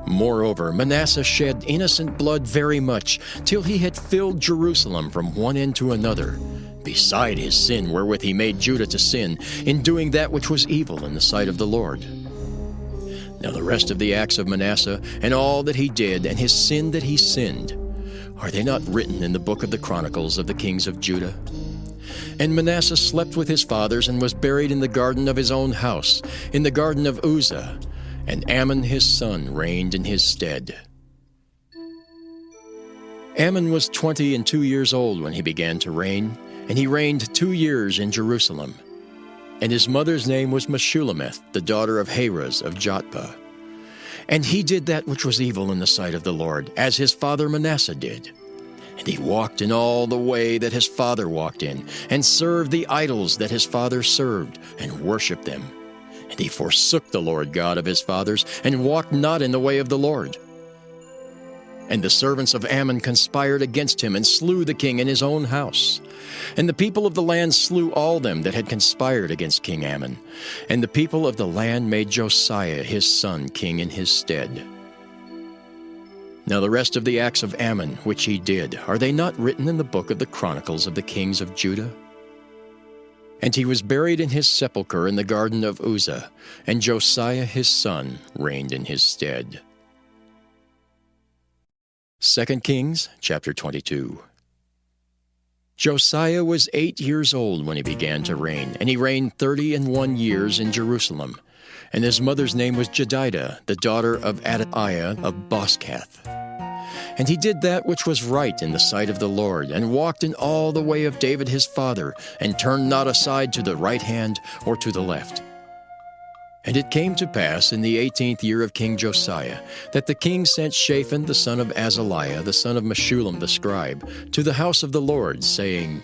Moreover, Manasseh shed innocent blood very much, till he had filled Jerusalem from one end to another, beside his sin wherewith he made Judah to sin, in doing that which was evil in the sight of the Lord. Now the rest of the acts of Manasseh, and all that he did, and his sin that he sinned, are they not written in the book of the Chronicles of the kings of Judah? And Manasseh slept with his fathers, and was buried in the garden of his own house, in the garden of Uzzah, and Ammon his son reigned in his stead. Ammon was 22 years old when he began to reign, and he reigned 2 years in Jerusalem. And his mother's name was Meshullemeth, the daughter of Harez of Jotbah. And he did that which was evil in the sight of the Lord, as his father Manasseh did. And he walked in all the way that his father walked in, and served the idols that his father served, and worshipped them. And he forsook the Lord God of his fathers, and walked not in the way of the Lord. And the servants of Ammon conspired against him, and slew the king in his own house. And the people of the land slew all them that had conspired against King Ammon. And the people of the land made Josiah his son king in his stead. Now the rest of the acts of Ammon which he did, are they not written in the book of the Chronicles of the kings of Judah? And he was buried in his sepulchre in the garden of Uzzah, and Josiah his son reigned in his stead. 2 Kings chapter 22. Josiah was 8 years old when he began to reign, and he reigned 31 years in Jerusalem. And his mother's name was Jedidah, the daughter of Adaiah of Boskath. And he did that which was right in the sight of the Lord, and walked in all the way of David his father, and turned not aside to the right hand or to the left. And it came to pass in the 18th year of King Josiah, that the king sent Shaphan the son of Azaliah, the son of Meshullam the scribe, to the house of the Lord, saying,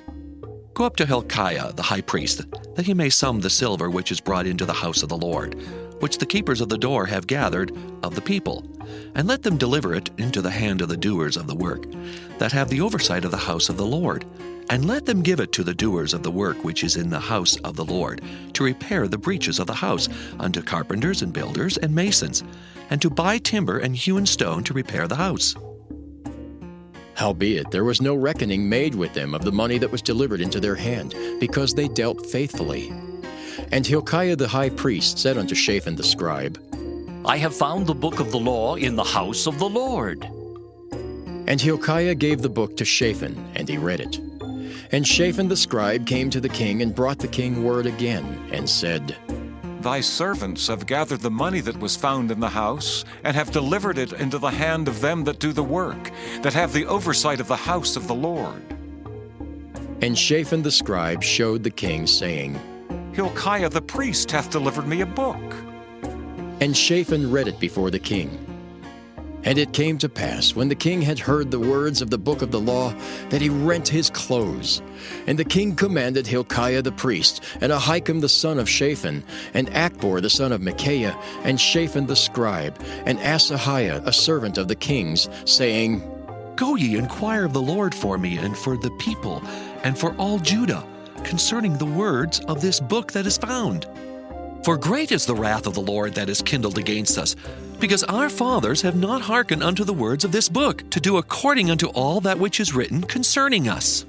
Go up to Hilkiah the high priest, that he may sum the silver which is brought into the house of the Lord. which the keepers of the door have gathered of the people, and let them deliver it into the hand of the doers of the work, that have the oversight of the house of the Lord. And let them give it to the doers of the work which is in the house of the Lord, to repair the breaches of the house, unto carpenters and builders and masons, and to buy timber and hewn stone to repair the house. Howbeit there was no reckoning made with them of the money that was delivered into their hand, because they dealt faithfully. And Hilkiah the high priest said unto Shaphan the scribe, I have found the book of the law in the house of the Lord. And Hilkiah gave the book to Shaphan, and he read it. And Shaphan the scribe came to the king and brought the king word again, and said, Thy servants have gathered the money that was found in the house, and have delivered it into the hand of them that do the work, that have the oversight of the house of the Lord. And Shaphan the scribe showed the king, saying, Hilkiah the priest hath delivered me a book. And Shaphan read it before the king. And it came to pass, when the king had heard the words of the book of the law, that he rent his clothes. And the king commanded Hilkiah the priest, and Ahikam the son of Shaphan, and Achbor the son of Micaiah, and Shaphan the scribe, and Asahiah a servant of the king's, saying, Go ye, inquire of the Lord for me, and for the people, and for all Judah, concerning the words of this book that is found. For great is the wrath of the Lord that is kindled against us, because our fathers have not hearkened unto the words of this book, to do according unto all that which is written concerning us.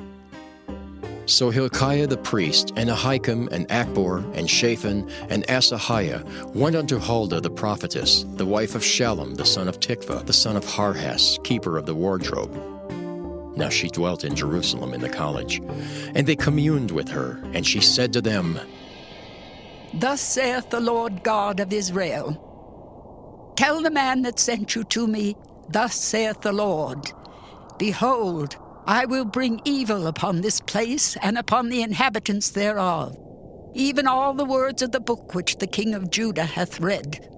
So Hilkiah the priest, and Ahikam, and Achbor, and Shaphan, and Asahiah went unto Huldah the prophetess, the wife of Shallum the son of Tikvah, the son of Harhas, keeper of the wardrobe. Now she dwelt in Jerusalem in the college. And they communed with her, and she said to them, Thus saith the Lord God of Israel, Tell the man that sent you to me, Thus saith the Lord, Behold, I will bring evil upon this place and upon the inhabitants thereof, even all the words of the book which the king of Judah hath read.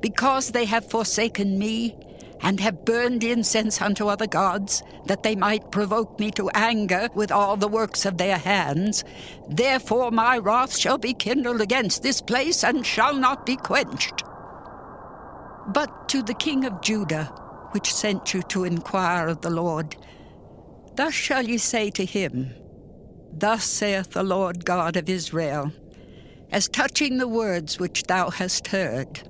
Because they have forsaken me, and have burned incense unto other gods, that they might provoke me to anger with all the works of their hands, therefore my wrath shall be kindled against this place, and shall not be quenched. But to the king of Judah, which sent you to inquire of the Lord, thus shall ye say to him, Thus saith the Lord God of Israel, as touching the words which thou hast heard,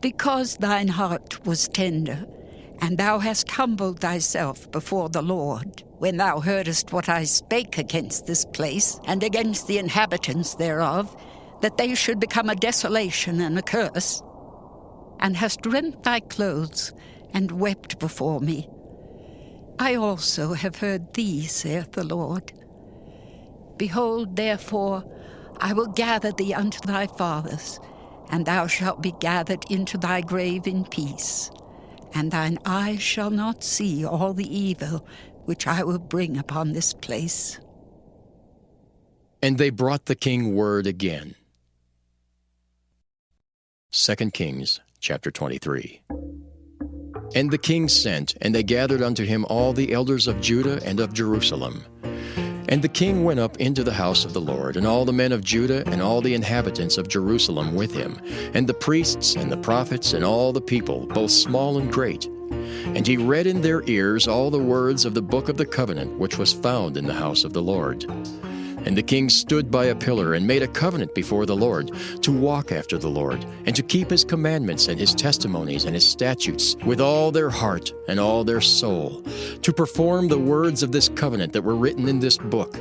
because thine heart was tender, and thou hast humbled thyself before the Lord, when thou heardest what I spake against this place, and against the inhabitants thereof, that they should become a desolation and a curse, and hast rent thy clothes, and wept before me. I also have heard thee, saith the Lord. Behold, therefore, I will gather thee unto thy fathers, and thou shalt be gathered into thy grave in peace, and thine eyes shall not see all the evil which I will bring upon this place. And they brought the king word again. 2 Kings chapter 23. And the king sent, and they gathered unto him all the elders of Judah and of Jerusalem. And the king went up into the house of the Lord, and all the men of Judah and all the inhabitants of Jerusalem with him, and the priests and the prophets and all the people, both small and great. And he read in their ears all the words of the book of the covenant which was found in the house of the Lord. And the king stood by a pillar and made a covenant before the Lord, to walk after the Lord, and to keep his commandments and his testimonies and his statutes with all their heart and all their soul, to perform the words of this covenant that were written in this book.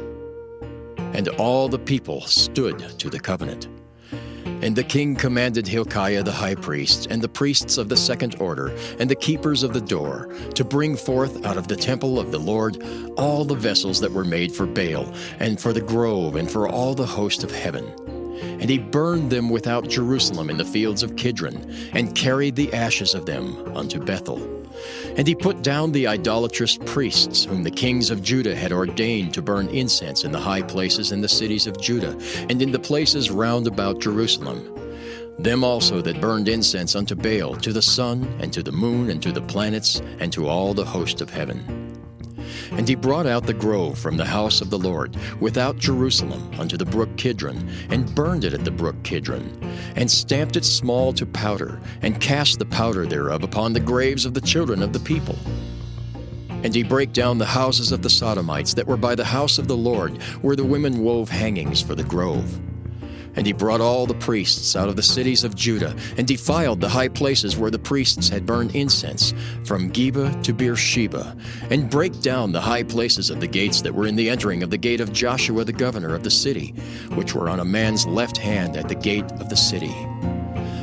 And all the people stood to the covenant. And the king commanded Hilkiah the high priest, and the priests of the second order, and the keepers of the door, to bring forth out of the temple of the Lord all the vessels that were made for Baal, and for the grove, and for all the host of heaven. And he burned them without Jerusalem in the fields of Kidron, and carried the ashes of them unto Bethel. And he put down the idolatrous priests, whom the kings of Judah had ordained to burn incense in the high places in the cities of Judah, and in the places round about Jerusalem. Them also that burned incense unto Baal, to the sun, and to the moon, and to the planets, and to all the host of heaven. And he brought out the grove from the house of the Lord, without Jerusalem, unto the brook Kidron, and burned it at the brook Kidron, and stamped it small to powder, and cast the powder thereof upon the graves of the children of the people. And he brake down the houses of the Sodomites that were by the house of the Lord, where the women wove hangings for the grove. And he brought all the priests out of the cities of Judah, and defiled the high places where the priests had burned incense, from Geba to Beersheba, and brake down the high places of the gates that were in the entering of the gate of Joshua the governor of the city, which were on a man's left hand at the gate of the city.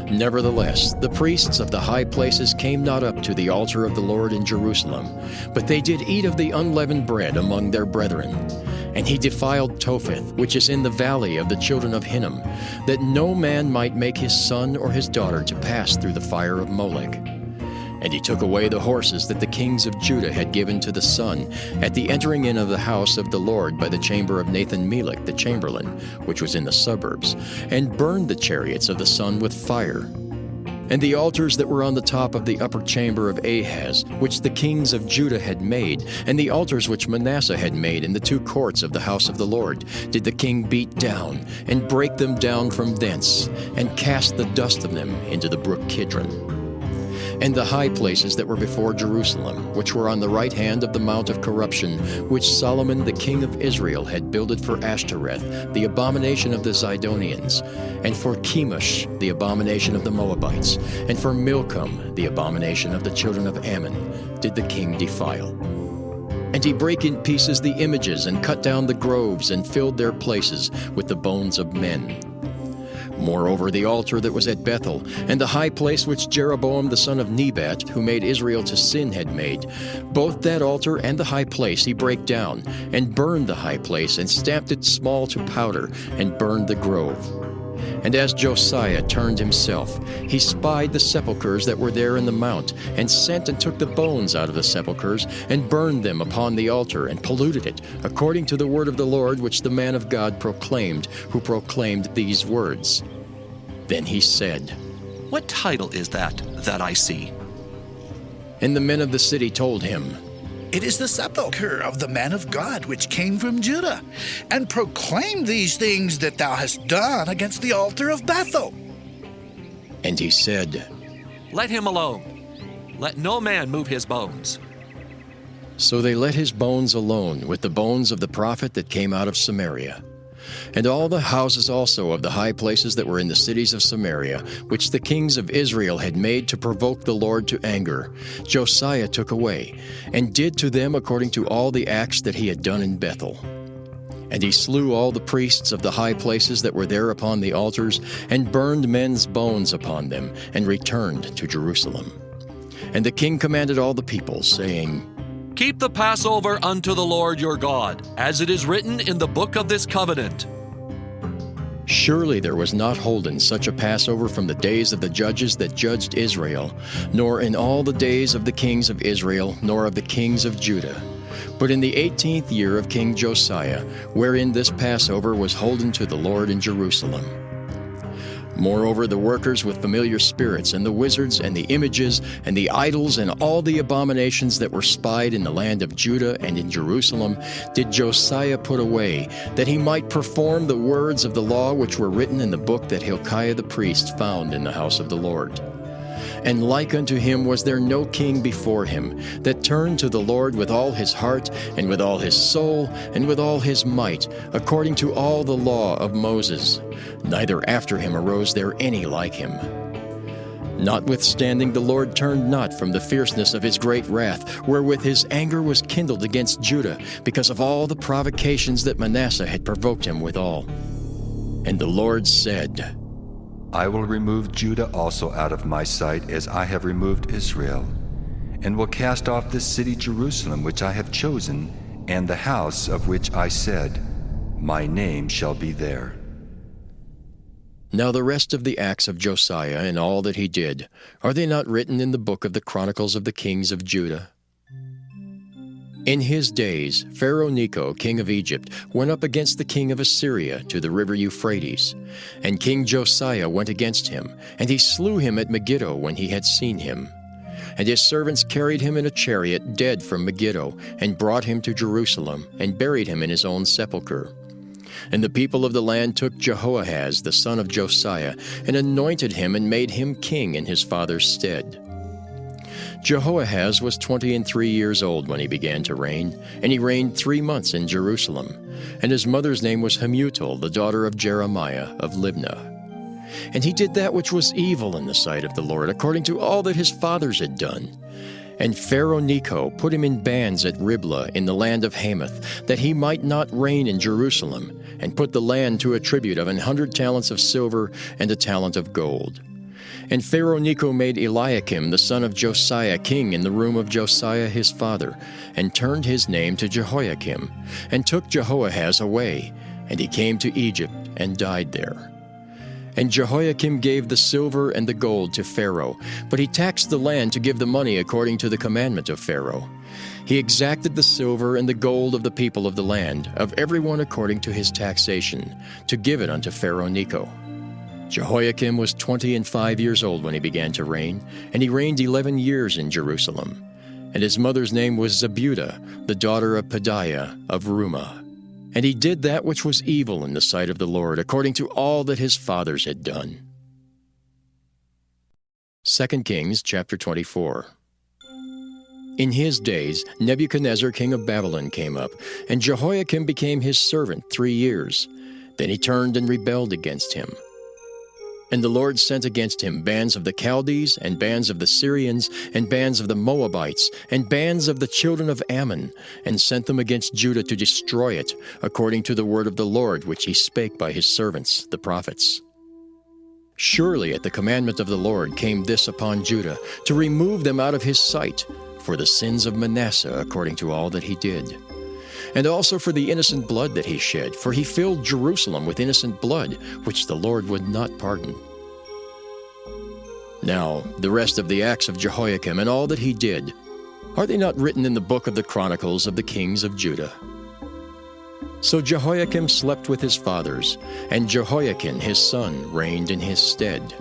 Nevertheless, the priests of the high places came not up to the altar of the Lord in Jerusalem, but they did eat of the unleavened bread among their brethren. And he defiled Topheth, which is in the valley of the children of Hinnom, that no man might make his son or his daughter to pass through the fire of Molech. And he took away the horses that the kings of Judah had given to the sun at the entering in of the house of the Lord by the chamber of Nathan-Melech the chamberlain, which was in the suburbs, and burned the chariots of the sun with fire. And the altars that were on the top of the upper chamber of Ahaz, which the kings of Judah had made, and the altars which Manasseh had made in the two courts of the house of the Lord, did the king beat down, and break them down from thence, and cast the dust of them into the brook Kidron. And the high places that were before Jerusalem, which were on the right hand of the mount of corruption, which Solomon the king of Israel had builded for Ashtoreth, the abomination of the Zidonians, and for Chemosh, the abomination of the Moabites, and for Milcom, the abomination of the children of Ammon, did the king defile. And he brake in pieces the images, and cut down the groves, and filled their places with the bones of men. Moreover, the altar that was at Bethel, and the high place which Jeroboam the son of Nebat, who made Israel to sin, had made, both that altar and the high place he brake down, and burned the high place, and stamped it small to powder, and burned the grove. And as Josiah turned himself, he spied the sepulchres that were there in the mount, and sent and took the bones out of the sepulchres, and burned them upon the altar, and polluted it, according to the word of the Lord which the man of God proclaimed, who proclaimed these words. Then he said, What title is that I see? And the men of the city told him, It is the sepulchre of the man of God which came from Judah, and proclaimed these things that thou hast done against the altar of Bethel. And he said, Let him alone. Let no man move his bones. So they let his bones alone with the bones of the prophet that came out of Samaria. And all the houses also of the high places that were in the cities of Samaria, which the kings of Israel had made to provoke the Lord to anger, Josiah took away, and did to them according to all the acts that he had done in Bethel. And he slew all the priests of the high places that were there upon the altars, and burned men's bones upon them, and returned to Jerusalem. And the king commanded all the people, saying, Keep the Passover unto the Lord your God, as it is written in the book of this covenant. Surely there was not holden such a Passover from the days of the judges that judged Israel, nor in all the days of the kings of Israel, nor of the kings of Judah. But in the 18th year of King Josiah, wherein this Passover was holden to the Lord in Jerusalem. Moreover, the workers with familiar spirits, and the wizards, and the images, and the idols, and all the abominations that were spied in the land of Judah and in Jerusalem, did Josiah put away, that he might perform the words of the law which were written in the book that Hilkiah the priest found in the house of the Lord. And like unto him was there no king before him, that turned to the Lord with all his heart, and with all his soul, and with all his might, according to all the law of Moses. Neither after him arose there any like him. Notwithstanding, the Lord turned not from the fierceness of his great wrath, wherewith his anger was kindled against Judah, because of all the provocations that Manasseh had provoked him withal. And the Lord said, I will remove Judah also out of my sight, as I have removed Israel, and will cast off this city Jerusalem which I have chosen, and the house of which I said, My name shall be there. Now the rest of the acts of Josiah and all that he did, are they not written in the book of the Chronicles of the kings of Judah? In his days, Pharaoh Necho, king of Egypt, went up against the king of Assyria to the river Euphrates. And King Josiah went against him, and he slew him at Megiddo when he had seen him. And his servants carried him in a chariot dead from Megiddo, and brought him to Jerusalem, and buried him in his own sepulchre. And the people of the land took Jehoahaz the son of Josiah, and anointed him, and made him king in his father's stead. Jehoahaz was 23 years old when he began to reign, and he reigned 3 months in Jerusalem. And his mother's name was Hamutal, the daughter of Jeremiah of Libnah. And he did that which was evil in the sight of the Lord, according to all that his fathers had done. And Pharaoh Necho put him in bands at Riblah in the land of Hamath, that he might not reign in Jerusalem, and put the land to a tribute of 100 talents of silver and a talent of gold. And Pharaoh Necho made Eliakim the son of Josiah king in the room of Josiah his father, and turned his name to Jehoiakim, and took Jehoahaz away, and he came to Egypt and died there. And Jehoiakim gave the silver and the gold to Pharaoh, but he taxed the land to give the money according to the commandment of Pharaoh. He exacted the silver and the gold of the people of the land, of everyone according to his taxation, to give it unto Pharaoh Necho. Jehoiakim was 25 years old when he began to reign, and he reigned 11 years in Jerusalem. And his mother's name was Zebudah, the daughter of Pedaiah of Rumah. And he did that which was evil in the sight of the Lord, according to all that his fathers had done. 2 Kings chapter 24. In his days Nebuchadnezzar king of Babylon came up, and Jehoiakim became his servant 3 years. Then he turned and rebelled against him. And the Lord sent against him bands of the Chaldees, and bands of the Syrians, and bands of the Moabites, and bands of the children of Ammon, and sent them against Judah to destroy it, according to the word of the Lord which he spake by his servants, the prophets. Surely at the commandment of the Lord came this upon Judah, to remove them out of his sight, for the sins of Manasseh, according to all that he did. And also for the innocent blood that he shed, for he filled Jerusalem with innocent blood, which the Lord would not pardon. Now, the rest of the acts of Jehoiakim and all that he did, are they not written in the book of the Chronicles of the kings of Judah? So Jehoiakim slept with his fathers, and Jehoiakim his son reigned in his stead.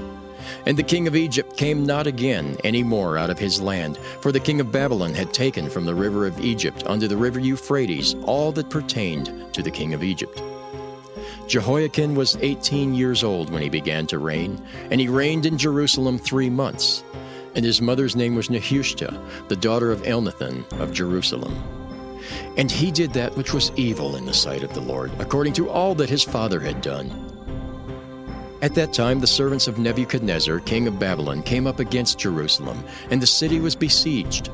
And the king of Egypt came not again any more out of his land, for the king of Babylon had taken from the river of Egypt unto the river Euphrates all that pertained to the king of Egypt. Jehoiakim was 18 years old when he began to reign, and he reigned in Jerusalem 3 months. And his mother's name was Nehushta, the daughter of Elnathan of Jerusalem. And he did that which was evil in the sight of the Lord, according to all that his father had done. At that time the servants of Nebuchadnezzar, king of Babylon, came up against Jerusalem, and the city was besieged.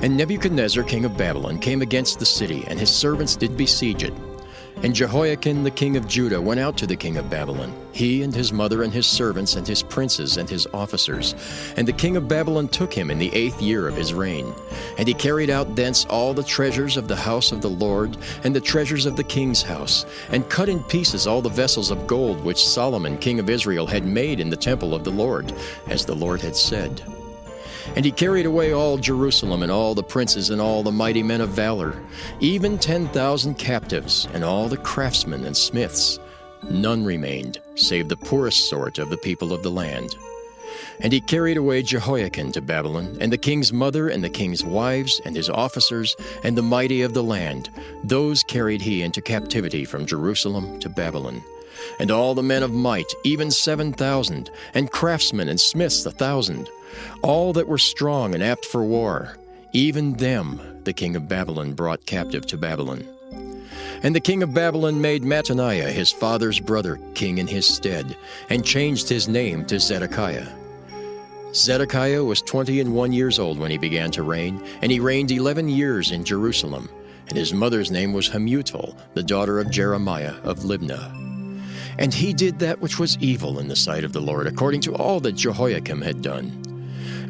And Nebuchadnezzar, king of Babylon, came against the city, and his servants did besiege it. And Jehoiakim the king of Judah went out to the king of Babylon, he and his mother and his servants and his princes and his officers. And the king of Babylon took him in the 8th year of his reign. And he carried out thence all the treasures of the house of the Lord, and the treasures of the king's house, and cut in pieces all the vessels of gold which Solomon king of Israel had made in the temple of the Lord, as the Lord had said. And he carried away all Jerusalem, and all the princes, and all the mighty men of valor, even 10,000 captives, and all the craftsmen and smiths. None remained, save the poorest sort of the people of the land. And he carried away Jehoiakim to Babylon, and the king's mother, and the king's wives, and his officers, and the mighty of the land. Those carried he into captivity from Jerusalem to Babylon. And all the men of might, even 7,000, and craftsmen and smiths 1,000, all that were strong and apt for war, even them the king of Babylon brought captive to Babylon. And the king of Babylon made Mattaniah his father's brother king in his stead, and changed his name to Zedekiah. Zedekiah was 21 years old when he began to reign, and he reigned 11 years in Jerusalem. And his mother's name was Hamutal, the daughter of Jeremiah of Libnah. And he did that which was evil in the sight of the Lord, according to all that Jehoiakim had done.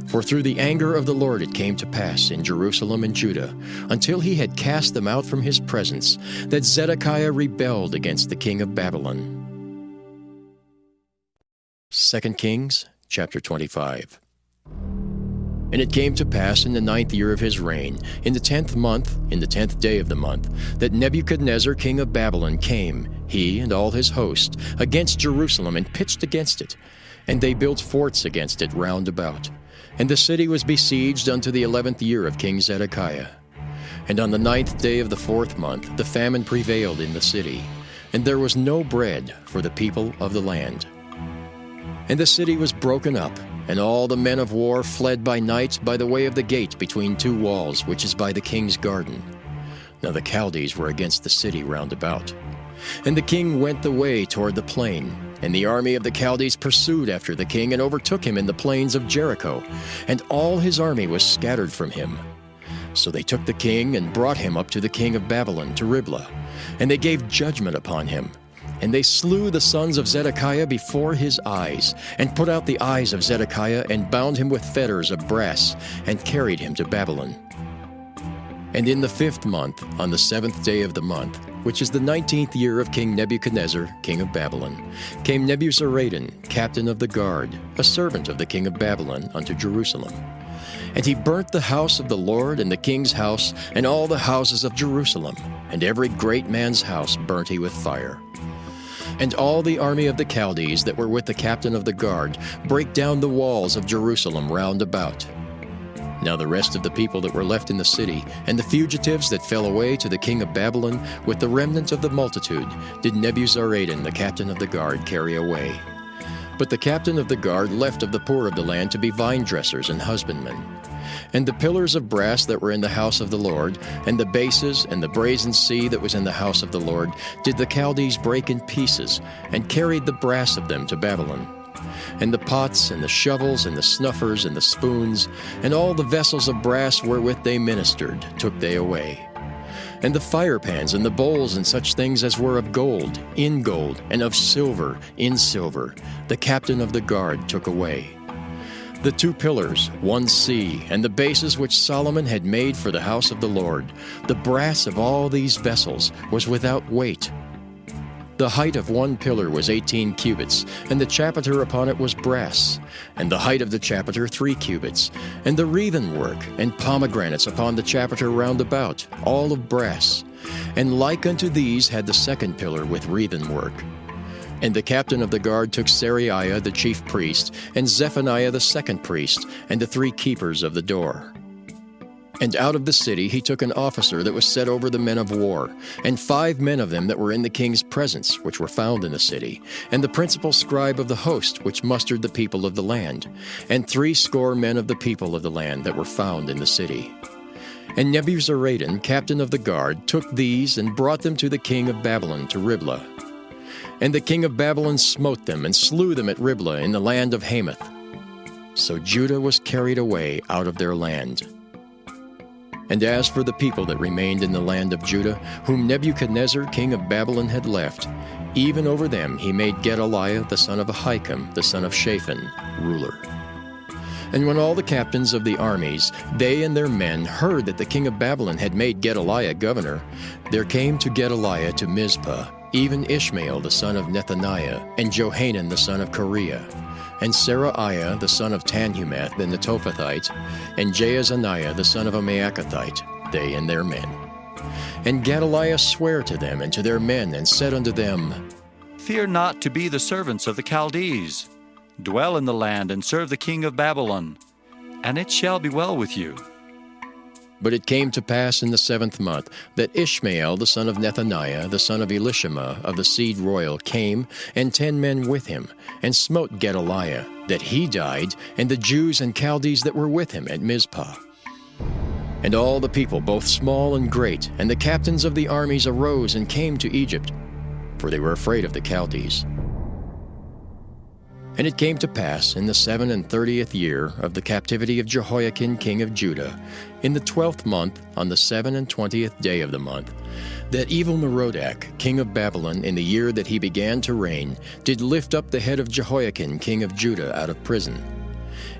For through the anger of the Lord it came to pass in Jerusalem and Judah, until he had cast them out from his presence, that Zedekiah rebelled against the king of Babylon. 2 Kings chapter 25. And it came to pass in the 9th year of his reign, in the 10th month, in the 10th day of the month, that Nebuchadnezzar king of Babylon came, he and all his host, against Jerusalem, and pitched against it. And they built forts against it round about. And the city was besieged unto the 11th year of King Zedekiah. And on the 9th day of the 4th month the famine prevailed in the city, and there was no bread for the people of the land. And the city was broken up, and all the men of war fled by night by the way of the gate between two walls, which is by the king's garden. Now the Chaldees were against the city round about. And the king went the way toward the plain, and the army of the Chaldees pursued after the king and overtook him in the plains of Jericho, and all his army was scattered from him. So they took the king and brought him up to the king of Babylon, to Riblah, and they gave judgment upon him. And they slew the sons of Zedekiah before his eyes, and put out the eyes of Zedekiah, and bound him with fetters of brass, and carried him to Babylon. And in the 5th month, on the 7th day of the month, which is the 19th year of King Nebuchadnezzar, king of Babylon, came Nebuzaradan, captain of the guard, a servant of the king of Babylon, unto Jerusalem. And he burnt the house of the Lord, and the king's house, and all the houses of Jerusalem, and every great man's house burnt he with fire. And all the army of the Chaldees that were with the captain of the guard brake down the walls of Jerusalem round about. Now the rest of the people that were left in the city, and the fugitives that fell away to the king of Babylon, with the remnant of the multitude, did Nebuzaradan the captain of the guard carry away. But the captain of the guard left of the poor of the land to be vine dressers and husbandmen. And the pillars of brass that were in the house of the Lord, and the bases, and the brazen sea that was in the house of the Lord, did the Chaldees break in pieces, and carried the brass of them to Babylon. And the pots, and the shovels, and the snuffers, and the spoons, and all the vessels of brass wherewith they ministered, took they away. And the firepans, and the bowls, and such things as were of gold, in gold, and of silver, in silver, the captain of the guard took away. The 2 pillars, 1 sea, and the bases which Solomon had made for the house of the Lord, the brass of all these vessels was without weight. The height of 1 pillar was 18 cubits, and the chapiter upon it was brass, and the height of the chapiter 3 cubits, and the wreathen work, and pomegranates upon the chapiter round about, all of brass. And like unto these had the 2nd pillar with wreathen work. And the captain of the guard took Seraiah the chief priest, and Zephaniah the 2nd priest, and the 3 keepers of the door. And out of the city he took an officer that was set over the men of war, and 5 men of them that were in the king's presence, which were found in the city, and the principal scribe of the host, which mustered the people of the land, and 60 men of the people of the land that were found in the city. And Nebuzaradan, captain of the guard, took these and brought them to the king of Babylon to Riblah. And the king of Babylon smote them, and slew them at Riblah in the land of Hamath. So Judah was carried away out of their land. And as for the people that remained in the land of Judah, whom Nebuchadnezzar king of Babylon had left, even over them he made Gedaliah the son of Ahikam, the son of Shaphan, ruler. And when all the captains of the armies, they and their men, heard that the king of Babylon had made Gedaliah governor, there came to Gedaliah to Mizpah even Ishmael the son of Nethaniah, and Johanan the son of Kareah, and Seraiah the son of Tanhumeth the Netophathite, and Jaazaniah the son of a Maacathite, they and their men. And Gedaliah sware to them and to their men, and said unto them, Fear not to be the servants of the Chaldees. Dwell in the land, and serve the king of Babylon, and it shall be well with you. But it came to pass in the 7th month that Ishmael the son of Nethaniah, the son of Elishama of the seed royal, came, and 10 men with him, and smote Gedaliah, that he died, and the Jews and Chaldees that were with him at Mizpah. And all the people, both small and great, and the captains of the armies arose and came to Egypt, for they were afraid of the Chaldees. And it came to pass in the 37th year of the captivity of Jehoiakim king of Judah, in the 12th month, on the 27th day of the month, that Evil-Merodach king of Babylon, in the year that he began to reign, did lift up the head of Jehoiakim king of Judah out of prison.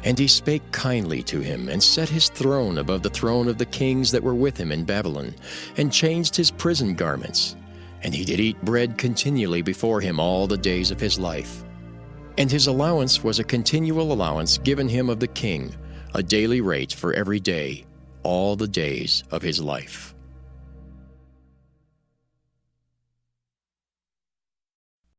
And he spake kindly to him, and set his throne above the throne of the kings that were with him in Babylon, and changed his prison garments. And he did eat bread continually before him all the days of his life. And his allowance was a continual allowance given him of the king, a daily rate for every day, all the days of his life.